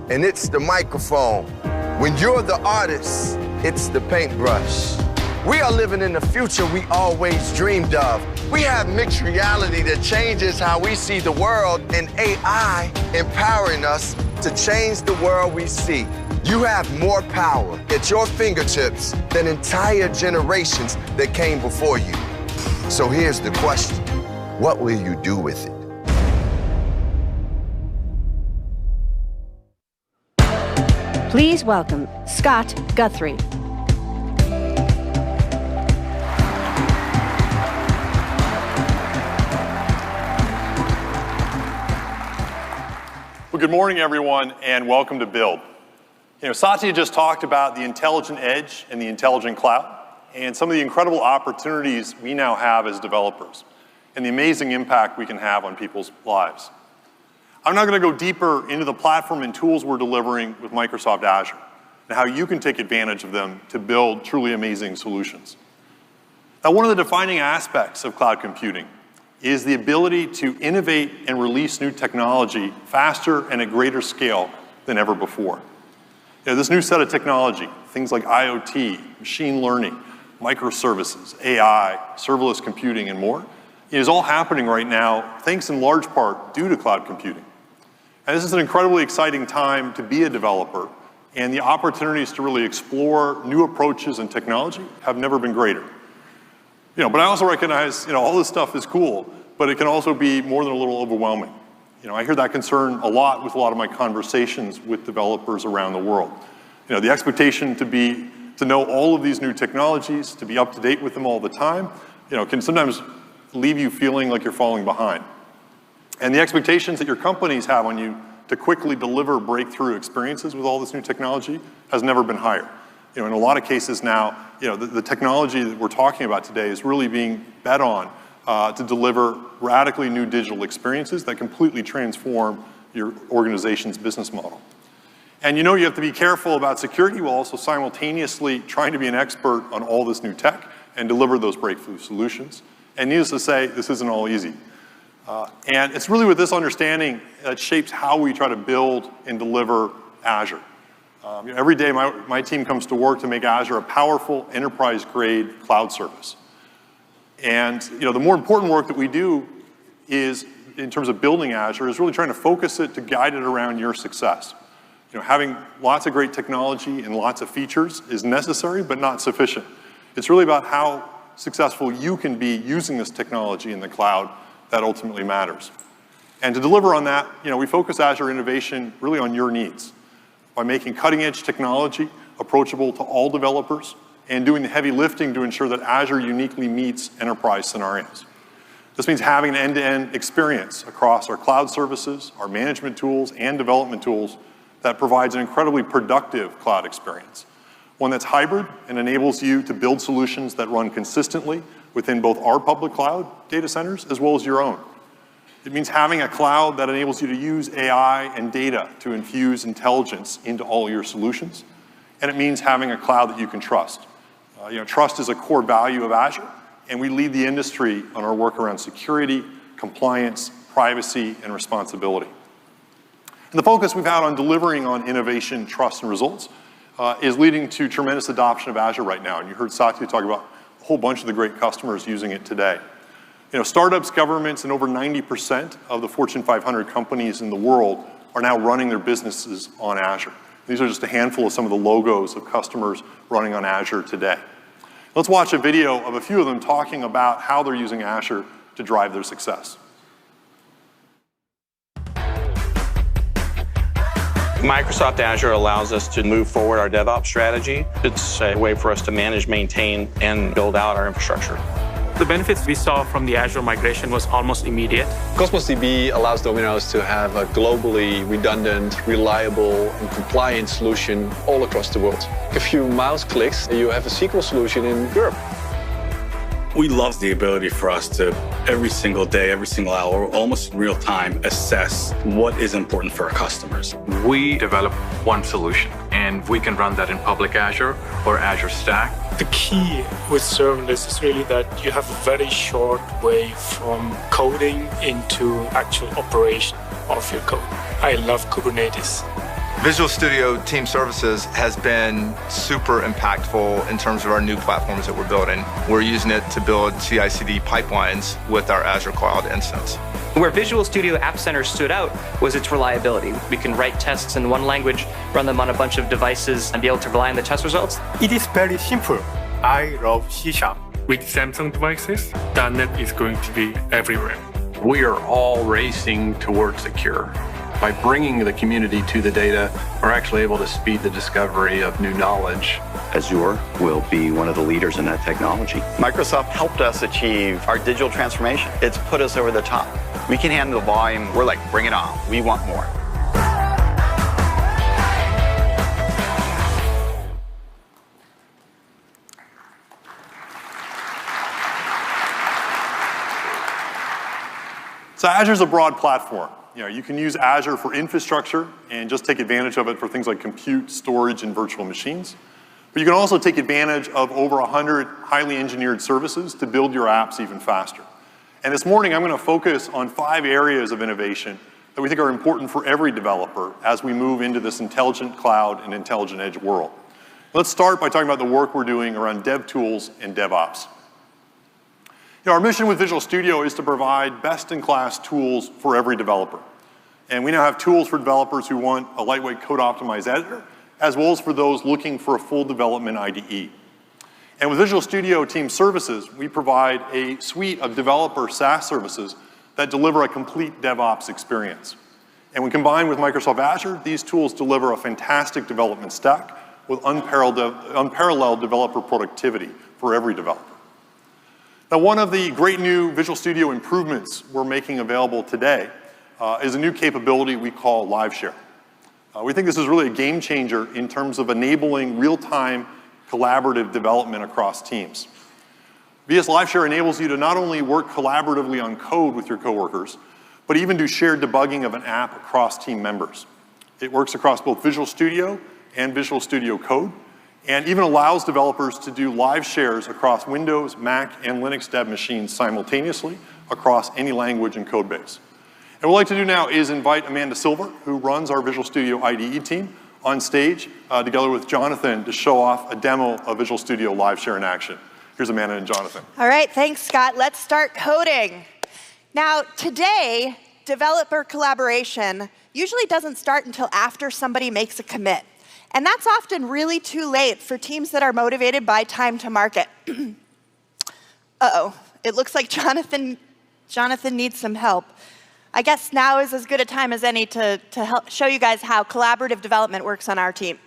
and it's the microphone. When you're the artist, it's the paintbrush. We are living in the future we always dreamed of. We have mixed reality that changes how we see the world, and AI empowering us to change the world we see. You have more power at your fingertips than entire generations that came before you. So here's the question: what will you do with it? Please welcome Scott Guthrie. Well, good morning, everyone, and welcome to Build. Satya just talked about the intelligent edge and the intelligent cloud, and some of the incredible opportunities we now have as developers, and the amazing impact we can have on people's lives. I'm now going to go deeper into the platform and tools we're delivering with Microsoft Azure, and how you can take advantage of them to build truly amazing solutions. Now, one of the defining aspects of cloud computing is the ability to innovate and release new technology faster and at greater scale than ever before. This new set of technology, things like IoT, machine learning, microservices, AI, serverless computing, and more, It is all happening right now, thanks in large part due to cloud computing. And this is an incredibly exciting time to be a developer, and the opportunities to really explore new approaches and technology have never been greater. But I also recognize, all this stuff is cool, but it can also be more than a little overwhelming. I hear that concern a lot with a lot of my conversations with developers around the world. The expectation to know all of these new technologies, to be up to date with them all the time, can sometimes leave you feeling like you're falling behind. And the expectations that your companies have on you to quickly deliver breakthrough experiences with all this new technology has never been higher. In a lot of cases now, the technology that we're talking about today is really being bet on to deliver radically new digital experiences that completely transform your organization's business model. And you have to be careful about security while also simultaneously trying to be an expert on all this new tech and deliver those breakthrough solutions. And needless to say, this isn't all easy. And it's really with this understanding that shapes how we try to build and deliver Azure. Every day my team comes to work to make Azure a powerful enterprise-grade cloud service. And the more important work that we do is, in terms of building Azure, is really trying to focus it to guide it around your success. Having lots of great technology and lots of features is necessary, but not sufficient. It's really about how successful you can be using this technology in the cloud that ultimately matters. And to deliver on that, we focus Azure innovation really on your needs by making cutting-edge technology approachable to all developers and doing the heavy lifting to ensure that Azure uniquely meets enterprise scenarios. This means having an end-to-end experience across our cloud services, our management tools, and development tools that provides an incredibly productive cloud experience. One that's hybrid and enables you to build solutions that run consistently within both our public cloud data centers as well as your own. It means having a cloud that enables you to use AI and data to infuse intelligence into all your solutions. And it means having a cloud that you can trust. Trust is a core value of Azure, and we lead the industry on our work around security, compliance, privacy, and responsibility. And the focus we've had on delivering on innovation, trust, and results is leading to tremendous adoption of Azure right now. And you heard Satya talk about a whole bunch of the great customers using it today. Startups, governments, and over 90% of the Fortune 500 companies in the world are now running their businesses on Azure. These are just a handful of some of the logos of customers running on Azure today. Let's watch a video of a few of them talking about how they're using Azure to drive their success. Microsoft Azure allows us to move forward our DevOps strategy. It's a way for us to manage, maintain, and build out our infrastructure. The benefits we saw from the Azure migration was almost immediate. Cosmos DB allows Domino's to have a globally redundant, reliable, and compliant solution all across the world. A few mouse clicks, you have a SQL solution in Europe. We love the ability for us to, every single day, every single hour, almost in real time, assess what is important for our customers. We develop one solution, and we can run that in public Azure or Azure Stack. The key with serverless is really that you have a very short way from coding into actual operation of your code. I love Kubernetes. Visual Studio Team Services has been super impactful in terms of our new platforms that we're building. We're using it to build CI/CD pipelines with our Azure Cloud instance. Where Visual Studio App Center stood out was its reliability. We can write tests in one language, run them on a bunch of devices, and be able to rely on the test results. It is very simple. I love C#. With Samsung devices, .NET is going to be everywhere. We are all racing towards secure. By bringing the community to the data, we're actually able to speed the discovery of new knowledge. Azure will be one of the leaders in that technology. Microsoft helped us achieve our digital transformation. It's put us over the top. We can handle the volume. We're like, bring it on. We want more. So Azure's a broad platform. You can use Azure for infrastructure and just take advantage of it for things like compute, storage, and virtual machines. But you can also take advantage of over 100 highly engineered services to build your apps even faster. And this morning, I'm going to focus on 5 areas of innovation that we think are important for every developer as we move into this intelligent cloud and intelligent edge world. Let's start by talking about the work we're doing around dev tools and DevOps. Our mission with Visual Studio is to provide best-in-class tools for every developer. And we now have tools for developers who want a lightweight code-optimized editor, as well as for those looking for a full development IDE. And with Visual Studio Team Services, we provide a suite of developer SaaS services that deliver a complete DevOps experience. And when combined with Microsoft Azure, these tools deliver a fantastic development stack with unparalleled developer productivity for every developer. Now, one of the great new Visual Studio improvements we're making available today is a new capability we call Live Share. We think this is really a game changer in terms of enabling real-time collaborative development across teams. VS Live Share enables you to not only work collaboratively on code with your coworkers, but even do shared debugging of an app across team members. It works across both Visual Studio and Visual Studio Code, and even allows developers to do live shares across Windows, Mac, and Linux dev machines simultaneously across any language and code base. And what we'd like to do now is invite Amanda Silver, who runs our Visual Studio IDE team, on stage together with Jonathan to show off a demo of Visual Studio Live Share in action. Here's Amanda and Jonathan. All right, thanks, Scott. Let's start coding. Now, today, developer collaboration usually doesn't start until after somebody makes a commit. And that's often really too late for teams that are motivated by time to market. Uh-oh, it looks like Jonathan needs some help. I guess now is as good a time as any to help show you guys how collaborative development works on our team.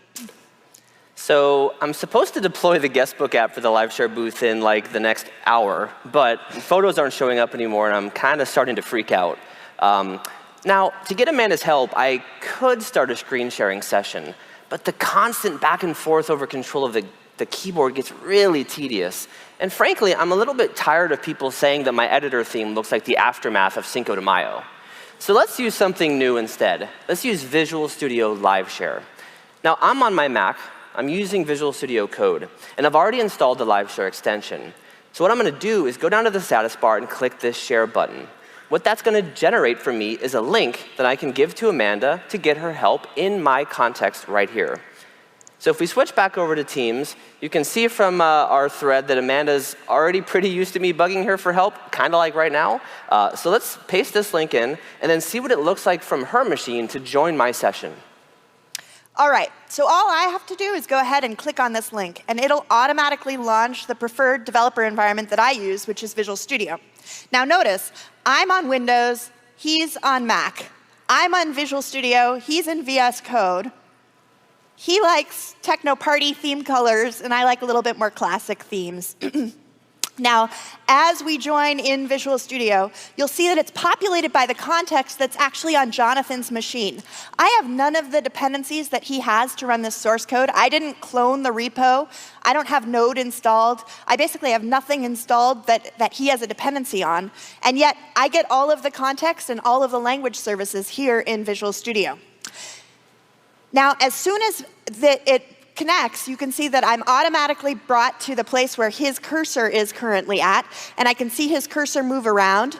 So I'm supposed to deploy the guestbook app for the live share booth in like the next hour, but photos aren't showing up anymore, and I'm kind of starting to freak out. Now, to get Amanda's help, I could start a screen sharing session, but the constant back and forth over control of the keyboard gets really tedious. And frankly, I'm a little bit tired of people saying that my editor theme looks like the aftermath of Cinco de Mayo. So let's use something new instead. Let's use Visual Studio Live Share. Now, I'm on my Mac. I'm using Visual Studio Code, and I've already installed the Live Share extension. So what I'm going to do is go down to the status bar and click this Share button. What that's going to generate for me is a link that I can give to Amanda to get her help in my context right here. So if we switch back over to Teams, you can see from our thread that Amanda's already pretty used to me bugging her for help, kind of like right now. So let's paste this link in and then see what it looks like from her machine to join my session. All right, so all I have to do is go ahead and click on this link, and it'll automatically launch the preferred developer environment that I use, which is Visual Studio. Now notice, I'm on Windows, he's on Mac. I'm on Visual Studio, he's in VS Code. He likes techno party theme colors, and I like a little bit more classic themes. Now, as we join in Visual Studio, you'll see that it's populated by the context that's actually on Jonathan's machine. I have none of the dependencies that he has to run this source code. I didn't clone the repo. I don't have Node installed. I basically have nothing installed that he has a dependency on. And yet, I get all of the context and all of the language services here in Visual Studio. Now, as soon as it connects, you can see that I'm automatically brought to the place where his cursor is currently at, and I can see his cursor move around.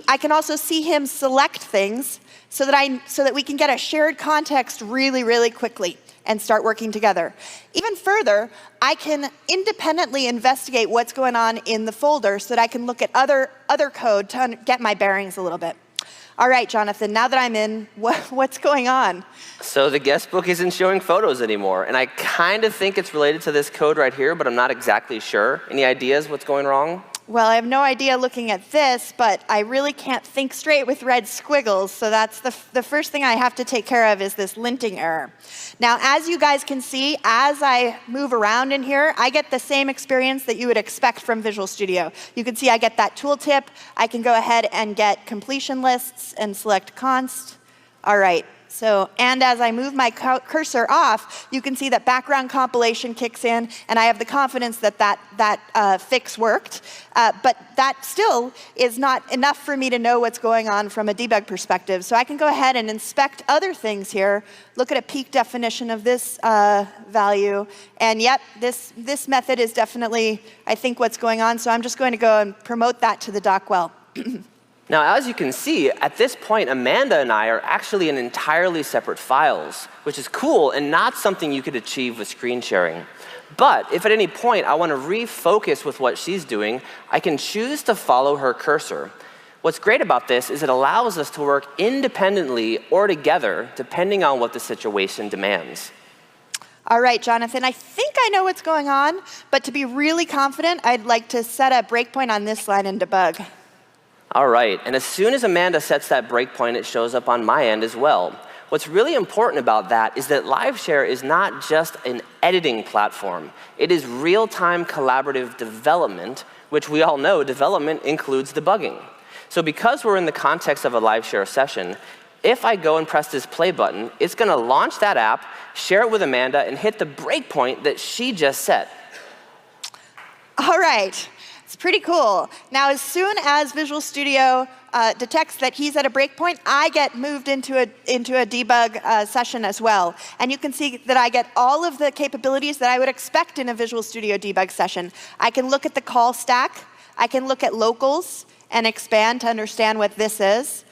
I can also see him select things so that we can get a shared context really, really quickly and start working together. Even further, I can independently investigate what's going on in the folder so that I can look at other code to get my bearings a little bit. All right, Jonathan, now that I'm in, what's going on? So the guestbook isn't showing photos anymore, and I kind of think it's related to this code right here, but I'm not exactly sure. Any ideas what's going wrong? Well, I have no idea looking at this, but I really can't think straight with red squiggles, so that's the first thing I have to take care of is this linting error. Now, as you guys can see, as I move around in here, I get the same experience that you would expect from Visual Studio. You can see I get that tooltip. I can go ahead and get completion lists and select const. All right. So, and as I move my cursor off, you can see that background compilation kicks in, and I have the confidence that that fix worked. But that still is not enough for me to know what's going on from a debug perspective. So I can go ahead and inspect other things here, look at a peak definition of this value, and yep, this method is definitely, I think, what's going on. So I'm just going to go and promote that to the doc well. Now, as you can see, at this point, Amanda and I are actually in entirely separate files, which is cool and not something you could achieve with screen sharing. But if at any point I want to refocus with what she's doing, I can choose to follow her cursor. What's great about this is it allows us to work independently or together, depending on what the situation demands. All right, Jonathan, I think I know what's going on, but to be really confident, I'd like to set a breakpoint on this line and debug. All right, and as soon as Amanda sets that breakpoint, it shows up on my end as well. What's really important about that is that LiveShare is not just an editing platform. It is real-time collaborative development, which we all know development includes debugging. So because we're in the context of a LiveShare session, if I go and press this play button, it's going to launch that app, share it with Amanda, and hit the breakpoint that she just set. All right. It's pretty cool. Now, as soon as Visual Studio detects that he's at a breakpoint, I get moved into a debug session as well. And you can see that I get all of the capabilities that I would expect in a Visual Studio debug session. I can look at the call stack. I can look at locals and expand to understand what this is.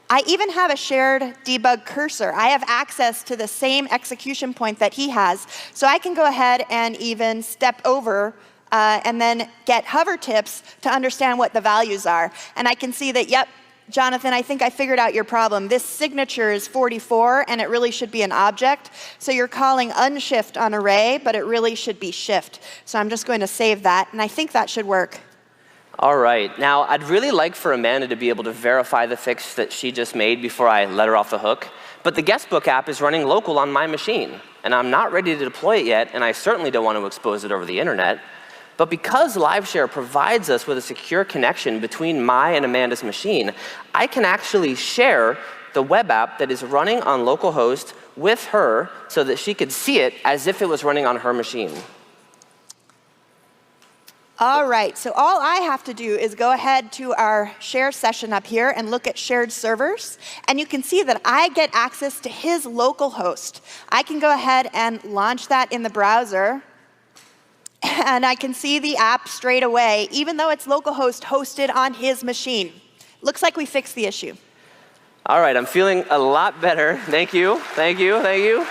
I even have a shared debug cursor. I have access to the same execution point that he has. So I can go ahead and even step over and then get hover tips to understand what the values are. And I can see that, yep, Jonathan, I think I figured out your problem. This signature is 44, and it really should be an object. So you're calling unshift on array, but it really should be shift. So I'm just going to save that, and I think that should work. All right, now I'd really like for Amanda to be able to verify the fix that she just made before I let her off the hook. But the Guestbook app is running local on my machine, and I'm not ready to deploy it yet, and I certainly don't want to expose it over the internet. But because LiveShare provides us with a secure connection between my and Amanda's machine, I can actually share the web app that is running on localhost with her so that she could see it as if it was running on her machine. All right, so all I have to do is go ahead to our share session up here and look at shared servers. And you can see that I get access to his local host. I can go ahead and launch that in the browser. And I can see the app straight away, even though it's localhost hosted on his machine. Looks like we fixed the issue. All right, I'm feeling a lot better. Thank you, thank you, thank you.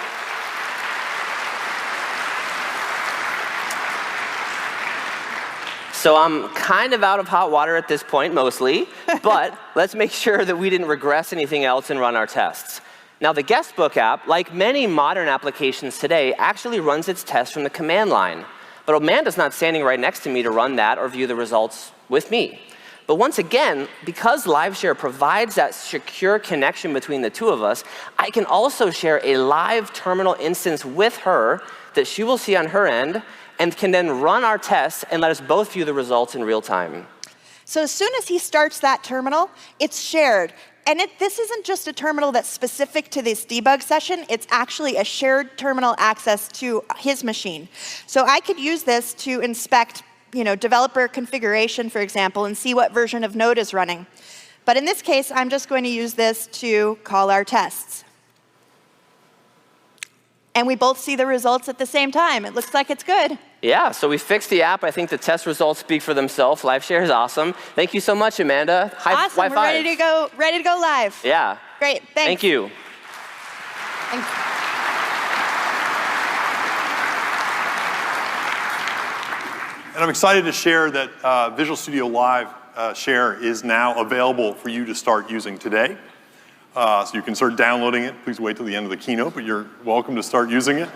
So I'm kind of out of hot water at this point, mostly, but let's make sure that we didn't regress anything else and run our tests. Now, the Guestbook app, like many modern applications today, actually runs its tests from the command line. But Amanda's not standing right next to me to run that or view the results with me. But once again, because LiveShare provides that secure connection between the two of us, I can also share a live terminal instance with her that she will see on her end, and can then run our tests and let us both view the results in real time. So as soon as he starts that terminal, it's shared. And this isn't just a terminal that's specific to this debug session, it's actually a shared terminal access to his machine. So I could use this to inspect, developer configuration, for example, and see what version of Node is running. But in this case, I'm just going to use this to call our tests. And we both see the results at the same time. It looks like it's good. Yeah, so we fixed the app. I think the test results speak for themselves. LiveShare is awesome. Thank you so much, Amanda. Awesome, we're ready to go live. Yeah. Great, thanks. Thank you. Thanks. And I'm excited to share that Visual Studio Live Share is now available for you to start using today. So you can start downloading it. Please wait till the end of the keynote, but you're welcome to start using it.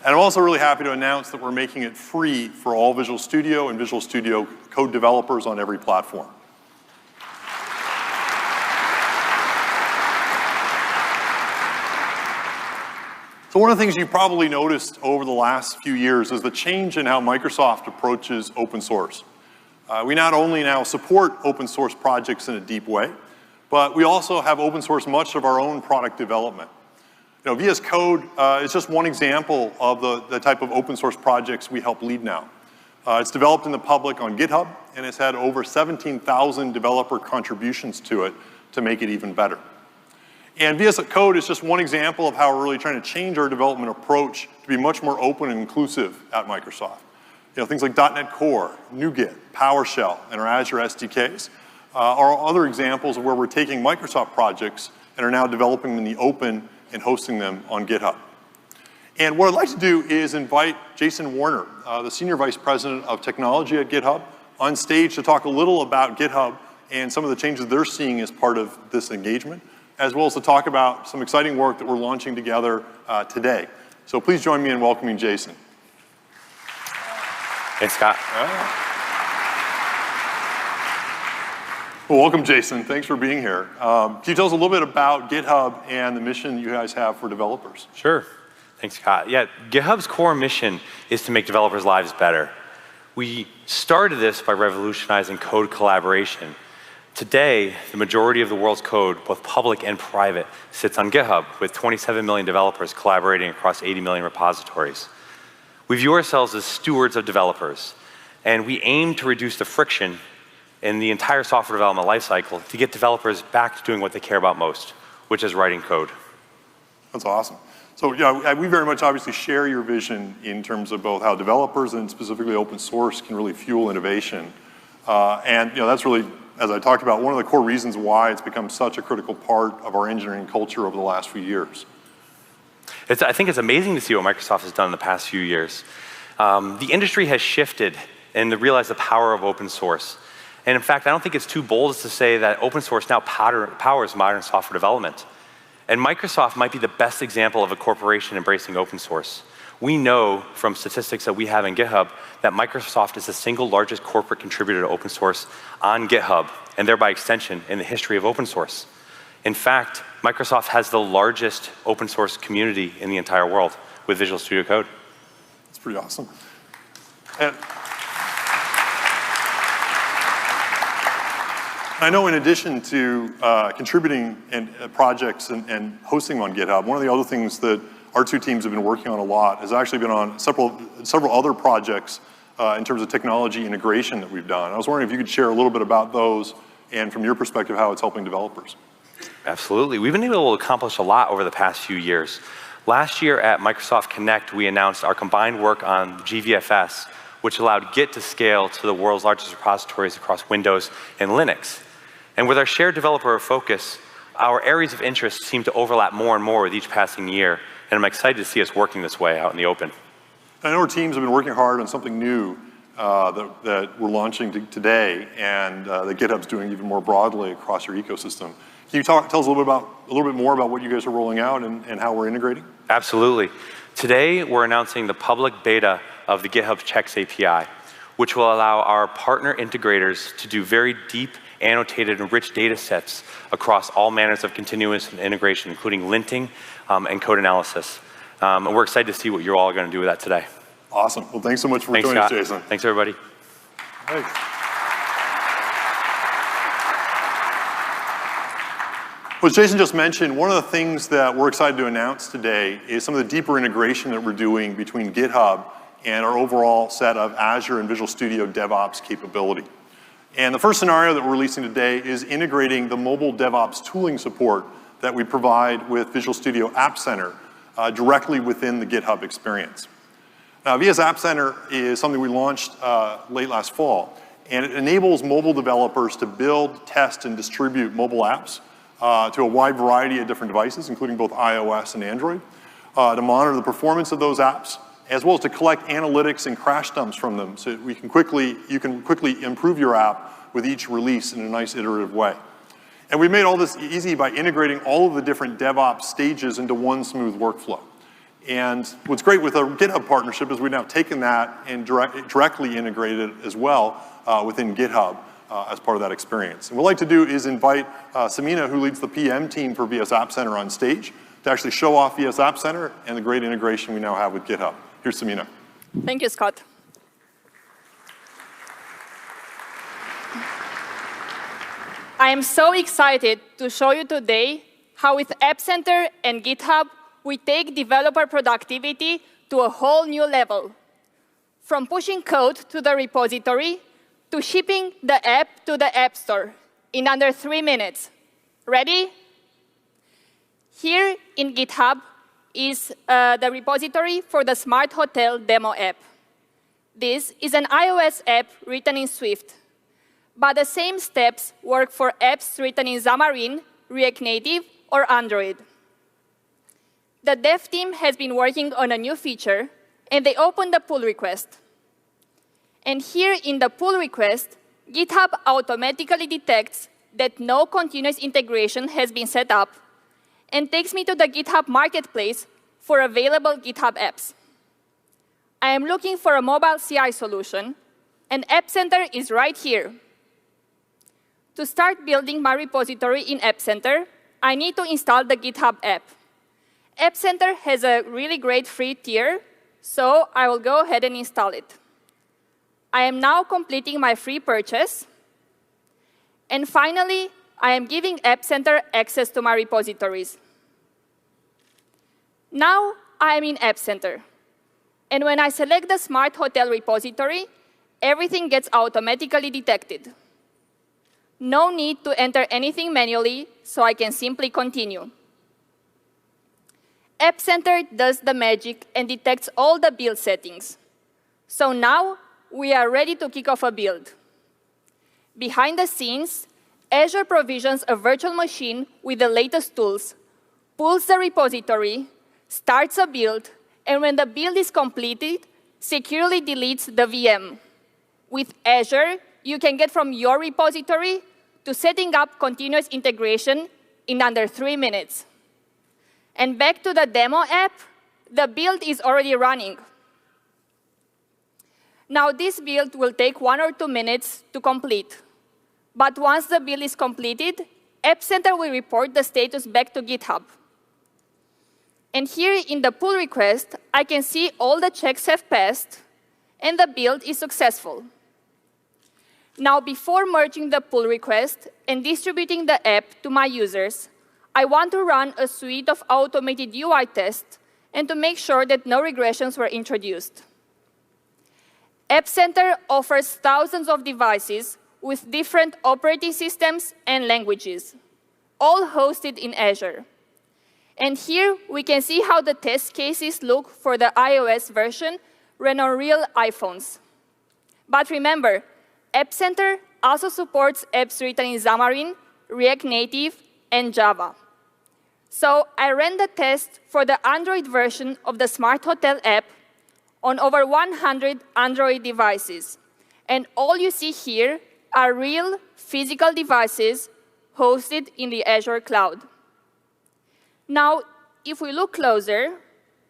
And I'm also really happy to announce that we're making it free for all Visual Studio and Visual Studio Code developers on every platform. So one of the things you probably noticed over the last few years is the change in how Microsoft approaches open source. We not only now support open source projects in a deep way, but we also have open source much of our own product development. VS Code is just one example of the type of open source projects we help lead now. It's developed in the public on GitHub, and it's had over 17,000 developer contributions to it to make it even better. And VS Code is just one example of how we're really trying to change our development approach to be much more open and inclusive at Microsoft. Things like .NET Core, NuGet, PowerShell, and our Azure SDKs are other examples of where we're taking Microsoft projects and are now developing them in the open and hosting them on GitHub. And what I'd like to do is invite Jason Warner, the Senior Vice President of Technology at GitHub, on stage to talk a little about GitHub and some of the changes they're seeing as part of this engagement, as well as to talk about some exciting work that we're launching together today. So please join me in welcoming Jason. Thanks, Scott. Well, welcome, Jason. Thanks for being here. Can you tell us a little bit about GitHub and the mission you guys have for developers? Sure. Thanks, Scott. Yeah, GitHub's core mission is to make developers' lives better. We started this by revolutionizing code collaboration. Today, the majority of the world's code, both public and private, sits on GitHub, with 27 million developers collaborating across 80 million repositories. We view ourselves as stewards of developers, and we aim to reduce the friction in the entire software development lifecycle to get developers back to doing what they care about most, which is writing code. That's awesome. So yeah, we very much obviously share your vision in terms of both how developers and specifically open source can really fuel innovation. And that's really, as I talked about, one of the core reasons why it's become such a critical part of our engineering culture over the last few years. I think it's amazing to see what Microsoft has done in the past few years. The industry has shifted and to realize the power of open source. And in fact, I don't think it's too bold to say that open source now powers modern software development. And Microsoft might be the best example of a corporation embracing open source. We know from statistics that we have in GitHub that Microsoft is the single largest corporate contributor to open source on GitHub, and thereby extension in the history of open source. In fact, Microsoft has the largest open source community in the entire world with Visual Studio Code. That's pretty awesome. And I know in addition to contributing in projects and hosting on GitHub, one of the other things that our two teams have been working on a lot has actually been on several other projects in terms of technology integration that we've done. I was wondering if you could share a little bit about those and from your perspective how it's helping developers. Absolutely. We've been able to accomplish a lot over the past few years. Last year at Microsoft Connect, we announced our combined work on GVFS, which allowed Git to scale to the world's largest repositories across Windows and Linux. And with our shared developer focus, our areas of interest seem to overlap more and more with each passing year, and I'm excited to see us working this way out in the open. I know our teams have been working hard on something new that we're launching today, and that GitHub's doing even more broadly across your ecosystem. Can you tell us a little bit more about what you guys are rolling out and how we're integrating? Absolutely. Today, we're announcing the public beta of the GitHub Checks API, which will allow our partner integrators to do very deep, annotated, and rich data sets across all manners of continuous integration, including linting and code analysis. And we're excited to see what you're all going to do with that today. Awesome. Well, thanks so much for joining us, Jason. Thanks, everybody. Thanks. Well, as Jason just mentioned, one of the things that we're excited to announce today is some of the deeper integration that we're doing between GitHub and our overall set of Azure and Visual Studio DevOps capability. And the first scenario that we're releasing today is integrating the mobile DevOps tooling support that we provide with Visual Studio App Center directly within the GitHub experience. Now, VS App Center is something we launched late last fall, and it enables mobile developers to build, test, and distribute mobile apps to a wide variety of different devices, including both iOS and Android, to monitor the performance of those apps, as well as to collect analytics and crash dumps from them so that you can quickly improve your app with each release in a nice iterative way. And we made all this easy by integrating all of the different DevOps stages into one smooth workflow. And what's great with our GitHub partnership is we've now taken that and directly integrated it as well within GitHub as part of that experience. And what I'd like to do is invite Samina, who leads the PM team for VS App Center, on stage to actually show off VS App Center and the great integration we now have with GitHub. Here's Samina. Thank you, Scott. I am so excited to show you today how with App Center and GitHub, we take developer productivity to a whole new level. From pushing code to the repository to shipping the app to the App Store in under 3 minutes. Ready? Here in GitHub is the repository for the Smart Hotel demo app. This is an iOS app written in Swift, but the same steps work for apps written in Xamarin, React Native, or Android. the dev team has been working on a new feature, and they opened the pull request. And here in the pull request, GitHub automatically detects that no continuous integration has been set up and takes me to the GitHub Marketplace for available GitHub apps. I am looking for a mobile CI solution, and App Center is right here. To start building my repository in App Center, I need to install the GitHub app. App Center has a really great free tier, so I will go ahead and install it. I am now completing my free purchase. And finally, I am giving App Center access to my repositories. Now I am in App Center. And when I select the Smart Hotel repository, everything gets automatically detected. No need to enter anything manually, so I can simply continue. App Center does the magic and detects all the build settings. So now we are ready to kick off a build. Behind the scenes, Azure provisions a virtual machine with the latest tools, pulls the repository, starts a build, and when the build is completed, securely deletes the VM. With Azure, you can get from your repository to setting up continuous integration in under 3 minutes. And back to the demo app, the build is already running. Now, this build will take 1 or 2 minutes to complete. But once the build is completed, App Center will report the status back to GitHub. And here in the pull request, I can see all the checks have passed, and the build is successful. Now, before merging the pull request and distributing the app to my users, I want to run a suite of automated UI tests and to make sure that no regressions were introduced. App Center offers thousands of devices with different operating systems and languages, all hosted in Azure. And here we can see how the test cases look for the iOS version run on real iPhones. But remember, App Center also supports apps written in Xamarin, React Native, and Java. So I ran the test for the Android version of the Smart Hotel app on over 100 Android devices. And all you see here are real physical devices hosted in the Azure cloud. Now, if we look closer,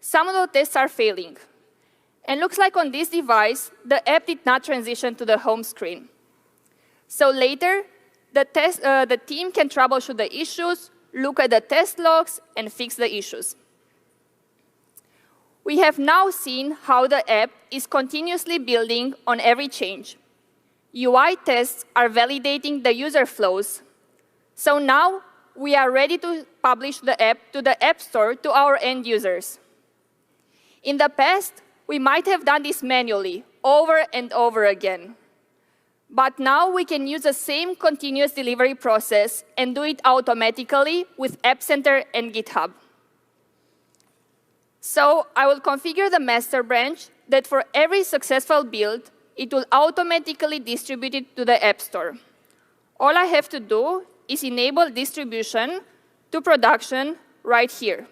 some of the tests are failing. And looks like on this device, the app did not transition to the home screen. So later, the team can troubleshoot the issues, look at the test logs, and fix the issues. We have now seen how the app is continuously building on every change. UI tests are validating the user flows. So now we are ready to publish the app to the App Store to our end users. In the past, we might have done this manually, over and over again. But now we can use the same continuous delivery process and do it automatically with App Center and GitHub. So I will configure the master branch that for every successful build, it will automatically distribute it to the App Store. All I have to do is enable distribution to production right here.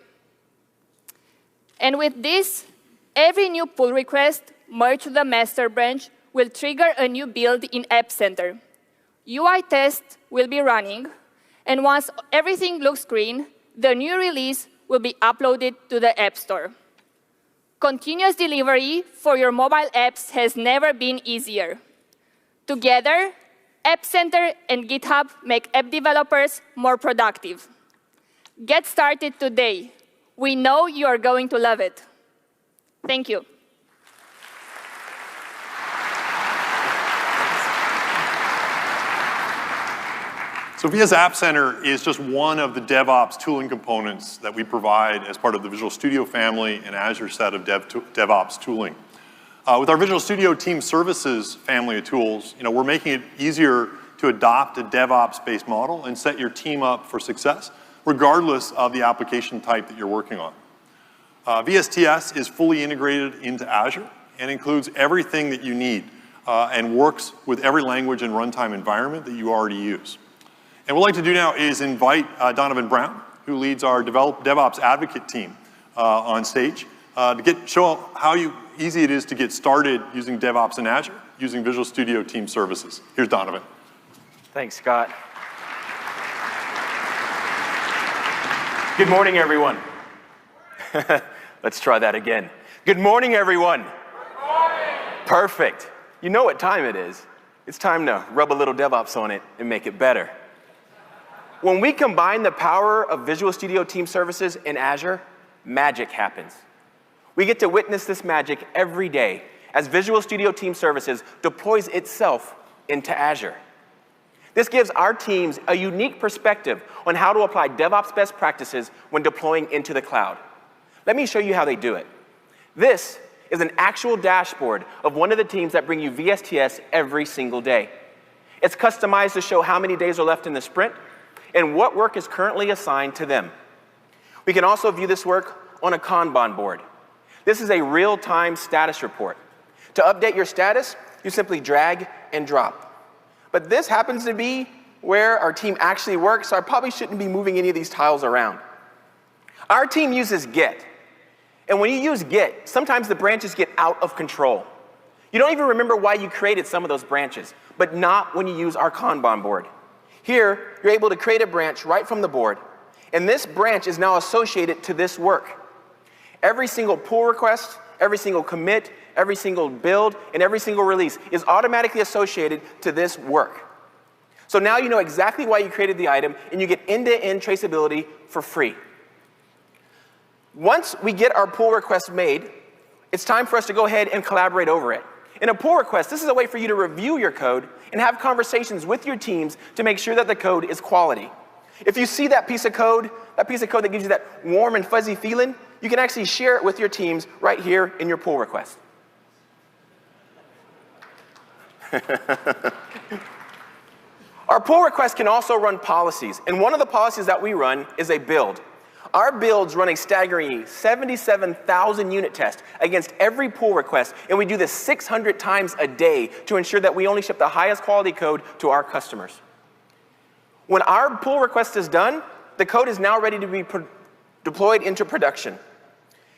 And with this, every new pull request merged to the master branch will trigger a new build in App Center. UI tests will be running, and once everything looks green, the new release will be uploaded to the App Store. Continuous delivery for your mobile apps has never been easier. Together, App Center and GitHub make app developers more productive. Get started today. We know you are going to love it. Thank you. So VS App Center is just one of the DevOps tooling components that we provide as part of the Visual Studio family and Azure set of DevOps tooling. With our Visual Studio Team Services family of tools, we're making it easier to adopt a DevOps-based model and set your team up for success, regardless of the application type that you're working on. VSTS is fully integrated into Azure and includes everything that you need and works with every language and runtime environment that you already use. And what I'd like to do now is invite Donovan Brown, who leads our DevOps advocate team, on stage to show how easy it is to get started using DevOps in Azure, using Visual Studio Team Services. Here's Donovan. Thanks, Scott. Good morning, everyone. Let's try that again. Good morning, everyone. Good morning. Perfect. You know what time it is. It's time to rub a little DevOps on it and make it better. When we combine the power of Visual Studio Team Services in Azure, magic happens. We get to witness this magic every day as Visual Studio Team Services deploys itself into Azure. This gives our teams a unique perspective on how to apply DevOps best practices when deploying into the cloud. Let me show you how they do it. This is an actual dashboard of one of the teams that bring you VSTS every single day. It's customized to show how many days are left in the sprint and what work is currently assigned to them. We can also view this work on a Kanban board. This is a real-time status report. To update your status, you simply drag and drop. But this happens to be where our team actually works, so I probably shouldn't be moving any of these tiles around. Our team uses Git. And when you use Git, sometimes the branches get out of control. You don't even remember why you created some of those branches, but not when you use our Kanban board. Here, you're able to create a branch right from the board, and this branch is now associated to this work. Every single pull request, every single commit, every single build, and every single release is automatically associated to this work. So now you know exactly why you created the item, and you get end-to-end traceability for free. Once we get our pull request made, it's time for us to go ahead and collaborate over it. In a pull request, this is a way for you to review your code and have conversations with your teams to make sure that the code is quality. If you see that piece of code that gives you that warm and fuzzy feeling, you can actually share it with your teams right here in your pull request. Our pull request can also run policies, and one of the policies that we run is a build. Our builds run a staggering 77,000 unit test against every pull request, and we do this 600 times a day to ensure that we only ship the highest quality code to our customers. When our pull request is done, the code is now ready to be deployed into production.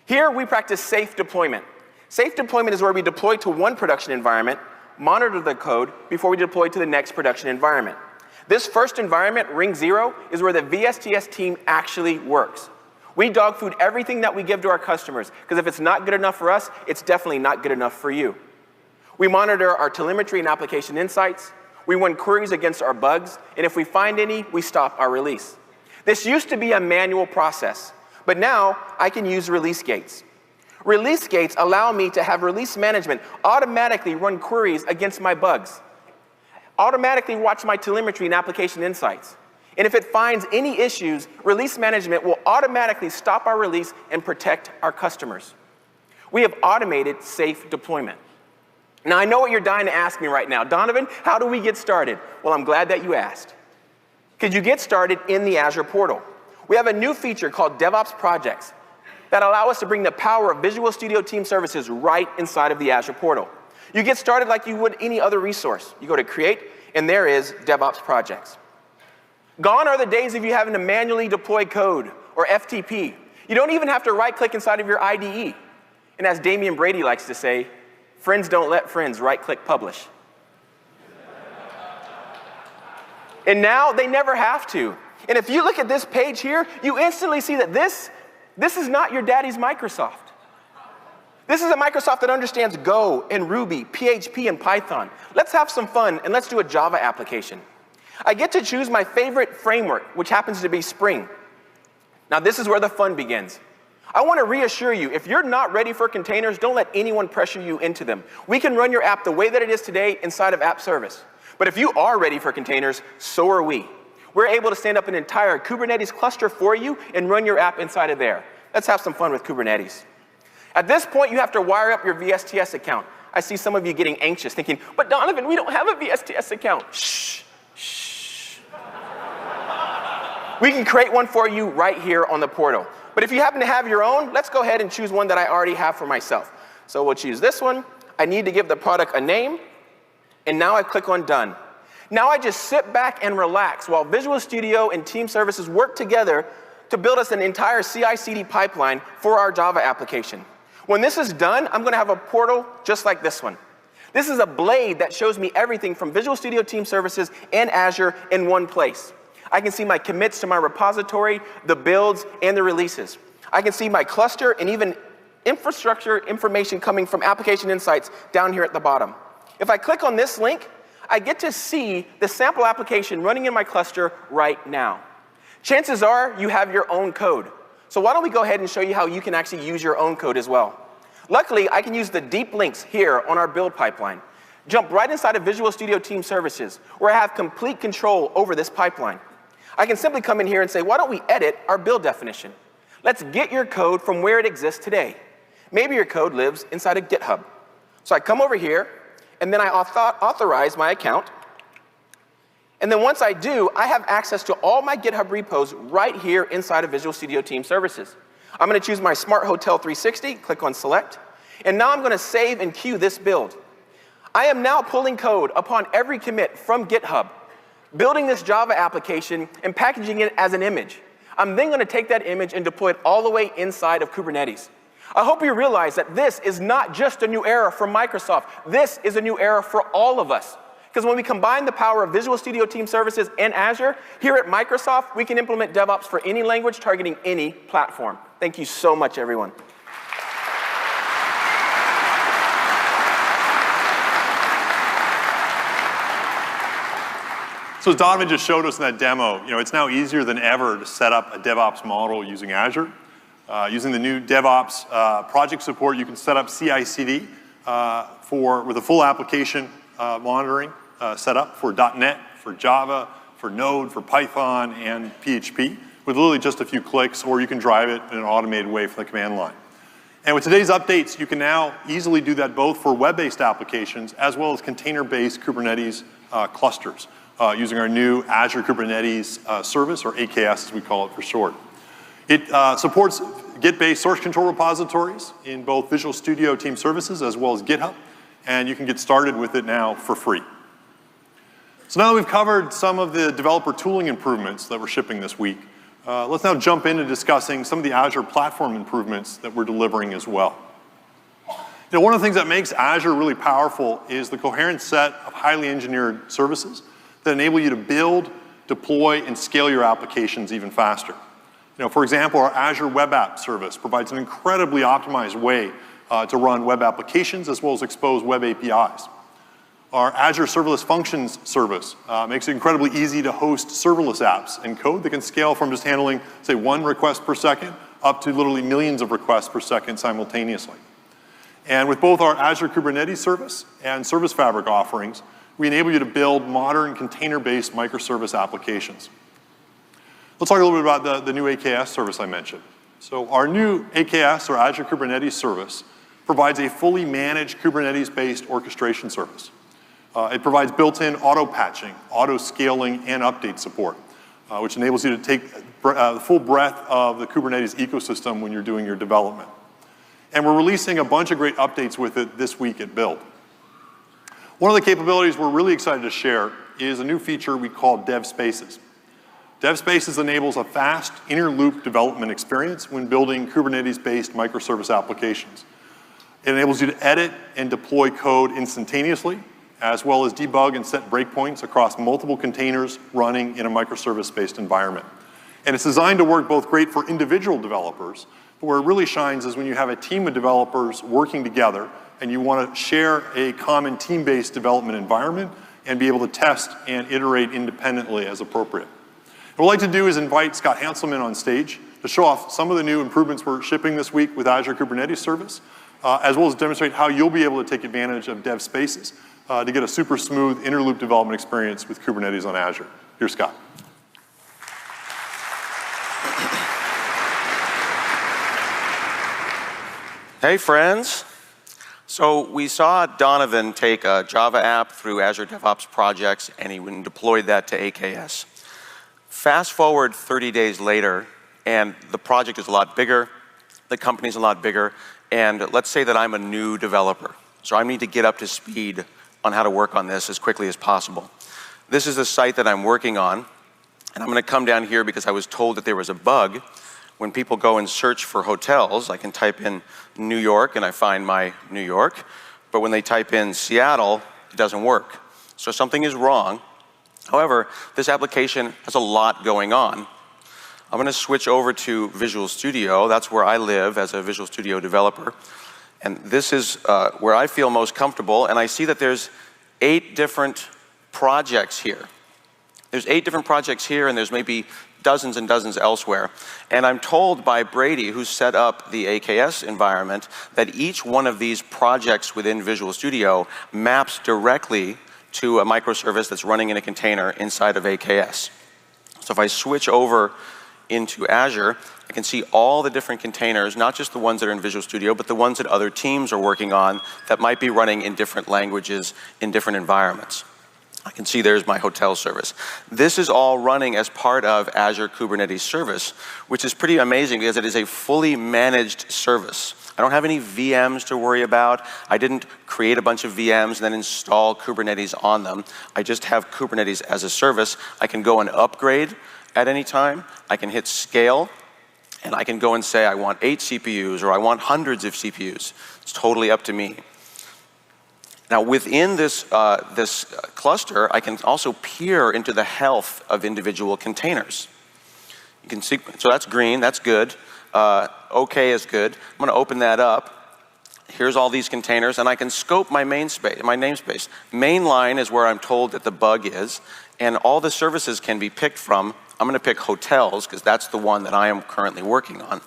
Here, we practice safe deployment. Safe deployment is where we deploy to one production environment, monitor the code before we deploy to the next production environment. This first environment, ring 0, is where the VSTS team actually works. We dog food everything that we give to our customers, because if it's not good enough for us, it's definitely not good enough for you. We monitor our telemetry and application insights. We run queries against our bugs, and if we find any, we stop our release. This used to be a manual process, but now I can use release gates. Release gates allow me to have release management automatically run queries against my bugs, automatically watch my telemetry and application insights. And if it finds any issues, release management will automatically stop our release and protect our customers. We have automated safe deployment. Now, I know what you're dying to ask me right now. Donovan, how do we get started? Well, I'm glad that you asked. Because you get started in the Azure portal. We have a new feature called DevOps Projects that allow us to bring the power of Visual Studio Team Services right inside of the Azure portal. You get started like you would any other resource. You go to Create, and there is DevOps Projects. Gone are the days of you having to manually deploy code or FTP. You don't even have to right-click inside of your IDE. And as Damian Brady likes to say, friends don't let friends right-click publish. And now they never have to. And if you look at this page here, you instantly see that this is not your daddy's Microsoft. This is a Microsoft that understands Go and Ruby, PHP, and Python. Let's have some fun, and let's do a Java application. I get to choose my favorite framework, which happens to be Spring. Now, this is where the fun begins. I want to reassure you, if you're not ready for containers, don't let anyone pressure you into them. We can run your app the way that it is today inside of App Service. But if you are ready for containers, so are we. We're able to stand up an entire Kubernetes cluster for you and run your app inside of there. Let's have some fun with Kubernetes. At this point, you have to wire up your VSTS account. I see some of you getting anxious, thinking, but Donovan, we don't have a VSTS account. Shh, shh. We can create one for you right here on the portal. But if you happen to have your own, let's go ahead and choose one that I already have for myself. So we'll choose this one. I need to give the product a name. And now I click on Done. Now I just sit back and relax while Visual Studio and Team Services work together to build us an entire CI/CD pipeline for our Java application. When this is done, I'm going to have a portal just like this one. This is a blade that shows me everything from Visual Studio Team Services and Azure in one place. I can see my commits to my repository, the builds, and the releases. I can see my cluster and even infrastructure information coming from Application Insights down here at the bottom. If I click on this link, I get to see the sample application running in my cluster right now. Chances are you have your own code. So why don't we go ahead and show you how you can actually use your own code as well. Luckily, I can use the deep links here on our build pipeline. Jump right inside of Visual Studio Team Services, where I have complete control over this pipeline. I can simply come in here and say, why don't we edit our build definition? Let's get your code from where it exists today. Maybe your code lives inside of GitHub. So I come over here, and then I authorize my account. And then once I do, I have access to all my GitHub repos right here inside of Visual Studio Team Services. I'm going to choose my Smart Hotel 360, click on Select, and now I'm going to save and queue this build. I am now pulling code upon every commit from GitHub, building this Java application and packaging it as an image. I'm then going to take that image and deploy it all the way inside of Kubernetes. I hope you realize that this is not just a new era for Microsoft. This is a new era for all of us. Because when we combine the power of Visual Studio Team Services and Azure, here at Microsoft, we can implement DevOps for any language targeting any platform. Thank you so much, everyone. So as Donovan just showed us in that demo, it's now easier than ever to set up a DevOps model using Azure. Using the new DevOps project support, you can set up CI/CD with a full application monitoring set up for .NET, for Java, for Node, for Python, and PHP with literally just a few clicks, or you can drive it in an automated way from the command line. And with today's updates, you can now easily do that both for web-based applications as well as container-based Kubernetes clusters using our new Azure Kubernetes service, or AKS as we call it for short. It supports Git-based source control repositories in both Visual Studio Team Services as well as GitHub, and you can get started with it now for free. So now that we've covered some of the developer tooling improvements that we're shipping this week, let's now jump into discussing some of the Azure platform improvements that we're delivering as well. One of the things that makes Azure really powerful is the coherent set of highly engineered services that enable you to build, deploy, and scale your applications even faster. For example, our Azure Web App service provides an incredibly optimized way to run web applications as well as expose web APIs. Our Azure Serverless Functions service makes it incredibly easy to host serverless apps and code that can scale from just handling, say, 1 request per second up to literally millions of requests per second simultaneously. And with both our Azure Kubernetes service and Service Fabric offerings, we enable you to build modern container-based microservice applications. Let's talk a little bit about the new AKS service I mentioned. So our new AKS, or Azure Kubernetes service, provides a fully managed Kubernetes-based orchestration service. It provides built-in auto-patching, auto-scaling, and update support, which enables you to take the full breadth of the Kubernetes ecosystem when you're doing your development. And we're releasing a bunch of great updates with it this week at Build. One of the capabilities we're really excited to share is a new feature we call Dev Spaces. Dev Spaces enables a fast inner-loop development experience when building Kubernetes-based microservice applications. It enables you to edit and deploy code instantaneously, as well as debug and set breakpoints across multiple containers running in a microservice-based environment. And it's designed to work both great for individual developers, but where it really shines is when you have a team of developers working together and you want to share a common team-based development environment and be able to test and iterate independently as appropriate. What I'd like to do is invite Scott Hanselman on stage to show off some of the new improvements we're shipping this week with Azure Kubernetes Service, as well as demonstrate how you'll be able to take advantage of Dev Spaces to get a super smooth inner-loop development experience with Kubernetes on Azure. Here's Scott. Hey, friends. So we saw Donovan take a Java app through Azure DevOps projects, and he went and deployed that to AKS. Fast forward 30 days later, and the project is a lot bigger, the company's a lot bigger, and let's say that I'm a new developer. So I need to get up to speed on how to work on this as quickly as possible. This is the site that I'm working on, And I'm going to come down here because I was told that there was a bug. When people go and search for hotels, I can type in New York and I find my New York. But when they type in Seattle, it doesn't work. So something is wrong. However, this application has a lot going on. I'm going to switch over to Visual Studio. That's where I live as a Visual Studio developer. And this is where I feel most comfortable. And I see that there's 8 different projects here. There's 8 different projects here, and there's maybe dozens and dozens elsewhere. And I'm told by Brady, who's set up the AKS environment, that each one of these projects within Visual Studio maps directly to a microservice that's running in a container inside of AKS. So if I switch over into Azure, I can see all the different containers, not just the ones that are in Visual Studio, but the ones that other teams are working on that might be running in different languages in different environments. I can see there's my hotel service. This is all running as part of Azure Kubernetes Service, which is pretty amazing because it is a fully managed service. I don't have any VMs to worry about. I didn't create a bunch of VMs and then install Kubernetes on them. I just have Kubernetes as a service. I can go and upgrade at any time. I can hit scale, and I can go and say I want 8 CPUs or I want hundreds of CPUs. It's totally up to me. Now, within this cluster, I can also peer into the health of individual containers. You can see, so that's green, that's good. OK is good. I'm going to open that up. Here's all these containers, and I can scope my namespace. Mainline is where I'm told that the bug is, and all the services can be picked from. I'm going to pick hotels, because that's the one that I am currently working on.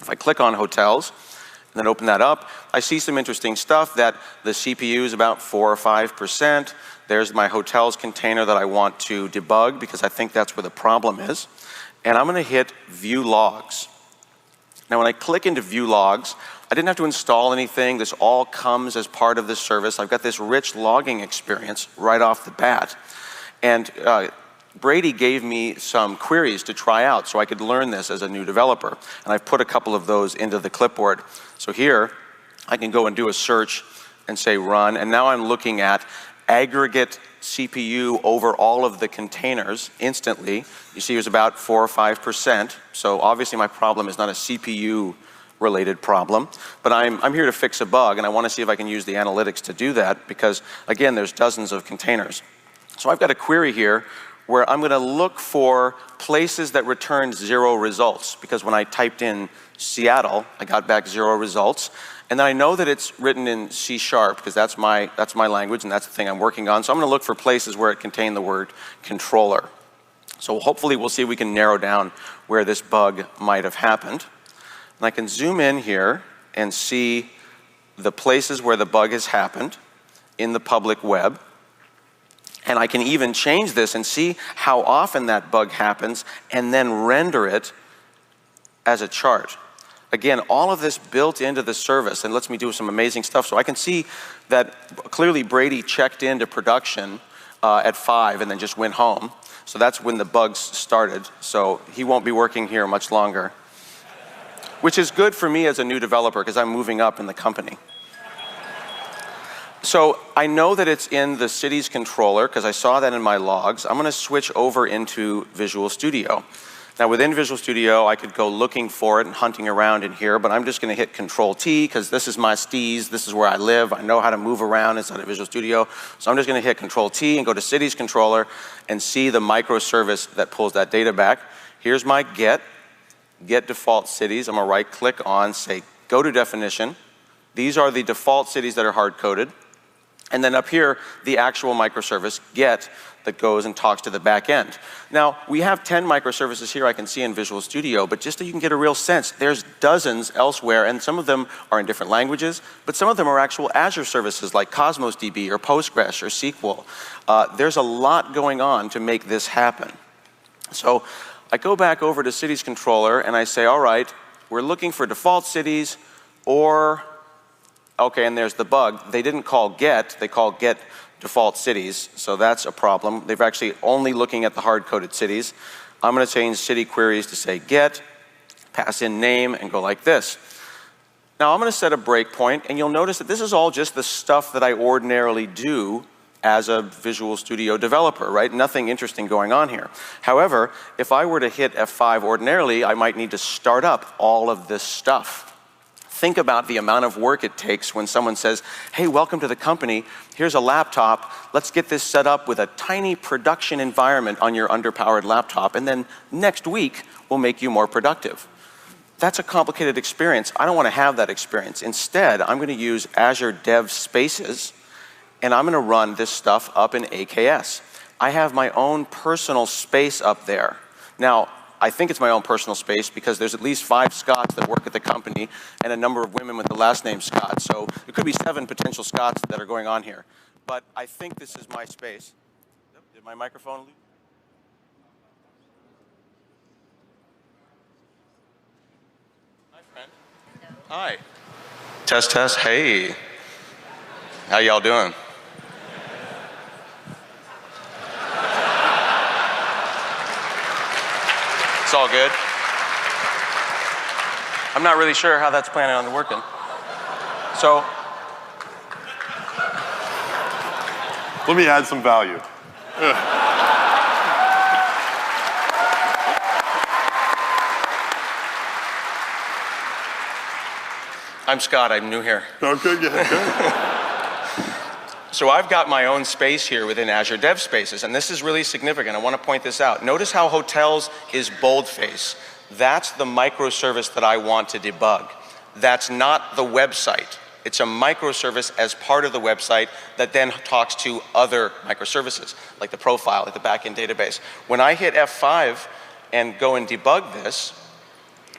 If I click on hotels, and then open that up, I see some interesting stuff that the CPU is about 4 or 5%. There's my hotels container that I want to debug because I think that's where the problem is. And I'm going to hit View Logs. Now, when I click into View Logs, I didn't have to install anything. This all comes as part of this service. I've got this rich logging experience right off the bat. And Brady gave me some queries to try out so I could learn this as a new developer. And I've put a couple of those into the clipboard. So here, I can go and do a search and say run. And now I'm looking at aggregate CPU over all of the containers instantly. You see it was about 4 or 5%. So obviously my problem is not a CPU related problem, but I'm here to fix a bug, and I want to see if I can use the analytics to do that because, again, there's dozens of containers. So I've got a query here where I'm going to look for places that return 0 results, because when I typed in Seattle, I got back 0 results. And then I know that it's written in C#, because that's my language and that's the thing I'm working on. So I'm going to look for places where it contained the word controller. So hopefully we'll see if we can narrow down where this bug might have happened. And I can zoom in here and see the places where the bug has happened in the public web. And I can even change this and see how often that bug happens and then render it as a chart. Again, all of this built into the service and lets me do some amazing stuff. So I can see that clearly Brady checked into production at 5 and then just went home. So that's when the bugs started. So he won't be working here much longer, which is good for me as a new developer because I'm moving up in the company. So I know that it's in the city's controller because I saw that in my logs. I'm going to switch over into Visual Studio. Now within Visual Studio, I could go looking for it and hunting around in here, but I'm just going to hit Control-T because this is my steez, this is where I live. I know how to move around inside of Visual Studio. So I'm just going to hit Control-T and go to city's controller and see the microservice that pulls that data back. Here's my get default cities. I'm going to right click on, say go to definition. These are the default cities that are hard-coded. And then up here, the actual microservice, get, that goes and talks to the back end. Now, we have 10 microservices here I can see in Visual Studio, but just so you can get a real sense, there's dozens elsewhere, and some of them are in different languages, but some of them are actual Azure services like Cosmos DB or Postgres or SQL. There's a lot going on to make this happen. So I go back over to Cities Controller, and I say, all right, we're looking for default cities or okay, and there's the bug. They didn't call get, they call get default cities, so that's a problem. They're actually only looking at the hard-coded cities. I'm going to change city queries to say get, pass in name, and go like this. Now I'm going to set a breakpoint, and you'll notice that this is all just the stuff that I ordinarily do as a Visual Studio developer, right? Nothing interesting going on here. However, if I were to hit F5 ordinarily, I might need to start up all of this stuff. Think about the amount of work it takes when someone says, hey, welcome to the company, here's a laptop, let's get this set up with a tiny production environment on your underpowered laptop, and then next week, we'll make you more productive. That's a complicated experience. I don't want to have that experience. Instead, I'm going to use Azure Dev Spaces, and I'm going to run this stuff up in AKS. I have my own personal space up there. Now, I think it's my own personal space because there's at least 5 Scotts that work at the company and a number of women with the last name Scott. So there could be 7 potential Scotts that are going on here. But I think this is my space. Did my microphone leave? Hi, friend. Hi. Test, test. Hey. How y'all doing? It's all good. I'm not really sure how that's planning on working. So, let me add some value. I'm Scott, I'm new here. Okay, good. So I've got my own space here within Azure Dev Spaces, and this is really significant. I want to point this out. Notice how hotels is boldface. That's the microservice that I want to debug. That's not the website. It's a microservice as part of the website that then talks to other microservices, like the profile, like the backend database. When I hit F5 and go and debug this,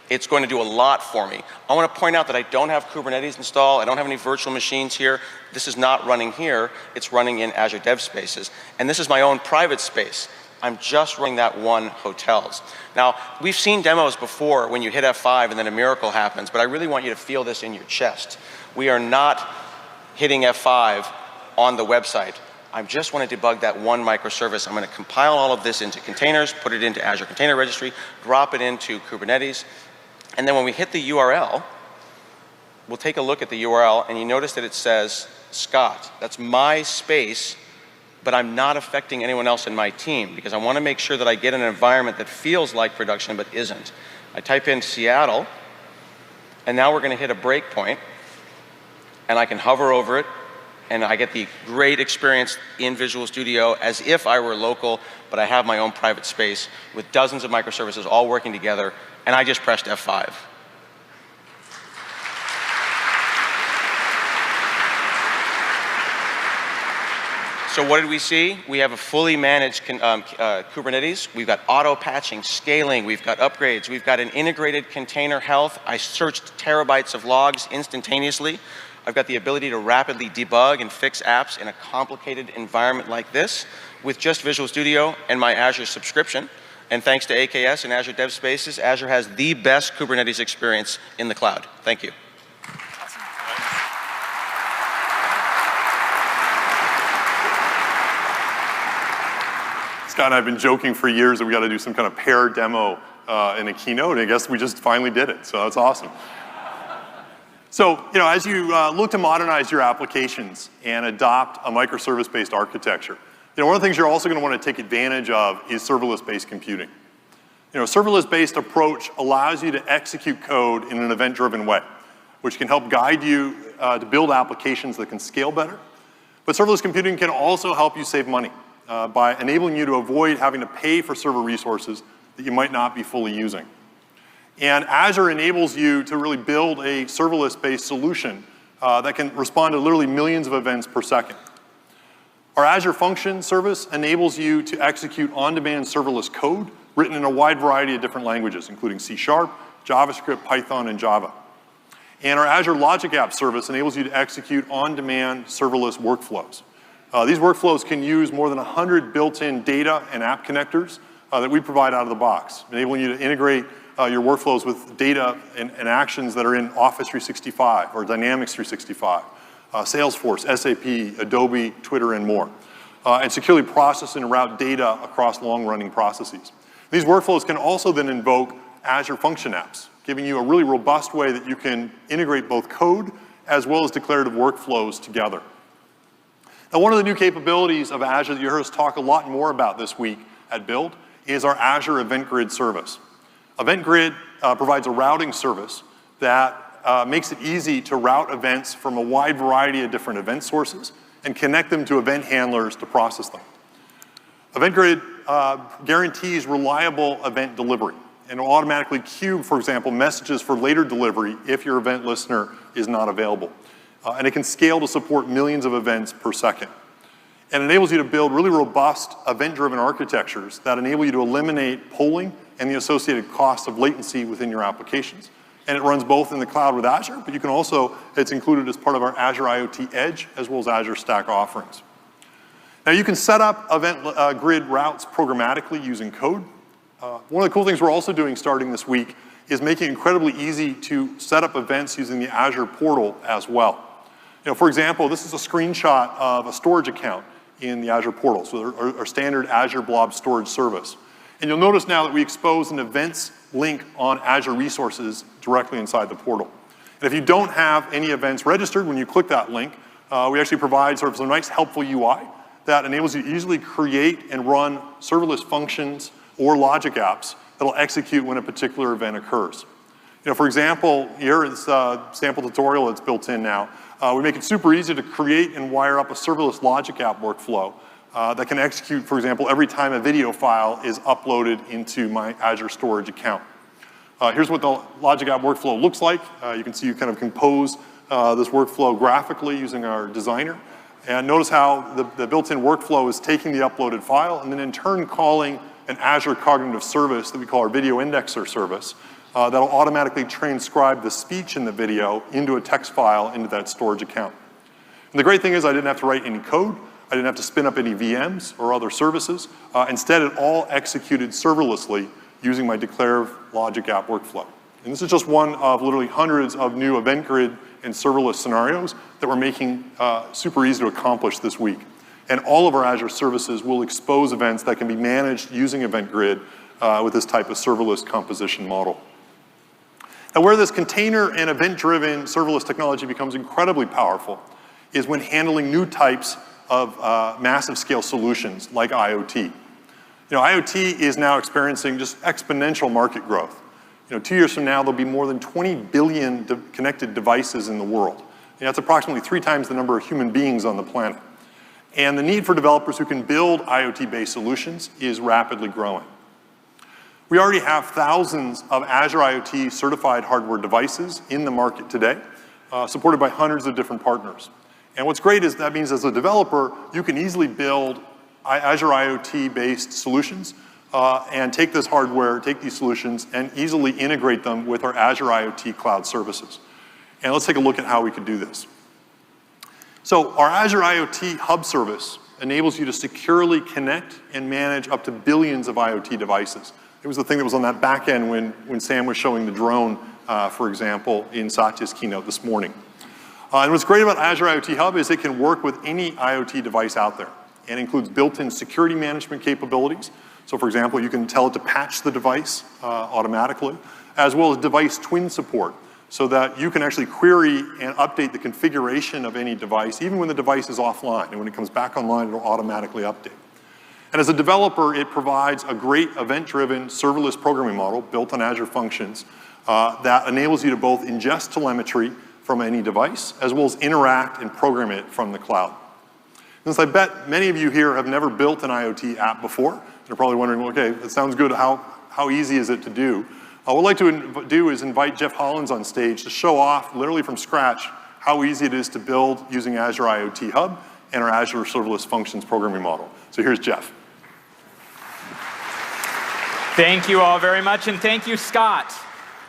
it's going to do a lot for me. I want to point out that I don't have Kubernetes installed. I don't have any virtual machines here. This is not running here. It's running in Azure Dev Spaces. And this is my own private space. I'm just running that one hotels. Now, we've seen demos before when you hit F5 and then a miracle happens, but I really want you to feel this in your chest. We are not hitting F5 on the website. I just want to debug that one microservice. I'm going to compile all of this into containers, put it into Azure Container Registry, drop it into Kubernetes, and then when we hit the URL, we'll take a look at the URL, and you notice that it says Scott. That's my space, but I'm not affecting anyone else in my team because I want to make sure that I get an environment that feels like production but isn't. I type in Seattle, and now we're going to hit a breakpoint, and I can hover over it, and I get the great experience in Visual Studio as if I were local, but I have my own private space with dozens of microservices all working together, and I just pressed F5. So what did we see? We have a fully managed Kubernetes. We've got auto patching, scaling. We've got upgrades. We've got an integrated container health. I searched terabytes of logs instantaneously. I've got the ability to rapidly debug and fix apps in a complicated environment like this with just Visual Studio and my Azure subscription. And thanks to AKS and Azure Dev Spaces, Azure has the best Kubernetes experience in the cloud. Thank you. Scott and I have been joking for years that we got to do some kind of pair demo in a keynote, and I guess we just finally did it, so that's awesome. So, as you look to modernize your applications and adopt a microservice-based architecture, one of the things you're also going to want to take advantage of is serverless-based computing. A serverless-based approach allows you to execute code in an event-driven way, which can help guide you to build applications that can scale better. But serverless computing can also help you save money by enabling you to avoid having to pay for server resources that you might not be fully using. And Azure enables you to really build a serverless-based solution that can respond to literally millions of events per second. Our Azure Function service enables you to execute on-demand serverless code written in a wide variety of different languages, including C#, JavaScript, Python, and Java. And our Azure Logic App service enables you to execute on-demand serverless workflows. These workflows can use more than 100 built-in data and app connectors that we provide out of the box, enabling you to integrate your workflows with data and actions that are in Office 365 or Dynamics 365, Salesforce, SAP, Adobe, Twitter, and more, and securely process and route data across long-running processes. These workflows can also then invoke Azure Function Apps, giving you a really robust way that you can integrate both code as well as declarative workflows together. Now, one of the new capabilities of Azure that you heard us talk a lot more about this week at Build is our Azure Event Grid service. Event Grid provides a routing service that makes it easy to route events from a wide variety of different event sources and connect them to event handlers to process them. Event Grid guarantees reliable event delivery, and will automatically queue, for example, messages for later delivery if your event listener is not available. And it can scale to support millions of events per second. And enables you to build really robust event-driven architectures that enable you to eliminate polling and the associated cost of latency within your applications. And it runs both in the cloud with Azure, but you can also, it's included as part of our Azure IoT Edge, as well as Azure Stack offerings. Now you can set up event grid routes programmatically using code. One of the cool things we're also doing starting this week is making it incredibly easy to set up events using the Azure portal as well. For example, this is a screenshot of a storage account in the Azure portal, so our standard Azure Blob storage service. And you'll notice now that we expose an events link on Azure resources directly inside the portal. And if you don't have any events registered when you click that link, we actually provide sort of some nice helpful UI that enables you to easily create and run serverless functions or logic apps that'll execute when a particular event occurs. For example, here in this sample tutorial that's built in now, we make it super easy to create and wire up a serverless logic app workflow that can execute, for example, every time a video file is uploaded into my Azure storage account. Here's what the logic app workflow looks like. You can see you kind of compose this workflow graphically using our designer. And notice how the built-in workflow is taking the uploaded file and then in turn calling an Azure cognitive service that we call our video indexer service that'll automatically transcribe the speech in the video into a text file into that storage account. And the great thing is I didn't have to write any code. I didn't have to spin up any VMs or other services. Instead, it all executed serverlessly using my declarative logic app workflow. And this is just one of literally hundreds of new event grid and serverless scenarios that we're making super easy to accomplish this week. And all of our Azure services will expose events that can be managed using Event Grid with this type of serverless composition model. Now, where this container and event-driven serverless technology becomes incredibly powerful is when handling new types of massive scale solutions like IoT. IoT is now experiencing just exponential market growth. 2 years from now, there'll be more than 20 billion connected devices in the world. That's approximately 3 times the number of human beings on the planet. And the need for developers who can build IoT-based solutions is rapidly growing. We already have thousands of Azure IoT certified hardware devices in the market today, supported by hundreds of different partners. And what's great is that means as a developer, you can easily build Azure IoT-based solutions and take this hardware, take these solutions, and easily integrate them with our Azure IoT cloud services. And let's take a look at how we can do this. So our Azure IoT Hub service enables you to securely connect and manage up to billions of IoT devices. It was the thing that was on that back end when Sam was showing the drone, for example, in Satya's keynote this morning. And what's great about Azure IoT Hub is it can work with any IoT device out there and includes built-in security management capabilities. So for example, you can tell it to patch the device automatically, as well as device twin support, so that you can actually query and update the configuration of any device, even when the device is offline. And when it comes back online, it'll automatically update. And as a developer, it provides a great event-driven serverless programming model built on Azure Functions that enables you to both ingest telemetry from any device, as well as interact and program it from the cloud. Since I bet many of you here have never built an IoT app before, you're probably wondering, well, okay, that sounds good, how easy is it to do? What I'd like to do is invite Jeff Hollins on stage to show off, literally from scratch, how easy it is to build using Azure IoT Hub and our Azure Serverless Functions programming model. So here's Jeff. Thank you all very much, and thank you, Scott.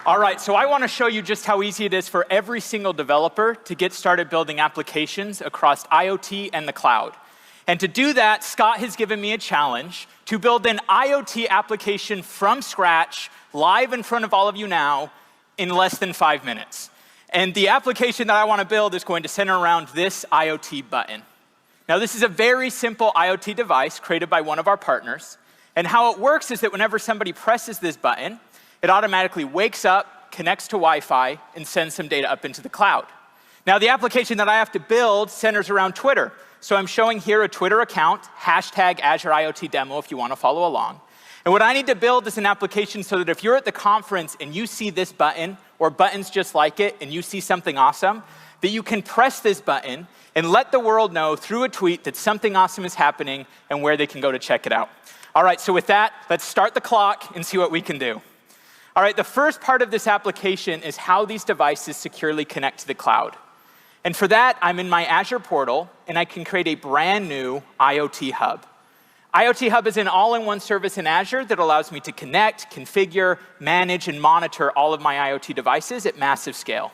All right, so I want to show you just how easy it is for every single developer to get started building applications across IoT and the cloud. And to do that, Scott has given me a challenge to build an IoT application from scratch, live in front of all of you now, in less than 5 minutes. And the application that I want to build is going to center around this IoT button. Now, this is a very simple IoT device created by one of our partners. And how it works is that whenever somebody presses this button, it automatically wakes up, connects to Wi-Fi, and sends some data up into the cloud. Now, the application that I have to build centers around Twitter. So I'm showing here a Twitter account, hashtag Azure IoT Demo if you want to follow along. And what I need to build is an application so that if you're at the conference and you see this button or buttons just like it and you see something awesome, that you can press this button and let the world know through a tweet that something awesome is happening and where they can go to check it out. All right, so with that, let's start the clock and see what we can do. All right, the first part of this application is how these devices securely connect to the cloud. And for that, I'm in my Azure portal, and I can create a brand new IoT Hub. IoT Hub is an all-in-one service in Azure that allows me to connect, configure, manage, and monitor all of my IoT devices at massive scale.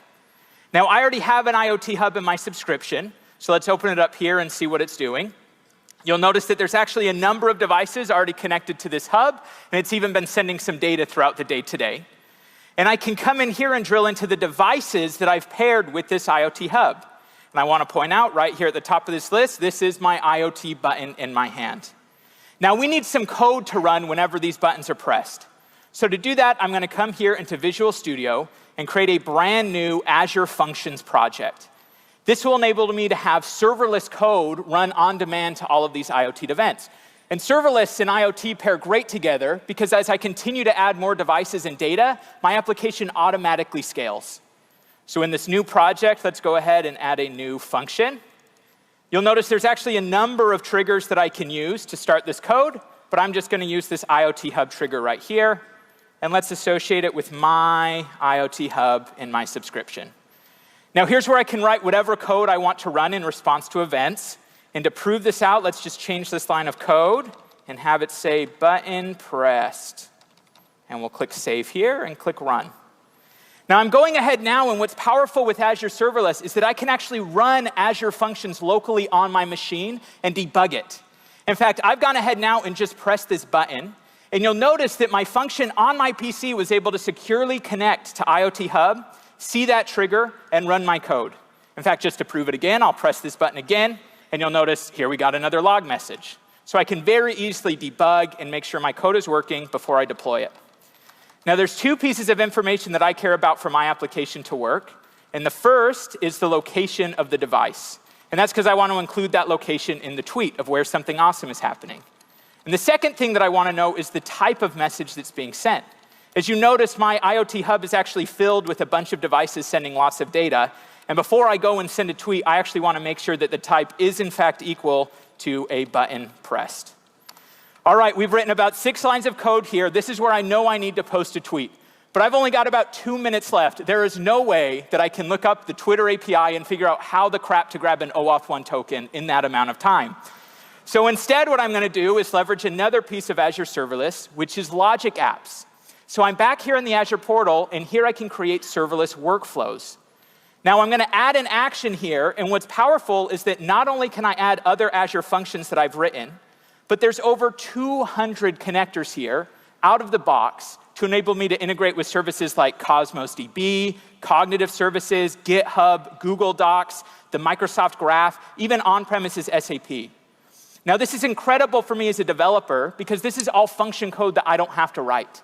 Now, I already have an IoT Hub in my subscription, so let's open it up here and see what it's doing. You'll notice that there's actually a number of devices already connected to this hub, and it's even been sending some data throughout the day today. And I can come in here and drill into the devices that I've paired with this IoT Hub. And I want to point out right here at the top of this list, this is my IoT button in my hand. Now, we need some code to run whenever these buttons are pressed. So to do that, I'm going to come here into Visual Studio and create a brand new Azure Functions project. This will enable me to have serverless code run on demand to all of these IoT events. And serverless and IoT pair great together because as I continue to add more devices and data, my application automatically scales. So in this new project, let's go ahead and add a new function. You'll notice there's actually a number of triggers that I can use to start this code, but I'm just going to use this IoT Hub trigger right here. And let's associate it with my IoT Hub in my subscription. Now here's where I can write whatever code I want to run in response to events. And to prove this out, let's just change this line of code and have it say button pressed. And we'll click Save here and click Run. Now I'm going ahead now, and what's powerful with Azure Serverless is that I can actually run Azure Functions locally on my machine and debug it. In fact, I've gone ahead now and just pressed this button, and you'll notice that my function on my PC was able to securely connect to IoT Hub, see that trigger, and run my code. In fact, just to prove it again, I'll press this button again, and you'll notice here we got another log message. So I can very easily debug and make sure my code is working before I deploy it. Now there's two pieces of information that I care about for my application to work. And the first is the location of the device. And that's because I want to include that location in the tweet of where something awesome is happening. And the second thing that I want to know is the type of message that's being sent. As you notice, my IoT Hub is actually filled with a bunch of devices sending lots of data. And before I go and send a tweet, I actually want to make sure that the type is in fact equal to a button pressed. All right, we've written about 6 lines of code here. This is where I know I need to post a tweet. But I've only got about 2 minutes left. There is no way that I can look up the Twitter API and figure out how the crap to grab an OAuth 1 token in that amount of time. So instead, what I'm going to do is leverage another piece of Azure Serverless, which is logic apps. So I'm back here in the Azure portal, and here I can create serverless workflows. Now I'm going to add an action here, and what's powerful is that not only can I add other Azure functions that I've written, but there's over 200 connectors here out of the box to enable me to integrate with services like Cosmos DB, Cognitive Services, GitHub, Google Docs, the Microsoft Graph, even on-premises SAP. Now this is incredible for me as a developer because this is all function code that I don't have to write.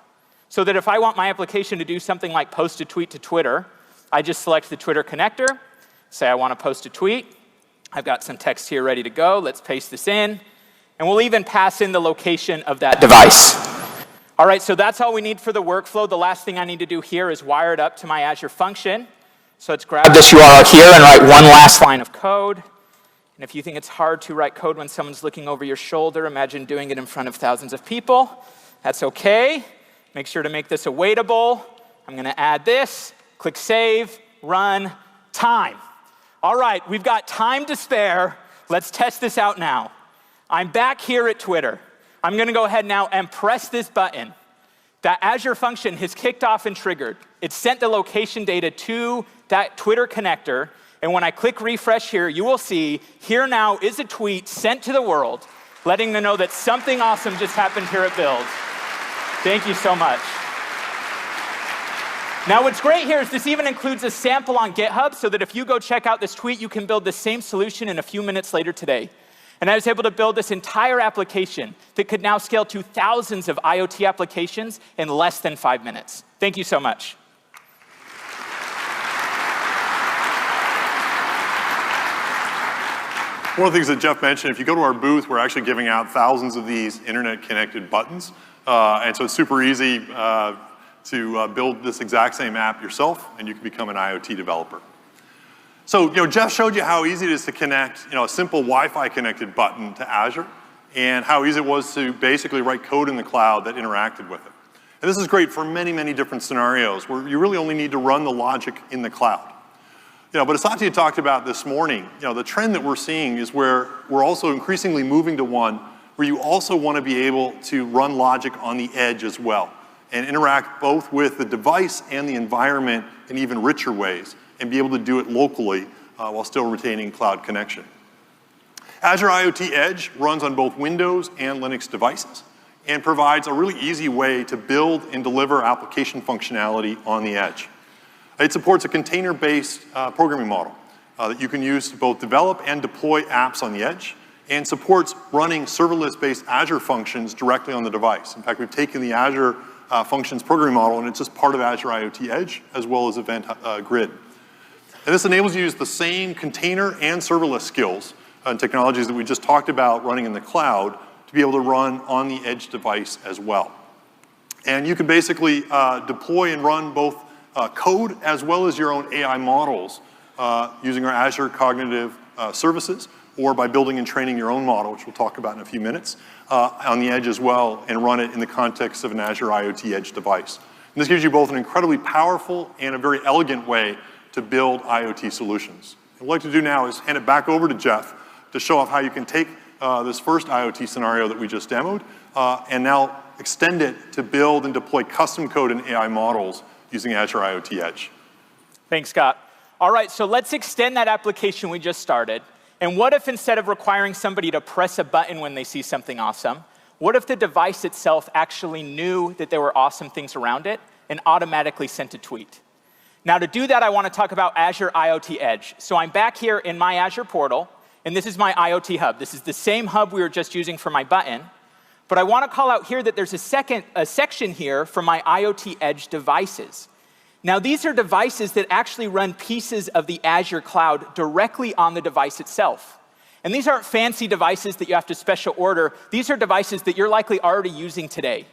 So that if I want my application to do something like post a tweet to Twitter, I just select the Twitter connector, say I want to post a tweet. I've got some text here ready to go. Let's paste this in. And we'll even pass in the location of that device. All right, so that's all we need for the workflow. The last thing I need to do here is wire it up to my Azure function. So let's grab this URL here and write one last line of code. And if you think it's hard to write code when someone's looking over your shoulder, imagine doing it in front of thousands of people. That's OK. Make sure to make this awaitable. I'm going to add this. Click Save, Run, Time. All right, we've got time to spare. Let's test this out now. I'm back here at Twitter. I'm going to go ahead now and press this button. That Azure function has kicked off and triggered. It sent the location data to that Twitter connector. And when I click refresh here, you will see here now is a tweet sent to the world, letting them know that something awesome just happened here at Build. Thank you so much. Now what's great here is this even includes a sample on GitHub so that if you go check out this tweet, you can build the same solution in a few minutes later today. And I was able to build this entire application that could now scale to thousands of IoT applications in less than 5 minutes. Thank you so much. One of the things that Jeff mentioned, if you go to our booth, we're actually giving out thousands of these internet-connected buttons. And so it's super easy to build this exact same app yourself, and you can become an IoT developer. So, Jeff showed you how easy it is to connect, a simple Wi-Fi connected button to Azure, and how easy it was to basically write code in the cloud that interacted with it. And this is great for many, many different scenarios where you really only need to run the logic in the cloud. But as Satya talked about this morning, the trend that we're seeing is where we're also increasingly moving to one where you also want to be able to run logic on the edge as well and interact both with the device and the environment in even richer ways and be able to do it locally while still retaining cloud connection. Azure IoT Edge runs on both Windows and Linux devices and provides a really easy way to build and deliver application functionality on the edge. It supports a container-based programming model that you can use to both develop and deploy apps on the edge, and supports running serverless-based Azure functions directly on the device. In fact, we've taken the Azure Functions programming model, and it's just part of Azure IoT Edge, as well as Event Grid. And this enables you to use the same container and serverless skills and technologies that we just talked about running in the cloud to be able to run on the edge device as well. And you can basically deploy and run both code as well as your own AI models using our Azure Cognitive Services, or by building and training your own model, which we'll talk about in a few minutes, on the edge as well, and run it in the context of an Azure IoT Edge device. And this gives you both an incredibly powerful and a very elegant way to build IoT solutions. What I'd like to do now is hand it back over to Jeff to show off how you can take this first IoT scenario that we just demoed and now extend it to build and deploy custom code and AI models using Azure IoT Edge. Thanks, Scott. All right, so let's extend that application we just started. And what if instead of requiring somebody to press a button when they see something awesome, what if the device itself actually knew that there were awesome things around it and automatically sent a tweet? Now, to do that, I want to talk about Azure IoT Edge. So I'm back here in my Azure portal, and this is my IoT hub. This is the same hub we were just using for my button. But I want to call out here that there's a section here for my IoT Edge devices. Now, these are devices that actually run pieces of the Azure cloud directly on the device itself. And these aren't fancy devices that you have to special order. These are devices that you're likely already using today.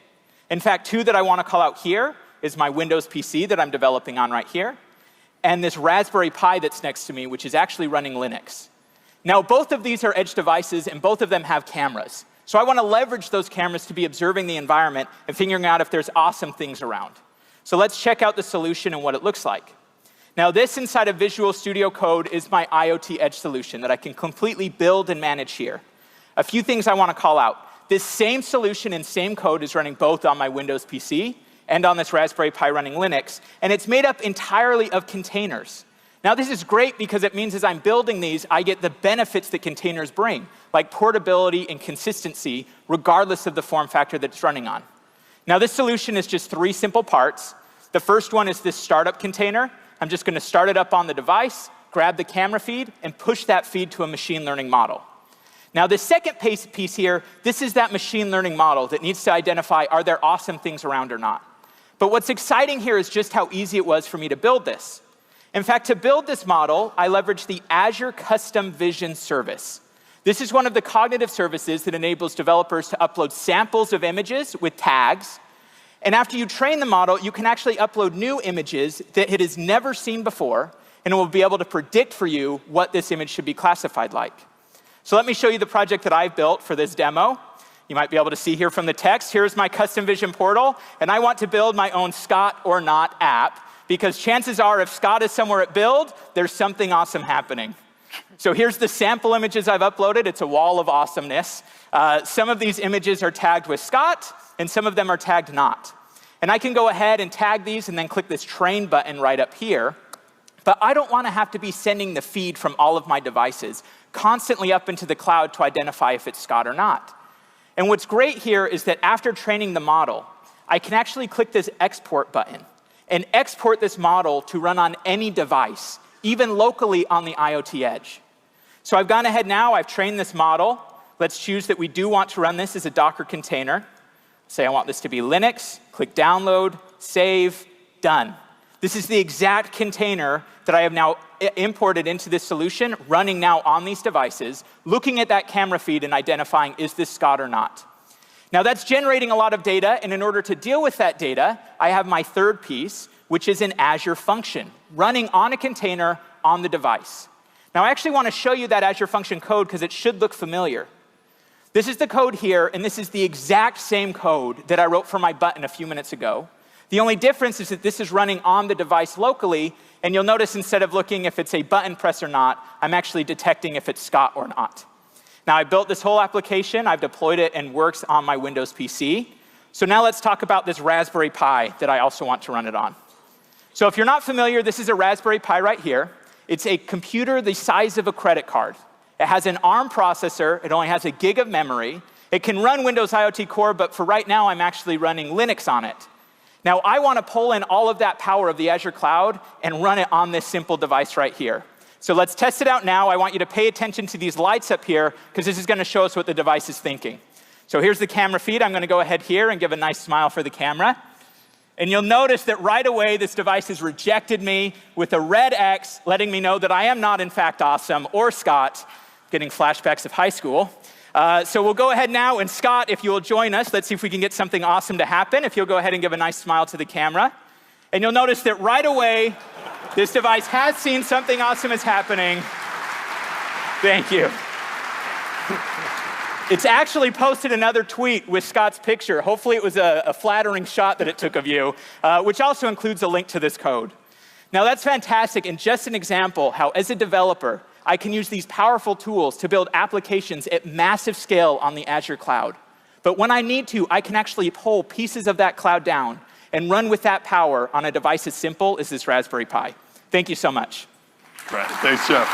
In fact, two that I want to call out here is my Windows PC that I'm developing on right here, and this Raspberry Pi that's next to me, which is actually running Linux. Now, both of these are edge devices, and both of them have cameras. So I want to leverage those cameras to be observing the environment and figuring out if there's awesome things around. So let's check out the solution and what it looks like. Now, this inside of Visual Studio Code is my IoT Edge solution that I can completely build and manage here. A few things I want to call out. This same solution and same code is running both on my Windows PC and on this Raspberry Pi running Linux, and it's made up entirely of containers. Now, this is great because it means as I'm building these, I get the benefits that containers bring, like portability and consistency, regardless of the form factor that it's running on. Now, this solution is just 3 simple parts. The first one is this startup container. I'm just going to start it up on the device, grab the camera feed, and push that feed to a machine learning model. Now, the second piece here, this is that machine learning model that needs to identify, are there awesome things around or not? But what's exciting here is just how easy it was for me to build this. In fact, to build this model, I leveraged the Azure Custom Vision service. This is one of the cognitive services that enables developers to upload samples of images with tags. And after you train the model, you can actually upload new images that it has never seen before, and it will be able to predict for you what this image should be classified like. So let me show you the project that I've built for this demo. You might be able to see here from the text, here's my custom vision portal, and I want to build my own Scott or Not app, because chances are if Scott is somewhere at build, there's something awesome happening. So here's the sample images I've uploaded. It's a wall of awesomeness. Some of these images are tagged with Scott, and some of them are tagged not. And I can go ahead and tag these and then click this train button right up here. But I don't want to have to be sending the feed from all of my devices constantly up into the cloud to identify if it's Scott or not. And what's great here is that after training the model, I can actually click this export button and export this model to run on any device, even locally on the IoT Edge. So I've gone ahead now, I've trained this model. Let's choose that we do want to run this as a Docker container. Say I want this to be Linux, click download, save, done. This is the exact container that I have now imported into this solution, running now on these devices, looking at that camera feed and identifying, is this Scott or not? Now that's generating a lot of data, and in order to deal with that data, I have my third piece, which is an Azure function, running on a container on the device. Now I actually want to show you that Azure function code because it should look familiar. This is the code here, and this is the exact same code that I wrote for my button a few minutes ago. The only difference is that this is running on the device locally, and you'll notice instead of looking if it's a button press or not, I'm actually detecting if it's Scott or not. Now, I built this whole application. I've deployed it and works on my Windows PC. So now let's talk about this Raspberry Pi that I also want to run it on. So if you're not familiar, this is a Raspberry Pi right here. It's a computer the size of a credit card. It has an ARM processor. It only has 1 gig of memory. It can run Windows IoT Core, but for right now, I'm actually running Linux on it. Now, I want to pull in all of that power of the Azure cloud and run it on this simple device right here. So let's test it out now. I want you to pay attention to these lights up here, because this is going to show us what the device is thinking. So here's the camera feed. I'm going to go ahead here and give a nice smile for the camera. And you'll notice that right away, this device has rejected me with a red X, letting me know that I am not, in fact, awesome, or Scott, getting flashbacks of high school. So we'll go ahead now, and Scott, if you will join us, let's see if we can get something awesome to happen. If you'll go ahead and give a nice smile to the camera. And you'll notice that right away, this device has seen something awesome is happening. Thank you. It's actually posted another tweet with Scott's picture. Hopefully it was a flattering shot that it took of you, which also includes a link to this code. Now that's fantastic, and just an example how, as a developer, I can use these powerful tools to build applications at massive scale on the Azure cloud. But when I need to, I can actually pull pieces of that cloud down and run with that power on a device as simple as this Raspberry Pi. Thank you so much. Right. Thanks, Jeff.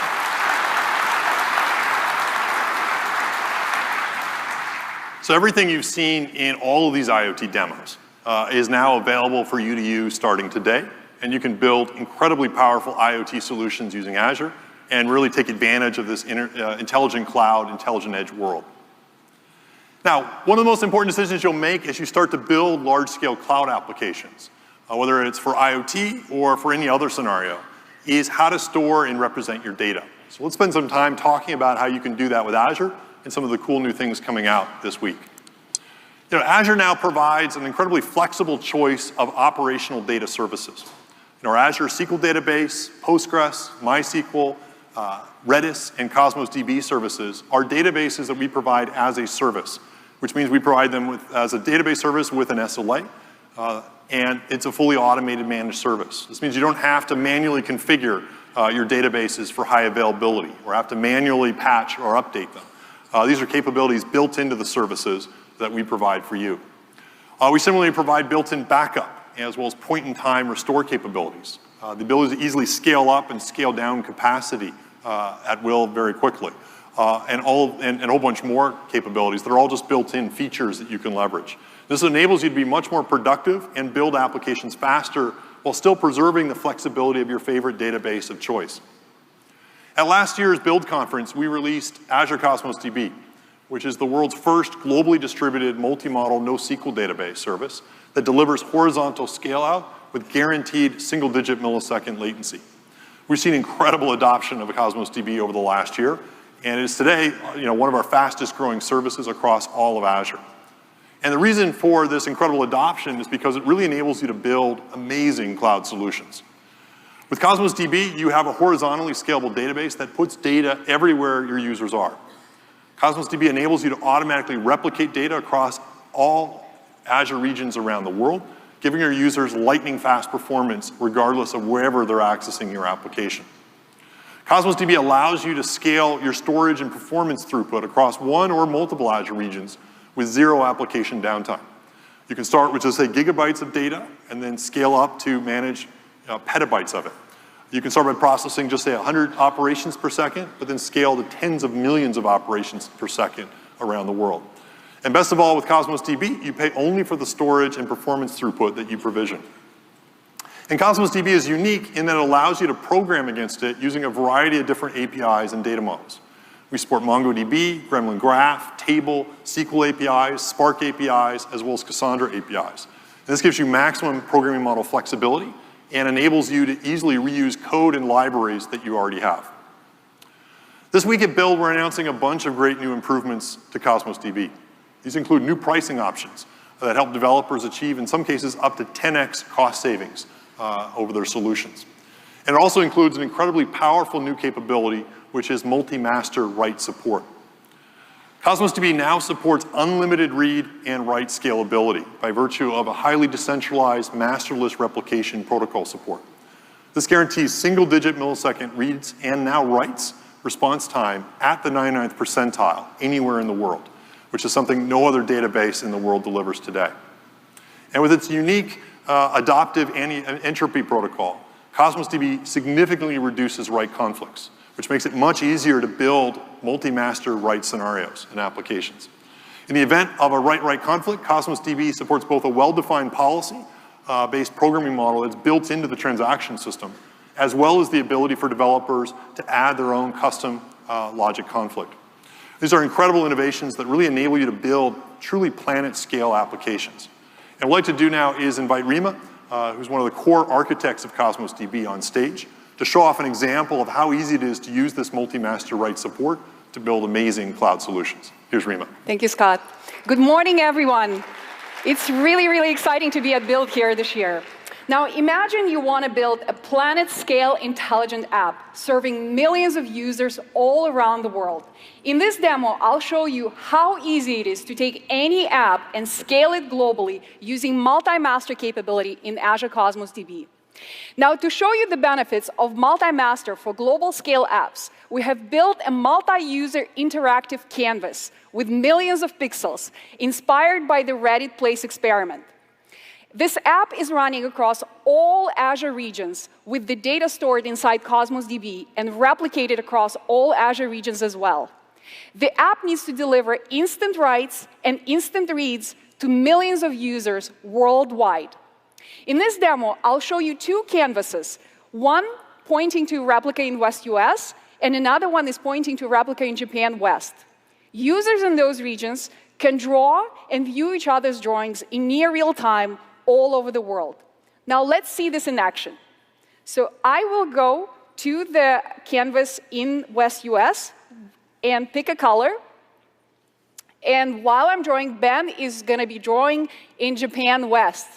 So everything you've seen in all of these IoT demos is now available for you to use starting today. And you can build incredibly powerful IoT solutions using Azure and really take advantage of this intelligent cloud, intelligent edge world. Now, one of the most important decisions you'll make as you start to build large-scale cloud applications, whether it's for IoT or for any other scenario, is how to store and represent your data. So let's spend some time talking about how you can do that with Azure and some of the cool new things coming out this week. Azure now provides an incredibly flexible choice of operational data services. In our Azure SQL database, Postgres, MySQL, Redis, and Cosmos DB services are databases that we provide as a service, which means we provide them as a database service with an SLA, and it's a fully automated managed service. This means you don't have to manually configure your databases for high availability or have to manually patch or update them. These are capabilities built into the services that we provide for you. We similarly provide built-in backup as well as point-in-time restore capabilities. The ability to easily scale up and scale down capacity at will very quickly. And a whole bunch more capabilities that are all just built-in features that you can leverage. This enables you to be much more productive and build applications faster while still preserving the flexibility of your favorite database of choice. At last year's Build conference, we released Azure Cosmos DB, which is the world's first globally distributed multi-model NoSQL database service that delivers horizontal scale-out with guaranteed single-digit millisecond latency. We've seen incredible adoption of Cosmos DB over the last year, and it is today one of our fastest growing services across all of Azure. And the reason for this incredible adoption is because it really enables you to build amazing cloud solutions. With Cosmos DB, you have a horizontally scalable database that puts data everywhere your users are. Cosmos DB enables you to automatically replicate data across all Azure regions around the world, giving your users lightning-fast performance regardless of wherever they're accessing your application. Cosmos DB allows you to scale your storage and performance throughput across one or multiple Azure regions with zero application downtime. You can start with just, say, gigabytes of data and then scale up to manage petabytes of it. You can start by processing just, say, 100 operations per second, but then scale to tens of millions of operations per second around the world. And best of all, with Cosmos DB, you pay only for the storage and performance throughput that you provision. And Cosmos DB is unique in that it allows you to program against it using a variety of different APIs and data models. We support MongoDB, Gremlin Graph, Table, SQL APIs, Spark APIs, as well as Cassandra APIs. And this gives you maximum programming model flexibility and enables you to easily reuse code and libraries that you already have. This week at Build, we're announcing a bunch of great new improvements to Cosmos DB. These include new pricing options that help developers achieve, in some cases, up to 10x cost savings over their solutions. And it also includes an incredibly powerful new capability, which is multi-master write support. Cosmos DB now supports unlimited read and write scalability by virtue of a highly decentralized masterless replication protocol support. This guarantees single-digit millisecond reads and now writes response time at the 99th percentile anywhere in the world, which is something no other database in the world delivers today. And with its unique adaptive entropy protocol, Cosmos DB significantly reduces write conflicts, which makes it much easier to build multi-master write scenarios and applications. In the event of a write-write conflict, Cosmos DB supports both a well-defined policy-based programming model that's built into the transaction system, as well as the ability for developers to add their own custom logic conflict. These are incredible innovations that really enable you to build truly planet-scale applications. And what I'd like to do now is invite Rima, who's one of the core architects of Cosmos DB, on stage to show off an example of how easy it is to use this multi-master write support to build amazing cloud solutions. Here's Rima. Thank you, Scott. Good morning, everyone. It's really, really exciting to be at Build here this year. Now, imagine you want to build a planet-scale intelligent app serving millions of users all around the world. In this demo, I'll show you how easy it is to take any app and scale it globally using multi-master capability in Azure Cosmos DB. Now, to show you the benefits of multi-master for global scale apps, we have built a multi-user interactive canvas with millions of pixels inspired by the Reddit Place experiment. This app is running across all Azure regions with the data stored inside Cosmos DB and replicated across all Azure regions as well. The app needs to deliver instant writes and instant reads to millions of users worldwide. In this demo, I'll show you two canvases, one pointing to replica in West US, and another one is pointing to replica in Japan West. Users in those regions can draw and view each other's drawings in near real time all over the world. Now let's see this in action. So I will go to the canvas in West US and pick a color. And while I'm drawing, Ben is going to be drawing in Japan West.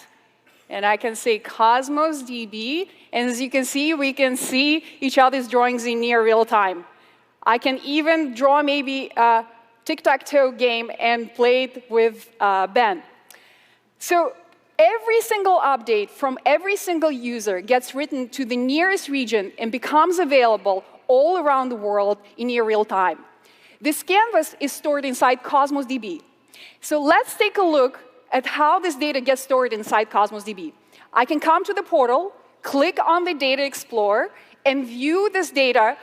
And I can say Cosmos DB, and as you can see, we can see each other's drawings in near real time. I can even draw maybe a tic-tac-toe game and play it with Ben. So every single update from every single user gets written to the nearest region and becomes available all around the world in near real time. This canvas is stored inside Cosmos DB. So let's take a look at how this data gets stored inside Cosmos DB. I can come to the portal, click on the Data Explorer, and view this data,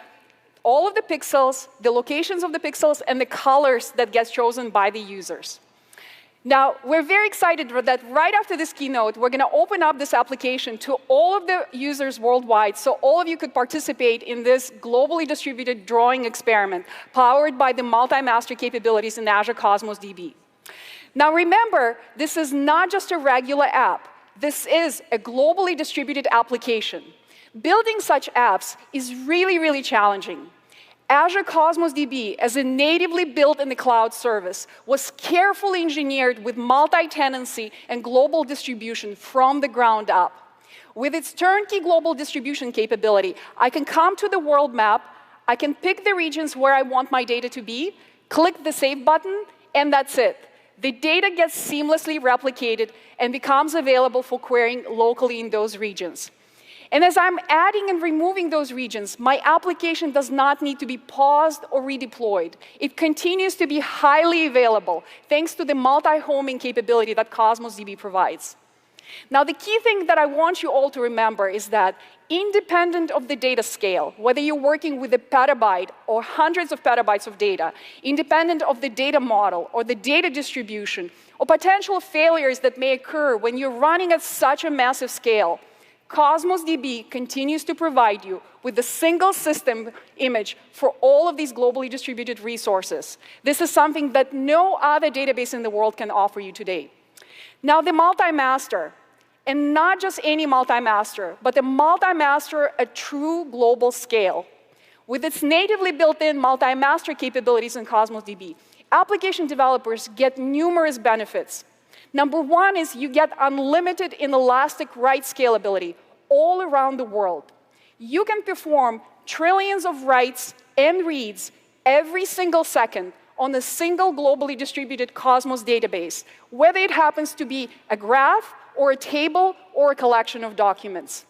all of the pixels, the locations of the pixels, and the colors that get chosen by the users. Now, we're very excited that right after this keynote, we're going to open up this application to all of the users worldwide, so all of you could participate in this globally distributed drawing experiment powered by the multi-master capabilities in Azure Cosmos DB. Now remember, this is not just a regular app. This is a globally distributed application. Building such apps is really, really challenging. Azure Cosmos DB, as a natively built in the cloud service, was carefully engineered with multi-tenancy and global distribution from the ground up. With its turnkey global distribution capability, I can come to the world map, I can pick the regions where I want my data to be, click the Save button, and that's it. The data gets seamlessly replicated and becomes available for querying locally in those regions. And as I'm adding and removing those regions, my application does not need to be paused or redeployed. It continues to be highly available, thanks to the multi-homing capability that Cosmos DB provides. Now, the key thing that I want you all to remember is that independent of the data scale, whether you're working with a petabyte or hundreds of petabytes of data, independent of the data model or the data distribution, or potential failures that may occur when you're running at such a massive scale, Cosmos DB continues to provide you with a single system image for all of these globally distributed resources. This is something that no other database in the world can offer you today. Now, the multi-master And not just any multi-master, but a multi-master at true global scale. With its natively built-in multi-master capabilities in Cosmos DB, application developers get numerous benefits. Number one is you get unlimited and elastic write scalability all around the world. You can perform trillions of writes and reads every single second on a single globally distributed Cosmos database, whether it happens to be a graph or a table or a collection of documents.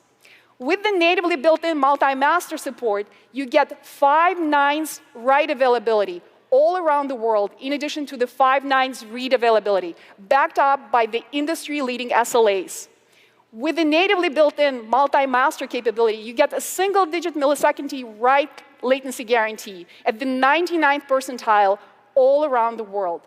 With the natively built-in multi-master support, you get 5 nines write availability all around the world, in addition to the 5 nines read availability, backed up by the industry-leading SLAs. With the natively built-in multi-master capability, you get a single-digit millisecond write latency guarantee at the 99th percentile all around the world.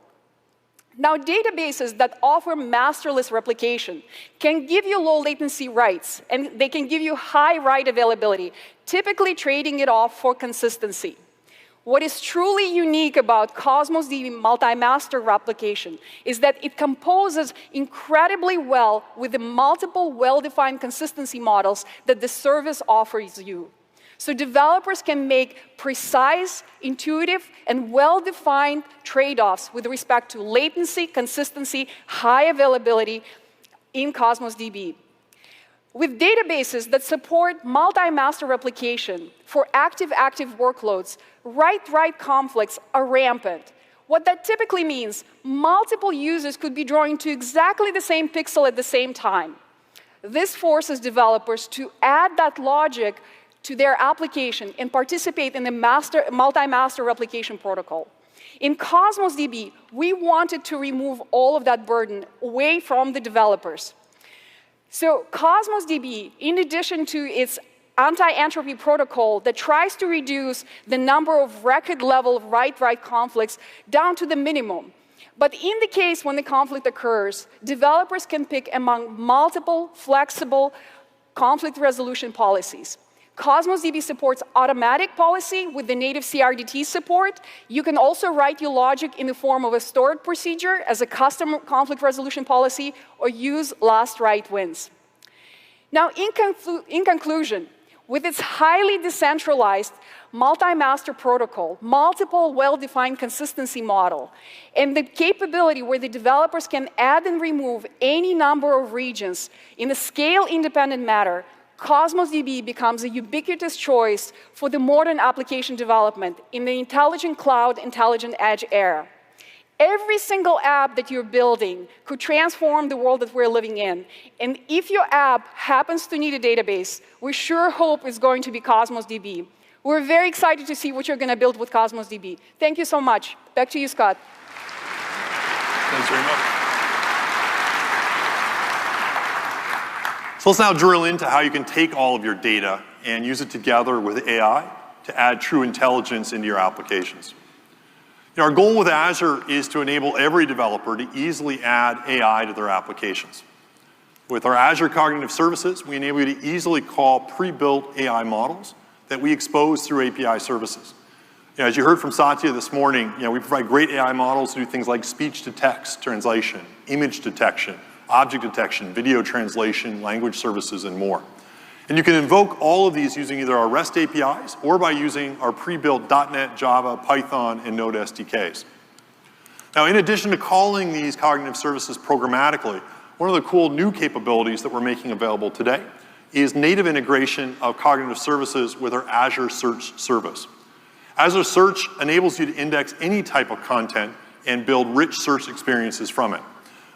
Now, databases that offer masterless replication can give you low latency writes, and they can give you high write availability, typically trading it off for consistency. What is truly unique about Cosmos DB multi-master replication is that it composes incredibly well with the multiple well-defined consistency models that the service offers you. So developers can make precise, intuitive, and well-defined trade-offs with respect to latency, consistency, high availability in Cosmos DB. With databases that support multi-master replication for active-active workloads, write-write conflicts are rampant. What that typically means, multiple users could be drawing to exactly the same pixel at the same time. This forces developers to add that logic to their application and participate in the multi-master replication protocol. In Cosmos DB, we wanted to remove all of that burden away from the developers. So Cosmos DB, in addition to its anti-entropy protocol that tries to reduce the number of record-level write-write conflicts down to the minimum. But in the case when the conflict occurs, developers can pick among multiple flexible conflict resolution policies. Cosmos DB supports automatic policy with the native CRDT support. You can also write your logic in the form of a stored procedure as a custom conflict resolution policy, or use last write wins. Now, in conclusion, with its highly decentralized multi-master protocol, multiple well-defined consistency model, and the capability where the developers can add and remove any number of regions in a scale-independent manner, Cosmos DB becomes a ubiquitous choice for the modern application development in the intelligent cloud, intelligent edge era. Every single app that you're building could transform the world that we're living in. And if your app happens to need a database, we sure hope it's going to be Cosmos DB. We're very excited to see what you're going to build with Cosmos DB. Thank you so much. Back to you, Scott. Thanks very much. So let's now drill into how you can take all of your data and use it together with AI to add true intelligence into your applications. Our goal with Azure is to enable every developer to easily add AI to their applications. With our Azure Cognitive Services, we enable you to easily call pre-built AI models that we expose through API services. As you heard from Satya this morning, we provide great AI models to do things like speech-to-text translation, image detection, object detection, video translation, language services, and more. And you can invoke all of these using either our REST APIs or by using our pre-built .NET, Java, Python, and Node SDKs. Now, in addition to calling these cognitive services programmatically, one of the cool new capabilities that we're making available today is native integration of cognitive services with our Azure Search service. Azure Search enables you to index any type of content and build rich search experiences from it.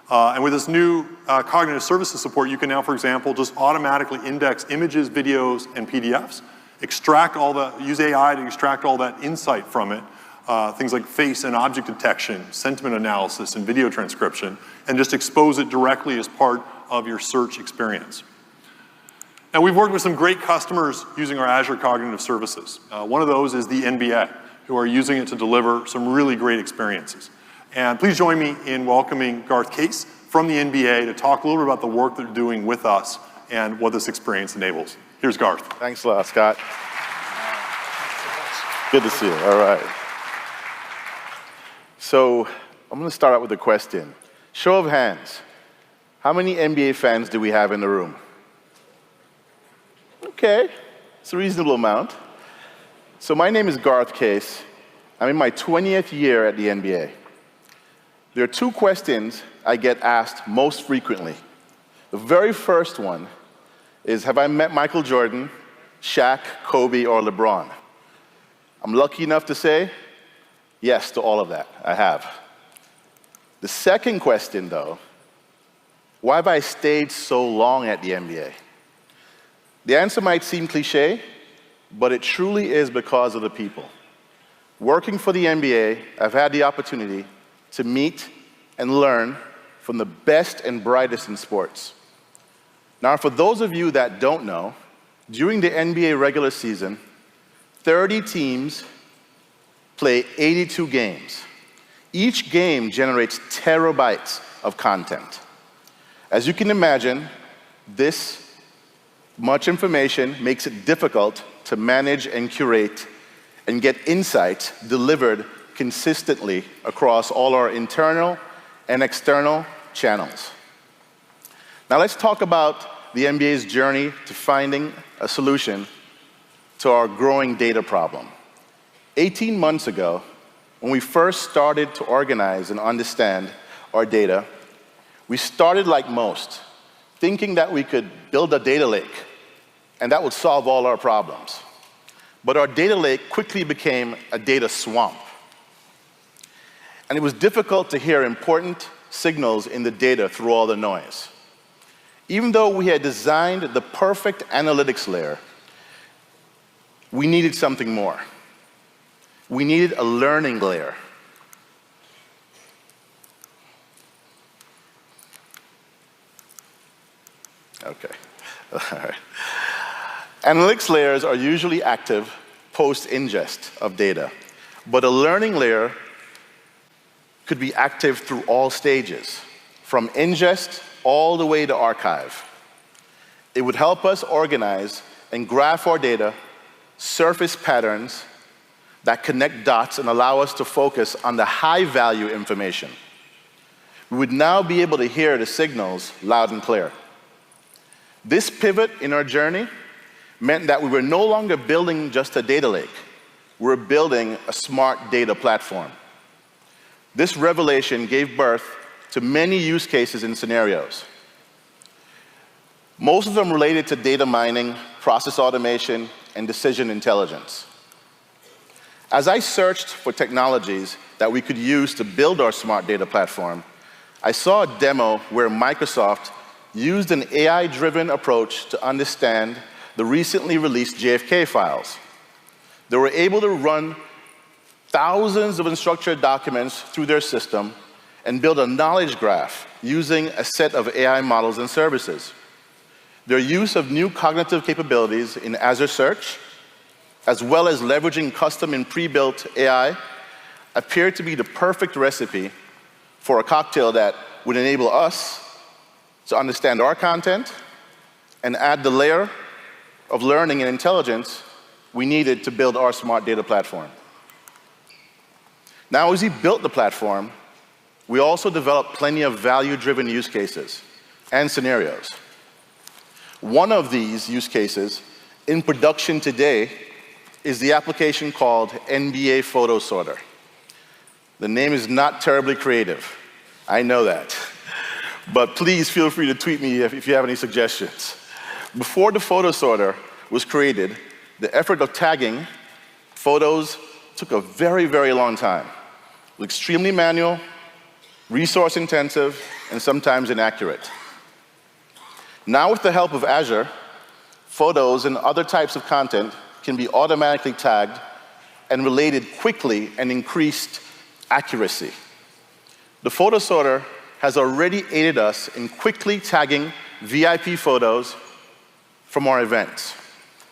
And with this new cognitive services support, you can now, for example, just automatically index images, videos, and PDFs, use AI to extract all that insight from it, things like face and object detection, sentiment analysis, and video transcription, and just expose it directly as part of your search experience. Now, we've worked with some great customers using our Azure Cognitive Services. One of those is the NBA, who are using it to deliver some really great experiences. And please join me in welcoming Garth Case from the NBA to talk a little bit about the work they're doing with us and what this experience enables. Here's Garth. Thanks a lot, Scott. Good to see you. All right. So I'm going to start out with a question. Show of hands. How many NBA fans do we have in the room? Okay, it's a reasonable amount. So my name is Garth Case. I'm in my 20th year at the NBA. There are two questions I get asked most frequently. The very first one is, have I met Michael Jordan, Shaq, Kobe, or LeBron? I'm lucky enough to say yes to all of that. I have. The second question, though, why have I stayed so long at the NBA? The answer might seem cliche, but it truly is because of the people. Working for the NBA, I've had the opportunity to meet and learn from the best and brightest in sports. Now, for those of you that don't know, during the NBA regular season, 30 teams play 82 games. Each game generates terabytes of content. As you can imagine, this much information makes it difficult to manage and curate and get insights delivered consistently across all our internal and external channels. Now let's talk about the NBA's journey to finding a solution to our growing data problem. 18 months ago, when we first started to organize and understand our data, we started like most, thinking that we could build a data lake and that would solve all our problems. But our data lake quickly became a data swamp. And it was difficult to hear important signals in the data through all the noise. Even though we had designed the perfect analytics layer, we needed something more. We needed a learning layer. Okay. All right. Analytics layers are usually active post-ingest of data, but a learning layer could be active through all stages, from ingest all the way to archive. It would help us organize and graph our data, surface patterns that connect dots and allow us to focus on the high-value information. We would now be able to hear the signals loud and clear. This pivot in our journey meant that we were no longer building just a data lake. We were building a smart data platform. This revelation gave birth to many use cases and scenarios. Most of them related to data mining, process automation, and decision intelligence. As I searched for technologies that we could use to build our smart data platform, I saw a demo where Microsoft used an AI-driven approach to understand the recently released JFK files. They were able to run thousands of unstructured documents through their system and build a knowledge graph using a set of AI models and services. Their use of new cognitive capabilities in Azure Search, as well as leveraging custom and pre-built AI, appeared to be the perfect recipe for a cocktail that would enable us to understand our content and add the layer of learning and intelligence we needed to build our smart data platform. Now, as we built the platform, we also developed plenty of value-driven use cases and scenarios. One of these use cases in production today is the application called NBA Photo Sorter. The name is not terribly creative. I know that. But please feel free to tweet me if you have any suggestions. Before the photo sorter was created, the effort of tagging photos took a very, very long time. It was extremely manual, resource intensive, and sometimes inaccurate. Now with the help of Azure, photos and other types of content can be automatically tagged and related quickly and increased accuracy. The photo sorter has already aided us in quickly tagging VIP photos from our events.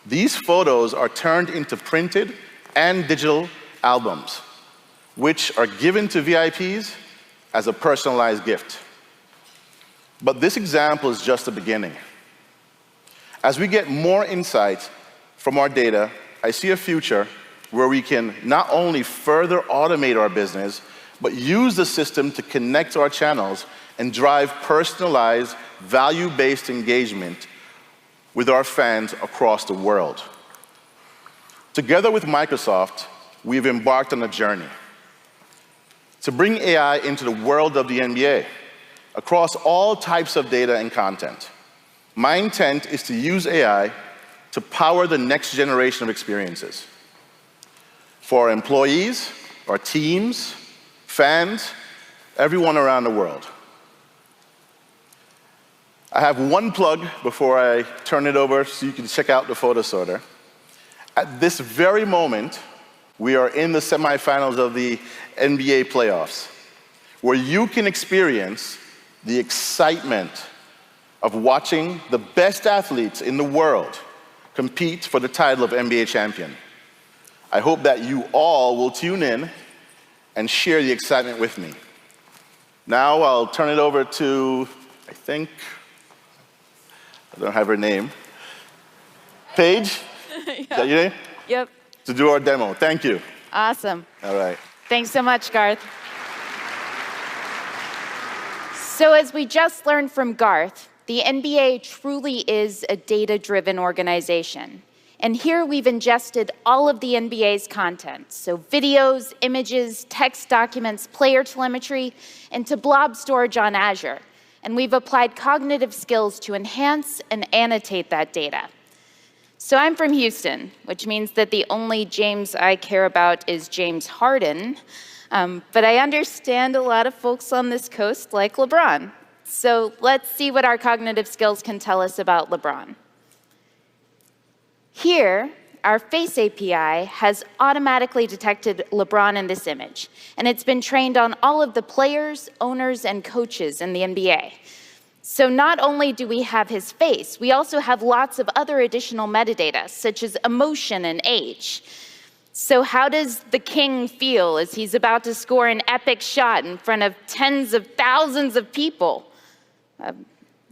These photos are turned into printed and digital albums, which are given to VIPs as a personalized gift. But this example is just the beginning. As we get more insight from our data, I see a future where we can not only further automate our business, but use the system to connect our channels and drive personalized, value-based engagement with our fans across the world. Together with Microsoft, we've embarked on a journey to bring AI into the world of the NBA across all types of data and content. My intent is to use AI to power the next generation of experiences for our employees, our teams, fans, everyone around the world. I have one plug before I turn it over so you can check out the photo sorter. At this very moment, we are in the semifinals of the NBA playoffs, where you can experience the excitement of watching the best athletes in the world compete for the title of NBA champion. I hope that you all will tune in and share the excitement with me. Now I'll turn it over to, I don't have her name. Paige? Is that your name? Yep. To do our demo. Thank you. Awesome. All right. Thanks so much, Garth. So as we just learned from Garth, the NBA truly is a data-driven organization. And here we've ingested all of the NBA's content, so videos, images, text documents, player telemetry, into blob storage on Azure. And we've applied cognitive skills to enhance and annotate that data. So I'm from Houston, which means that the only James I care about is James Harden. But I understand a lot of folks on this coast like LeBron. So let's see what our cognitive skills can tell us about LeBron. Here, our Face API has automatically detected LeBron in this image, and it's been trained on all of the players, owners, and coaches in the NBA. So not only do we have his face, we also have lots of other additional metadata, such as emotion and age. So how does the king feel as he's about to score an epic shot in front of tens of thousands of people?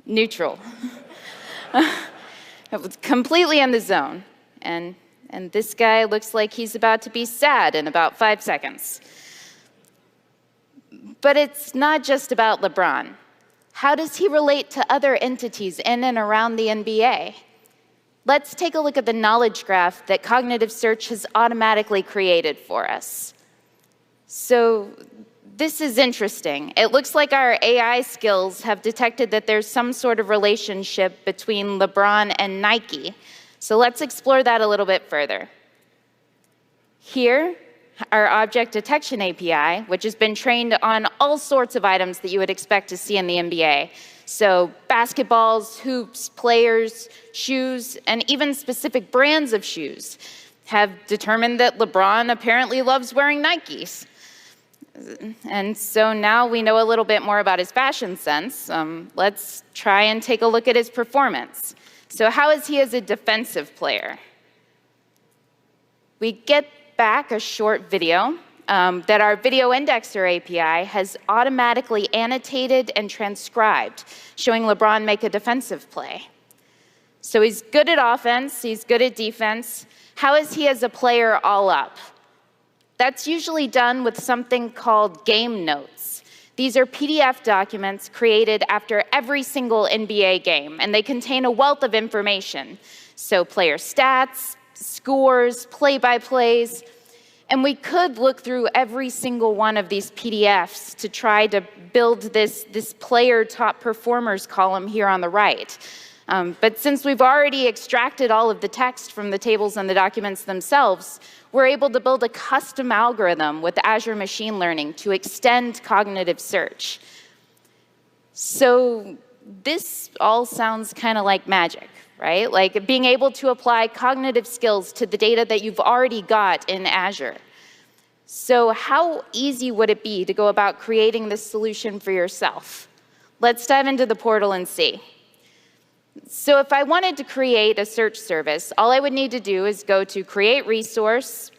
Neutral. Completely in the zone. And this guy looks like he's about to be sad in about 5 seconds. But it's not just about LeBron. How does he relate to other entities in and around the NBA? Let's take a look at the knowledge graph that Cognitive Search has automatically created for us. So this is interesting. It looks like our AI skills have detected that there's some sort of relationship between LeBron and Nike. So let's explore that a little bit further. Here, our object detection API, which has been trained on all sorts of items that you would expect to see in the NBA. So basketballs, hoops, players, shoes, and even specific brands of shoes have determined that LeBron apparently loves wearing Nikes. And so now we know a little bit more about his fashion sense. Let's try and take a look at his performance. So how is he as a defensive player? We get back a short video that our Video Indexer API has automatically annotated and transcribed, showing LeBron make a defensive play. So he's good at offense, he's good at defense. How is he as a player all up? That's usually done with something called game notes. These are PDF documents created after every single NBA game, and they contain a wealth of information. So player stats, scores, play-by-plays, and we could look through every single one of these PDFs to try to build this player top performers column here on the right. But since we've already extracted all of the text from the tables and the documents themselves, we're able to build a custom algorithm with Azure Machine Learning to extend cognitive search. So this all sounds kind of like magic, right? Like being able to apply cognitive skills to the data that you've already got in Azure. So how easy would it be to go about creating this solution for yourself? Let's dive into the portal and see. So if I wanted to create a search service, all I would need to do is go to Create Resource,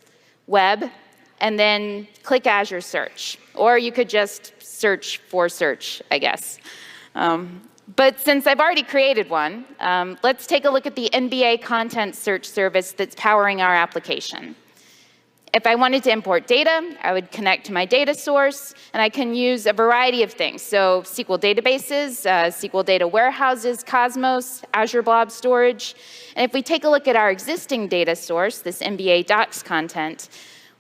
Web, and then click Azure Search. Or you could just search for search, I guess. But since I've already created one, let's take a look at the NBA content search service that's powering our application. if I wanted to import data, I would connect to my data source, and I can use a variety of things. So SQL databases, SQL data warehouses, Cosmos, Azure Blob Storage. And if we take a look at our existing data source, this MBA docs content,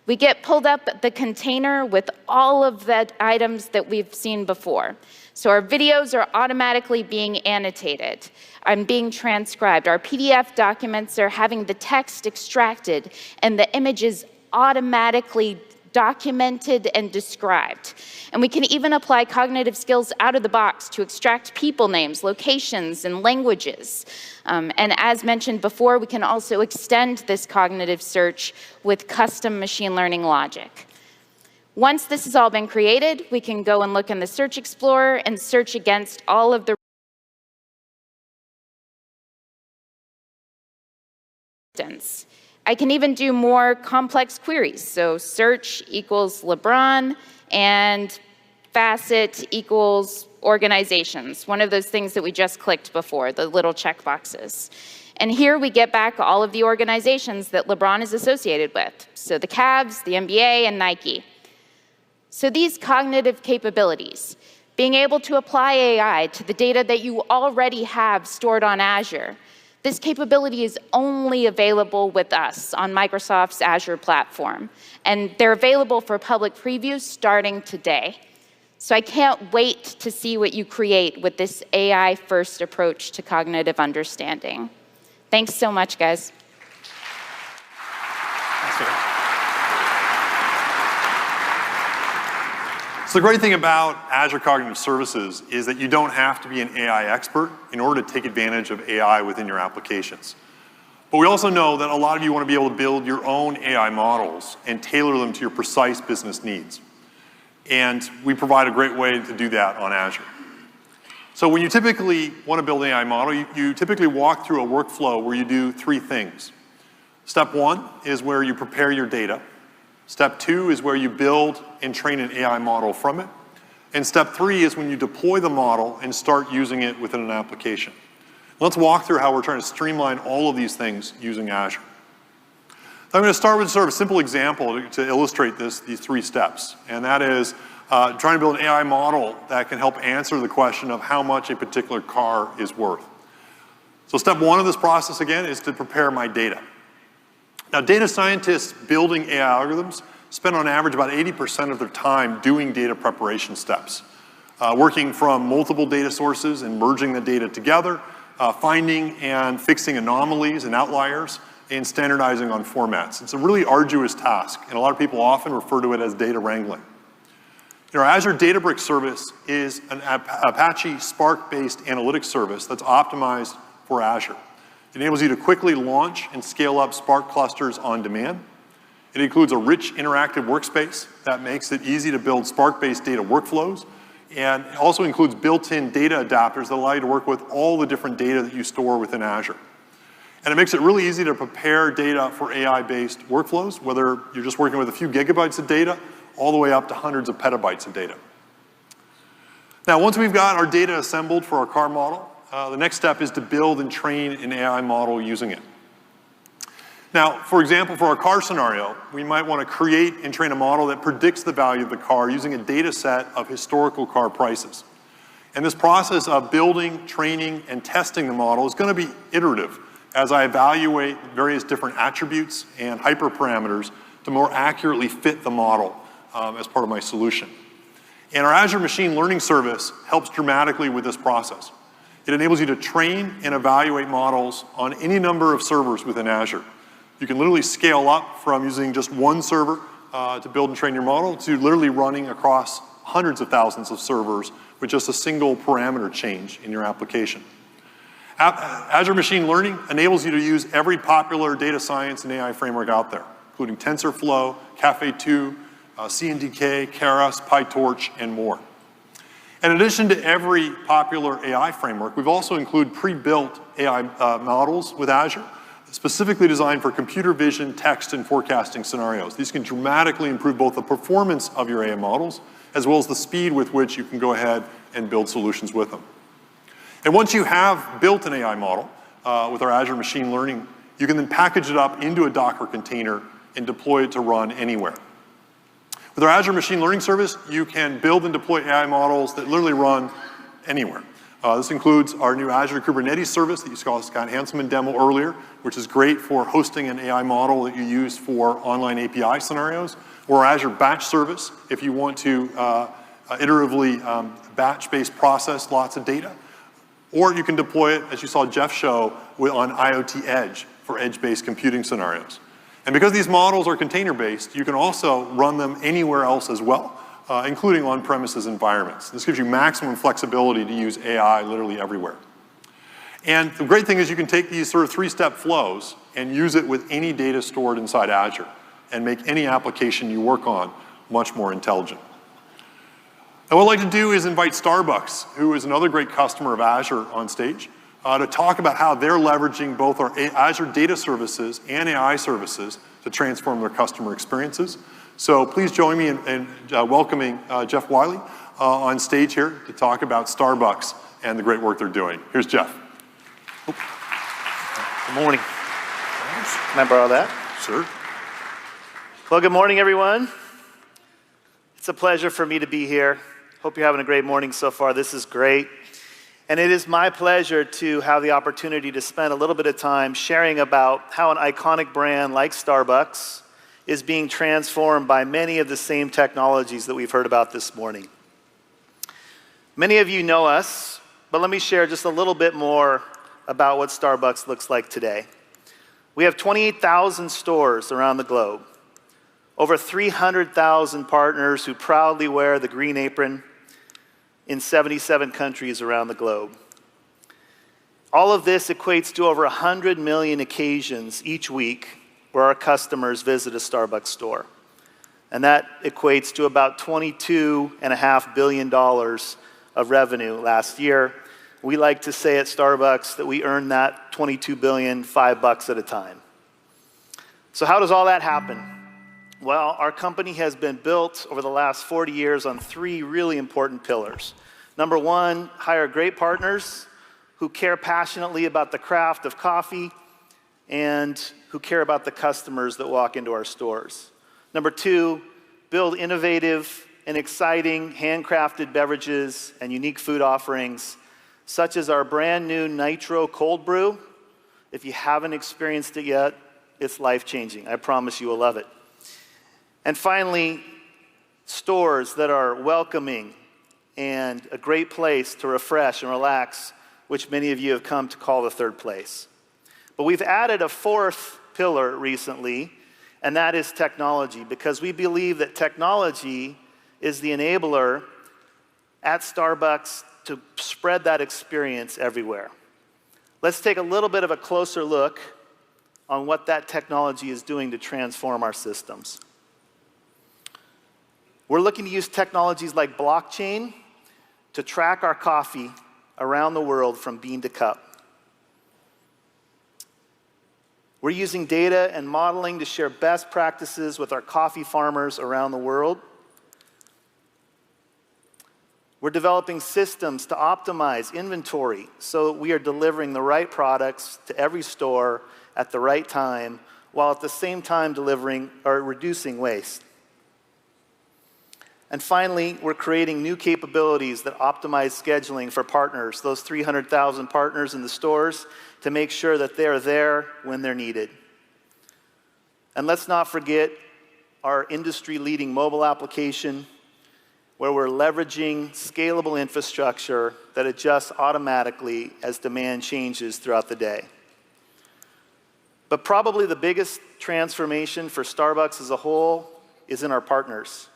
we get pulled up the container with all of the items that we've seen before. So our videos are automatically being annotated and being transcribed. Our PDF documents are having the text extracted and the images automatically documented and described. And we can even apply cognitive skills out of the box to extract people names, locations, and languages. And as mentioned before, we can also extend this cognitive search with custom machine learning logic. Once this has all been created, we can go and look in the Search Explorer and search against all of the I can even do more complex queries. So search equals LeBron and facet equals organizations, one of those things that we just clicked before, the little checkboxes. And here we get back all of the organizations that LeBron is associated with. So the Cavs, the NBA, and Nike. So these cognitive capabilities, being able to apply AI to the data that you already have stored on Azure, this capability is only available with us on Microsoft's Azure platform. And they're available for public preview starting today. So I can't wait to see what you create with this AI-first approach to cognitive understanding. Thanks so much, guys. So the great thing about Azure Cognitive Services is that you don't have to be an AI expert in order to take advantage of AI within your applications. But we also know that a lot of you want to be able to build your own AI models and tailor them to your precise business needs. And we provide a great way to do that on Azure. So when you typically want to build an AI model, you typically walk through a workflow where you do three things. Step one is where you prepare your data. Step two is where you build and train an AI model from it. And step three is when you deploy the model and start using it within an application. Let's walk through how we're trying to streamline all of these things using Azure. I'm going to start with sort of a simple example to illustrate these three steps. And that is trying to build an AI model that can help answer the question of how much a particular car is worth. So step one of this process, again, is to prepare my data. Now, data scientists building AI algorithms spend on average about 80% of their time doing data preparation steps, working from multiple data sources and merging the data together, finding and fixing anomalies and outliers, and standardizing on formats. It's a really arduous task, and a lot of people often refer to it as data wrangling. Our Azure Databricks service is an Apache Spark-based analytics service that's optimized for Azure. It enables you to quickly launch and scale up Spark clusters on demand. It includes a rich interactive workspace that makes it easy to build Spark-based data workflows. And it also includes built-in data adapters that allow you to work with all the different data that you store within Azure. And it makes it really easy to prepare data for AI-based workflows, whether you're just working with a few gigabytes of data, all the way up to hundreds of petabytes of data. Now, once we've got our data assembled for our car model, the next step is to build and train an AI model using it. Now, for example, for our car scenario, we might want to create and train a model that predicts the value of the car using a data set of historical car prices. And this process of building, training, and testing the model is going to be iterative as I evaluate various different attributes and hyperparameters to more accurately fit the model as part of my solution. And our Azure Machine Learning Service helps dramatically with this process. It enables you to train and evaluate models on any number of servers within Azure. You can literally scale up from using just one server to build and train your model to literally running across hundreds of thousands of servers with just a single parameter change in your application. Azure Machine Learning enables you to use every popular data science and AI framework out there, including TensorFlow, Caffe2, CNDK, Keras, PyTorch, and more. In addition to every popular AI framework, we've also included pre-built AI models with Azure, specifically designed for computer vision, text, and forecasting scenarios. These can dramatically improve both the performance of your AI models, as well as the speed with which you can go ahead and build solutions with them. And once you have built an AI model with our Azure Machine Learning, you can then package it up into a Docker container and deploy it to run anywhere. With our Azure Machine Learning Service, you can build and deploy AI models that literally run anywhere. This includes our new Azure Kubernetes service that you saw Scott Hanselman demo earlier, which is great for hosting an AI model that you use for online API scenarios, or our Azure Batch service if you want to iteratively batch-based process lots of data. Or you can deploy it, as you saw Jeff show, on IoT Edge for edge-based computing scenarios. And because these models are container-based, you can also run them anywhere else as well, including on-premises environments. This gives you maximum flexibility to use AI literally everywhere. And the great thing is you can take these sort of three-step flows and use it with any data stored inside Azure and make any application you work on much more intelligent. And what I'd like to do is invite Starbucks, who is another great customer of Azure, on stage to talk about how they're leveraging both our Azure data services and AI services to transform their customer experiences. So please join me in welcoming Jeff Wiley on stage here to talk about Starbucks and the great work they're doing. Here's Jeff. Good morning. Can I borrow that? Sure. Well, good morning, everyone. It's a pleasure for me to be here. Hope you're having a great morning so far. This is great. And it is my pleasure to have the opportunity to spend a little bit of time sharing about how an iconic brand like Starbucks is being transformed by many of the same technologies that we've heard about this morning. Many of you know us, but let me share just a little bit more about what Starbucks looks like today. We have 28,000 stores around the globe, over 300,000 partners who proudly wear the green apron in 77 countries around the globe. All of this equates to over 100 million occasions each week where our customers visit a Starbucks store. And that equates to about $22.5 billion of revenue last year. We like to say at Starbucks that we earn that $22 billion $5 at a time. So how does all that happen? Well, our company has been built over the last 40 years on three really important pillars. Number one, hire great partners who care passionately about the craft of coffee and who care about the customers that walk into our stores. Number two, build innovative and exciting handcrafted beverages and unique food offerings, such as our brand new Nitro Cold Brew. If you haven't experienced it yet, it's life-changing. I promise you will love it. And finally, stores that are welcoming and a great place to refresh and relax, which many of you have come to call the third place. But we've added a fourth pillar recently, and that is technology, because we believe that technology is the enabler at Starbucks to spread that experience everywhere. Let's take a little bit of a closer look on what that technology is doing to transform our systems. We're looking to use technologies like blockchain to track our coffee around the world from bean to cup. We're using data and modeling to share best practices with our coffee farmers around the world. We're developing systems to optimize inventory so that we are delivering the right products to every store at the right time, while at the same time delivering or reducing waste. And finally, we're creating new capabilities that optimize scheduling for partners, those 300,000 partners in the stores, to make sure that they're there when they're needed. And let's not forget our industry-leading mobile application, where we're leveraging scalable infrastructure that adjusts automatically as demand changes throughout the day. But probably the biggest transformation for Starbucks as a whole is in our partners,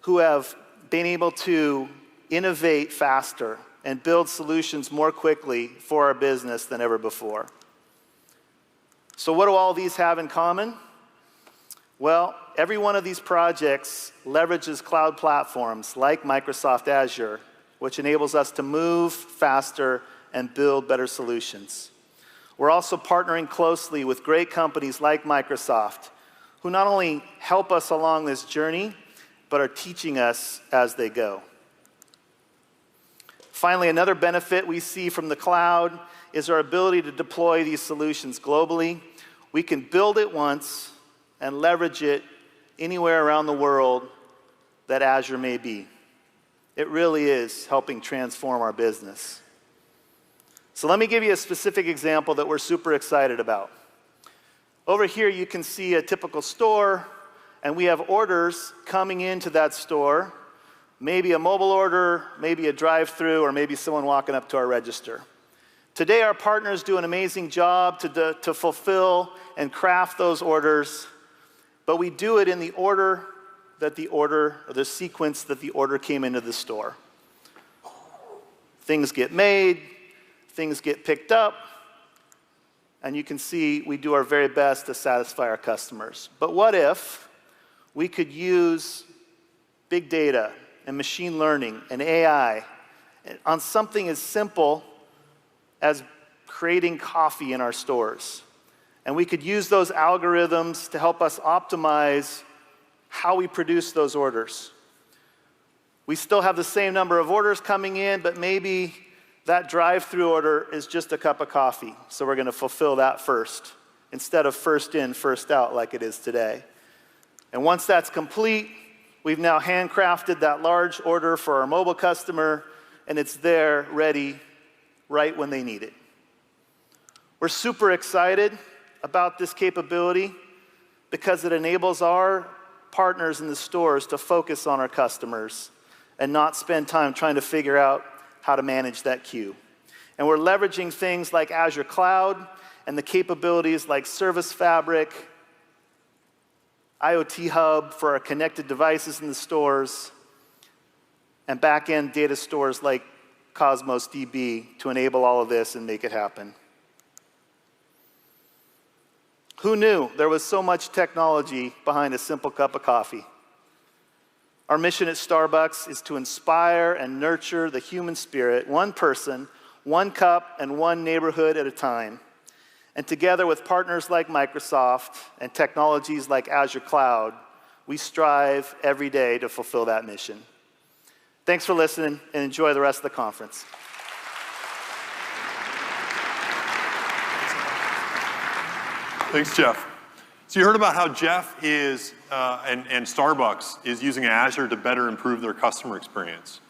who have been able to innovate faster and build solutions more quickly for our business than ever before. So what do all these have in common? Well, every one of these projects leverages cloud platforms like Microsoft Azure, which enables us to move faster and build better solutions. We're also partnering closely with great companies like Microsoft, who not only help us along this journey, but are teaching us as they go. Finally, another benefit we see from the cloud is our ability to deploy these solutions globally. We can build it once and leverage it anywhere around the world that Azure may be. It really is helping transform our business. So let me give you a specific example that we're super excited about. Over here, you can see a typical store, and we have orders coming into that store, maybe a mobile order, maybe a drive-through, or maybe someone walking up to our register. Today, our partners do an amazing job to fulfill and craft those orders, but we do it in the order that or the sequence that the order came into the store. Things get made, things get picked up, and you can see we do our very best to satisfy our customers. But what if we could use big data and machine learning and AI on something as simple as creating coffee in our stores? And we could use those algorithms to help us optimize how we produce those orders. We still have the same number of orders coming in, but maybe that drive-through order is just a cup of coffee, so we're going to fulfill that first, instead of first in, first out like it is today. And once that's complete, we've now handcrafted that large order for our mobile customer, and it's there, ready, right when they need it. We're super excited about this capability because it enables our partners in the stores to focus on our customers and not spend time trying to figure out how to manage that queue. And we're leveraging things like Azure Cloud and the capabilities like Service Fabric, IoT Hub for our connected devices in the stores, and back-end data stores like Cosmos DB to enable all of this and make it happen. Who knew there was so much technology behind a simple cup of coffee? Our mission at Starbucks is to inspire and nurture the human spirit, one person, one cup, and one neighborhood at a time. And together with partners like Microsoft and technologies like Azure Cloud, we strive every day to fulfill that mission. Thanks for listening, and enjoy the rest of the conference. Thanks, Jeff. So you heard about how Jeff is, and Starbucks is using Azure to better improve their customer experience.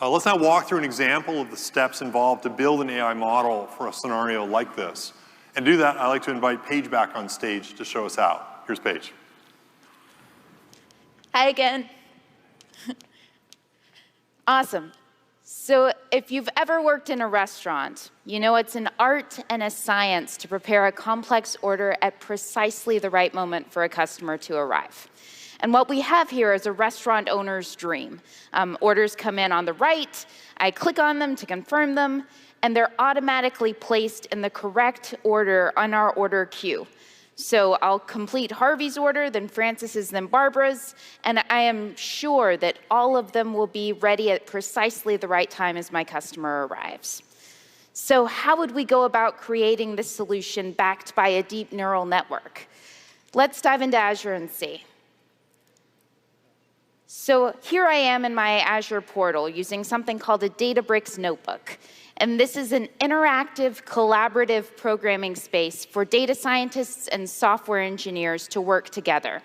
Let's now walk through an example of the steps involved to build an AI model for a scenario like this. And to do that, I'd like to invite Paige back on stage to show us how. Here's Paige. Hi again. Awesome. So if you've ever worked in a restaurant, you know it's an art and a science to prepare a complex order at precisely the right moment for a customer to arrive. And what we have here is a restaurant owner's dream. Orders come in on the right, I click on them to confirm them, and they're automatically placed in the correct order on our order queue. So I'll complete Harvey's order, then Francis's, then Barbara's, and I am sure that all of them will be ready at precisely the right time as my customer arrives. So how would we go about creating this solution backed by a deep neural network? Let's dive into Azure and see. So here I am in my Azure portal using something called a Databricks notebook. And this is an interactive, collaborative programming space for data scientists and software engineers to work together.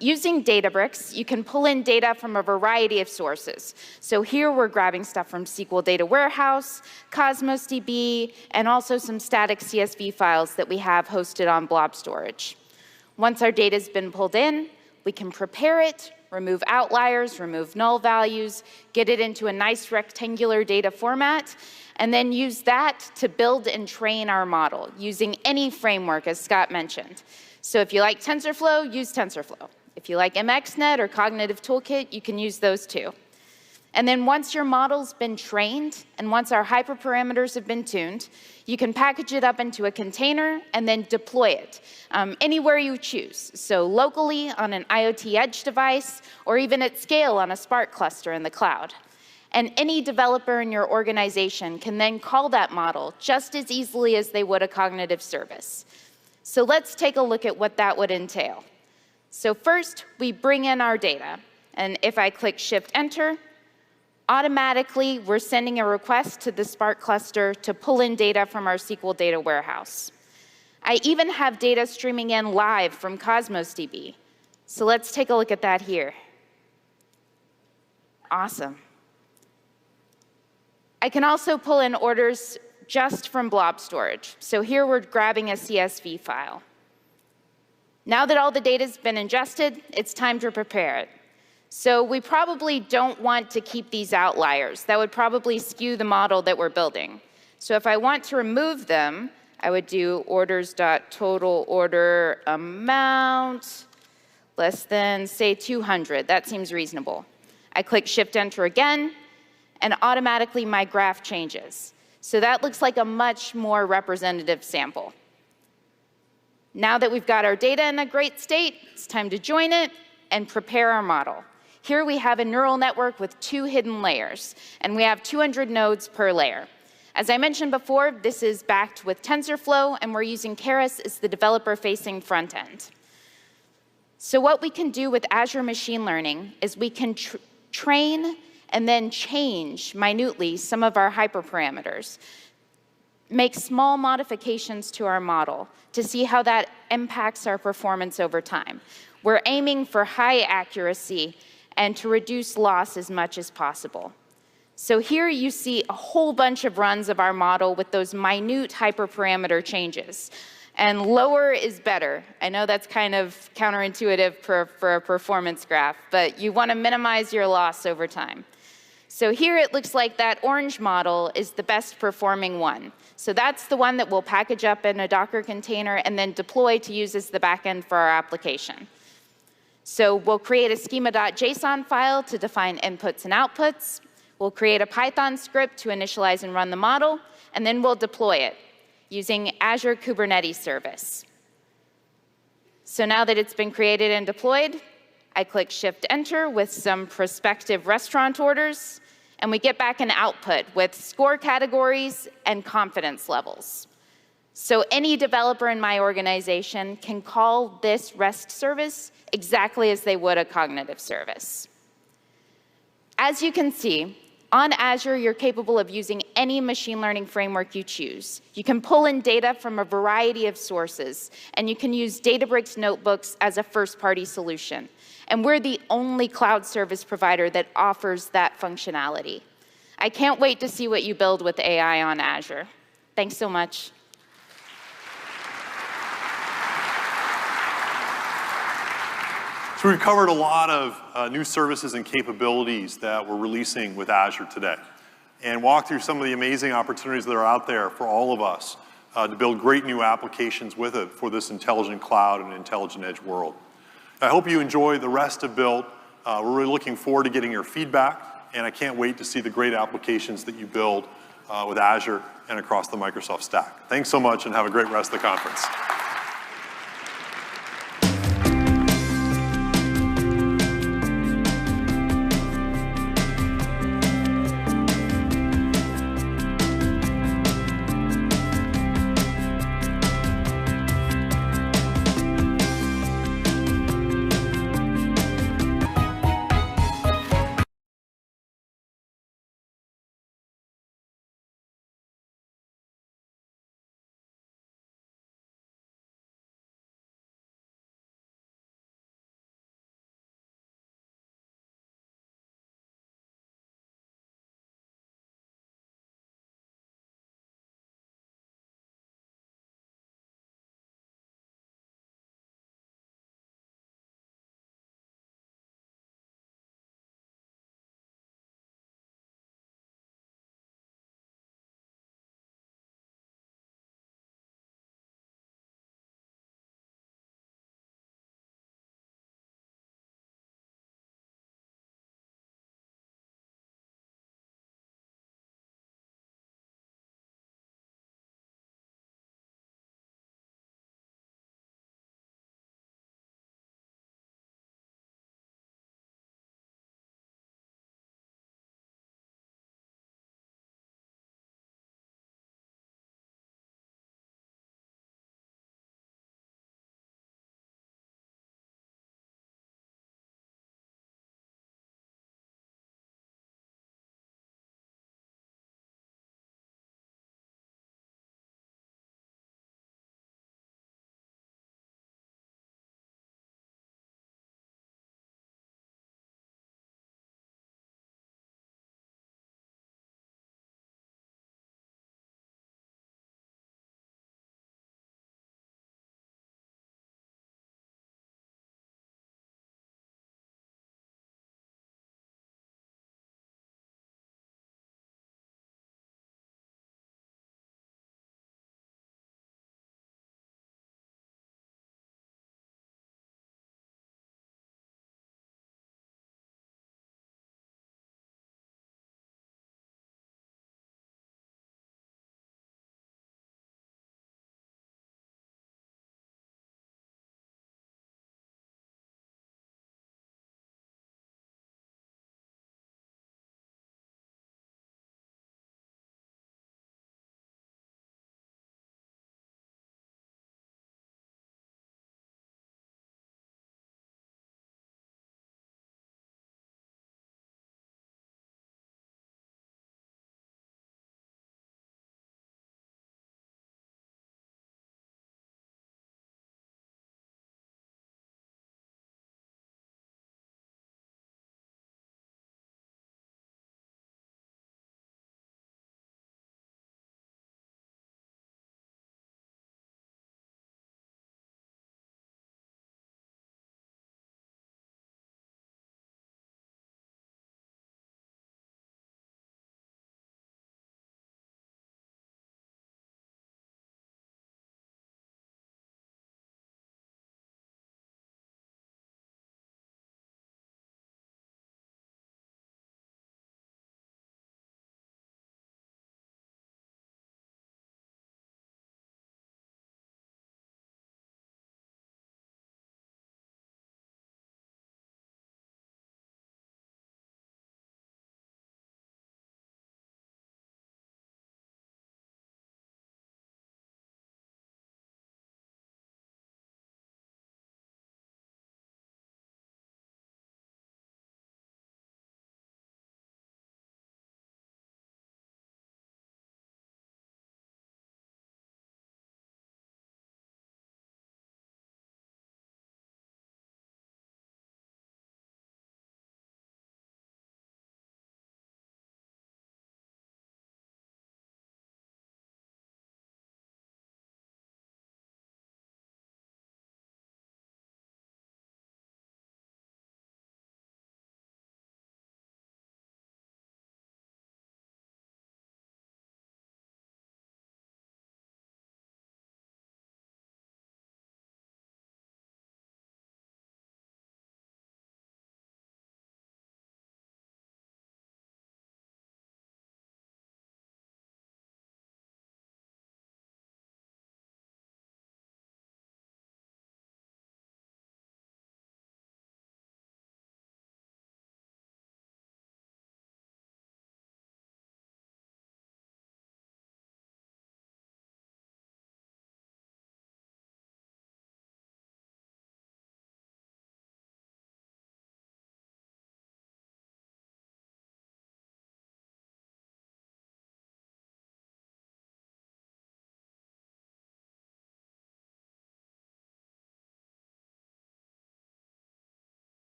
Using Databricks, you can pull in data from a variety of sources. So here we're grabbing stuff from SQL Data Warehouse, Cosmos DB, and also some static CSV files that we have hosted on blob storage. Once our data's been pulled in, we can prepare it, remove outliers, remove null values, get it into a nice rectangular data format, and then use that to build and train our model using any framework, as Scott mentioned. So if you like TensorFlow, use TensorFlow. If you like MXNet or Cognitive Toolkit, you can use those too. And then once your model's been trained, and once our hyperparameters have been tuned, you can package it up into a container and then deploy it anywhere you choose. So locally on an IoT edge device, or even at scale on a Spark cluster in the cloud. And any developer in your organization can then call that model just as easily as they would a cognitive service. So let's take a look at what that would entail. So first, we bring in our data. And if I click Shift-Enter, automatically, we're sending a request to the Spark cluster to pull in data from our SQL Data Warehouse. I even have data streaming in live from Cosmos DB. So let's take a look at that here. Awesome. I can also pull in orders just from blob storage. So here we're grabbing a CSV file. Now that all the data's been ingested, it's time to prepare it. So we probably don't want to keep these outliers. That would probably skew the model that we're building. So if I want to remove them, I would do orders.total order amount less than, say, 200. That seems reasonable. I click Shift-Enter again, and automatically my graph changes. So that looks like a much more representative sample. Now that we've got our data in a great state, it's time to join it and prepare our model. Here we have a neural network with 2 hidden layers, and we have 200 nodes per layer. As I mentioned before, this is backed with TensorFlow, and we're using Keras as the developer-facing front end. So what we can do with Azure Machine Learning is we can train and then change minutely some of our hyperparameters, make small modifications to our model to see how that impacts our performance over time. We're aiming for high accuracy and to reduce loss as much as possible. So here you see a whole bunch of runs of our model with those minute hyperparameter changes. And lower is better. I know that's kind of counterintuitive for a performance graph, but you want to minimize your loss over time. So here it looks like that orange model is the best performing one. So that's the one that we'll package up in a Docker container and then deploy to use as the backend for our application. So we'll create a schema.json file to define inputs and outputs. We'll create a Python script to initialize and run the model, and then we'll deploy it using Azure Kubernetes Service. So now that it's been created and deployed, I click Shift-Enter with some prospective restaurant orders, and we get back an output with score categories and confidence levels. So any developer in my organization can call this REST service exactly as they would a cognitive service. As you can see, on Azure, you're capable of using any machine learning framework you choose. You can pull in data from a variety of sources, and you can use Databricks notebooks as a first-party solution. And we're the only cloud service provider that offers that functionality. I can't wait to see what you build with AI on Azure. Thanks so much. So we've covered a lot of new services and capabilities that we're releasing with Azure today, and walked through some of the amazing opportunities that are out there for all of us to build great new applications with it for this intelligent cloud and intelligent edge world. I hope you enjoy the rest of Build. We're really looking forward to getting your feedback, and I can't wait to see the great applications that you build with Azure and across the Microsoft stack. Thanks so much, and have a great rest of the conference.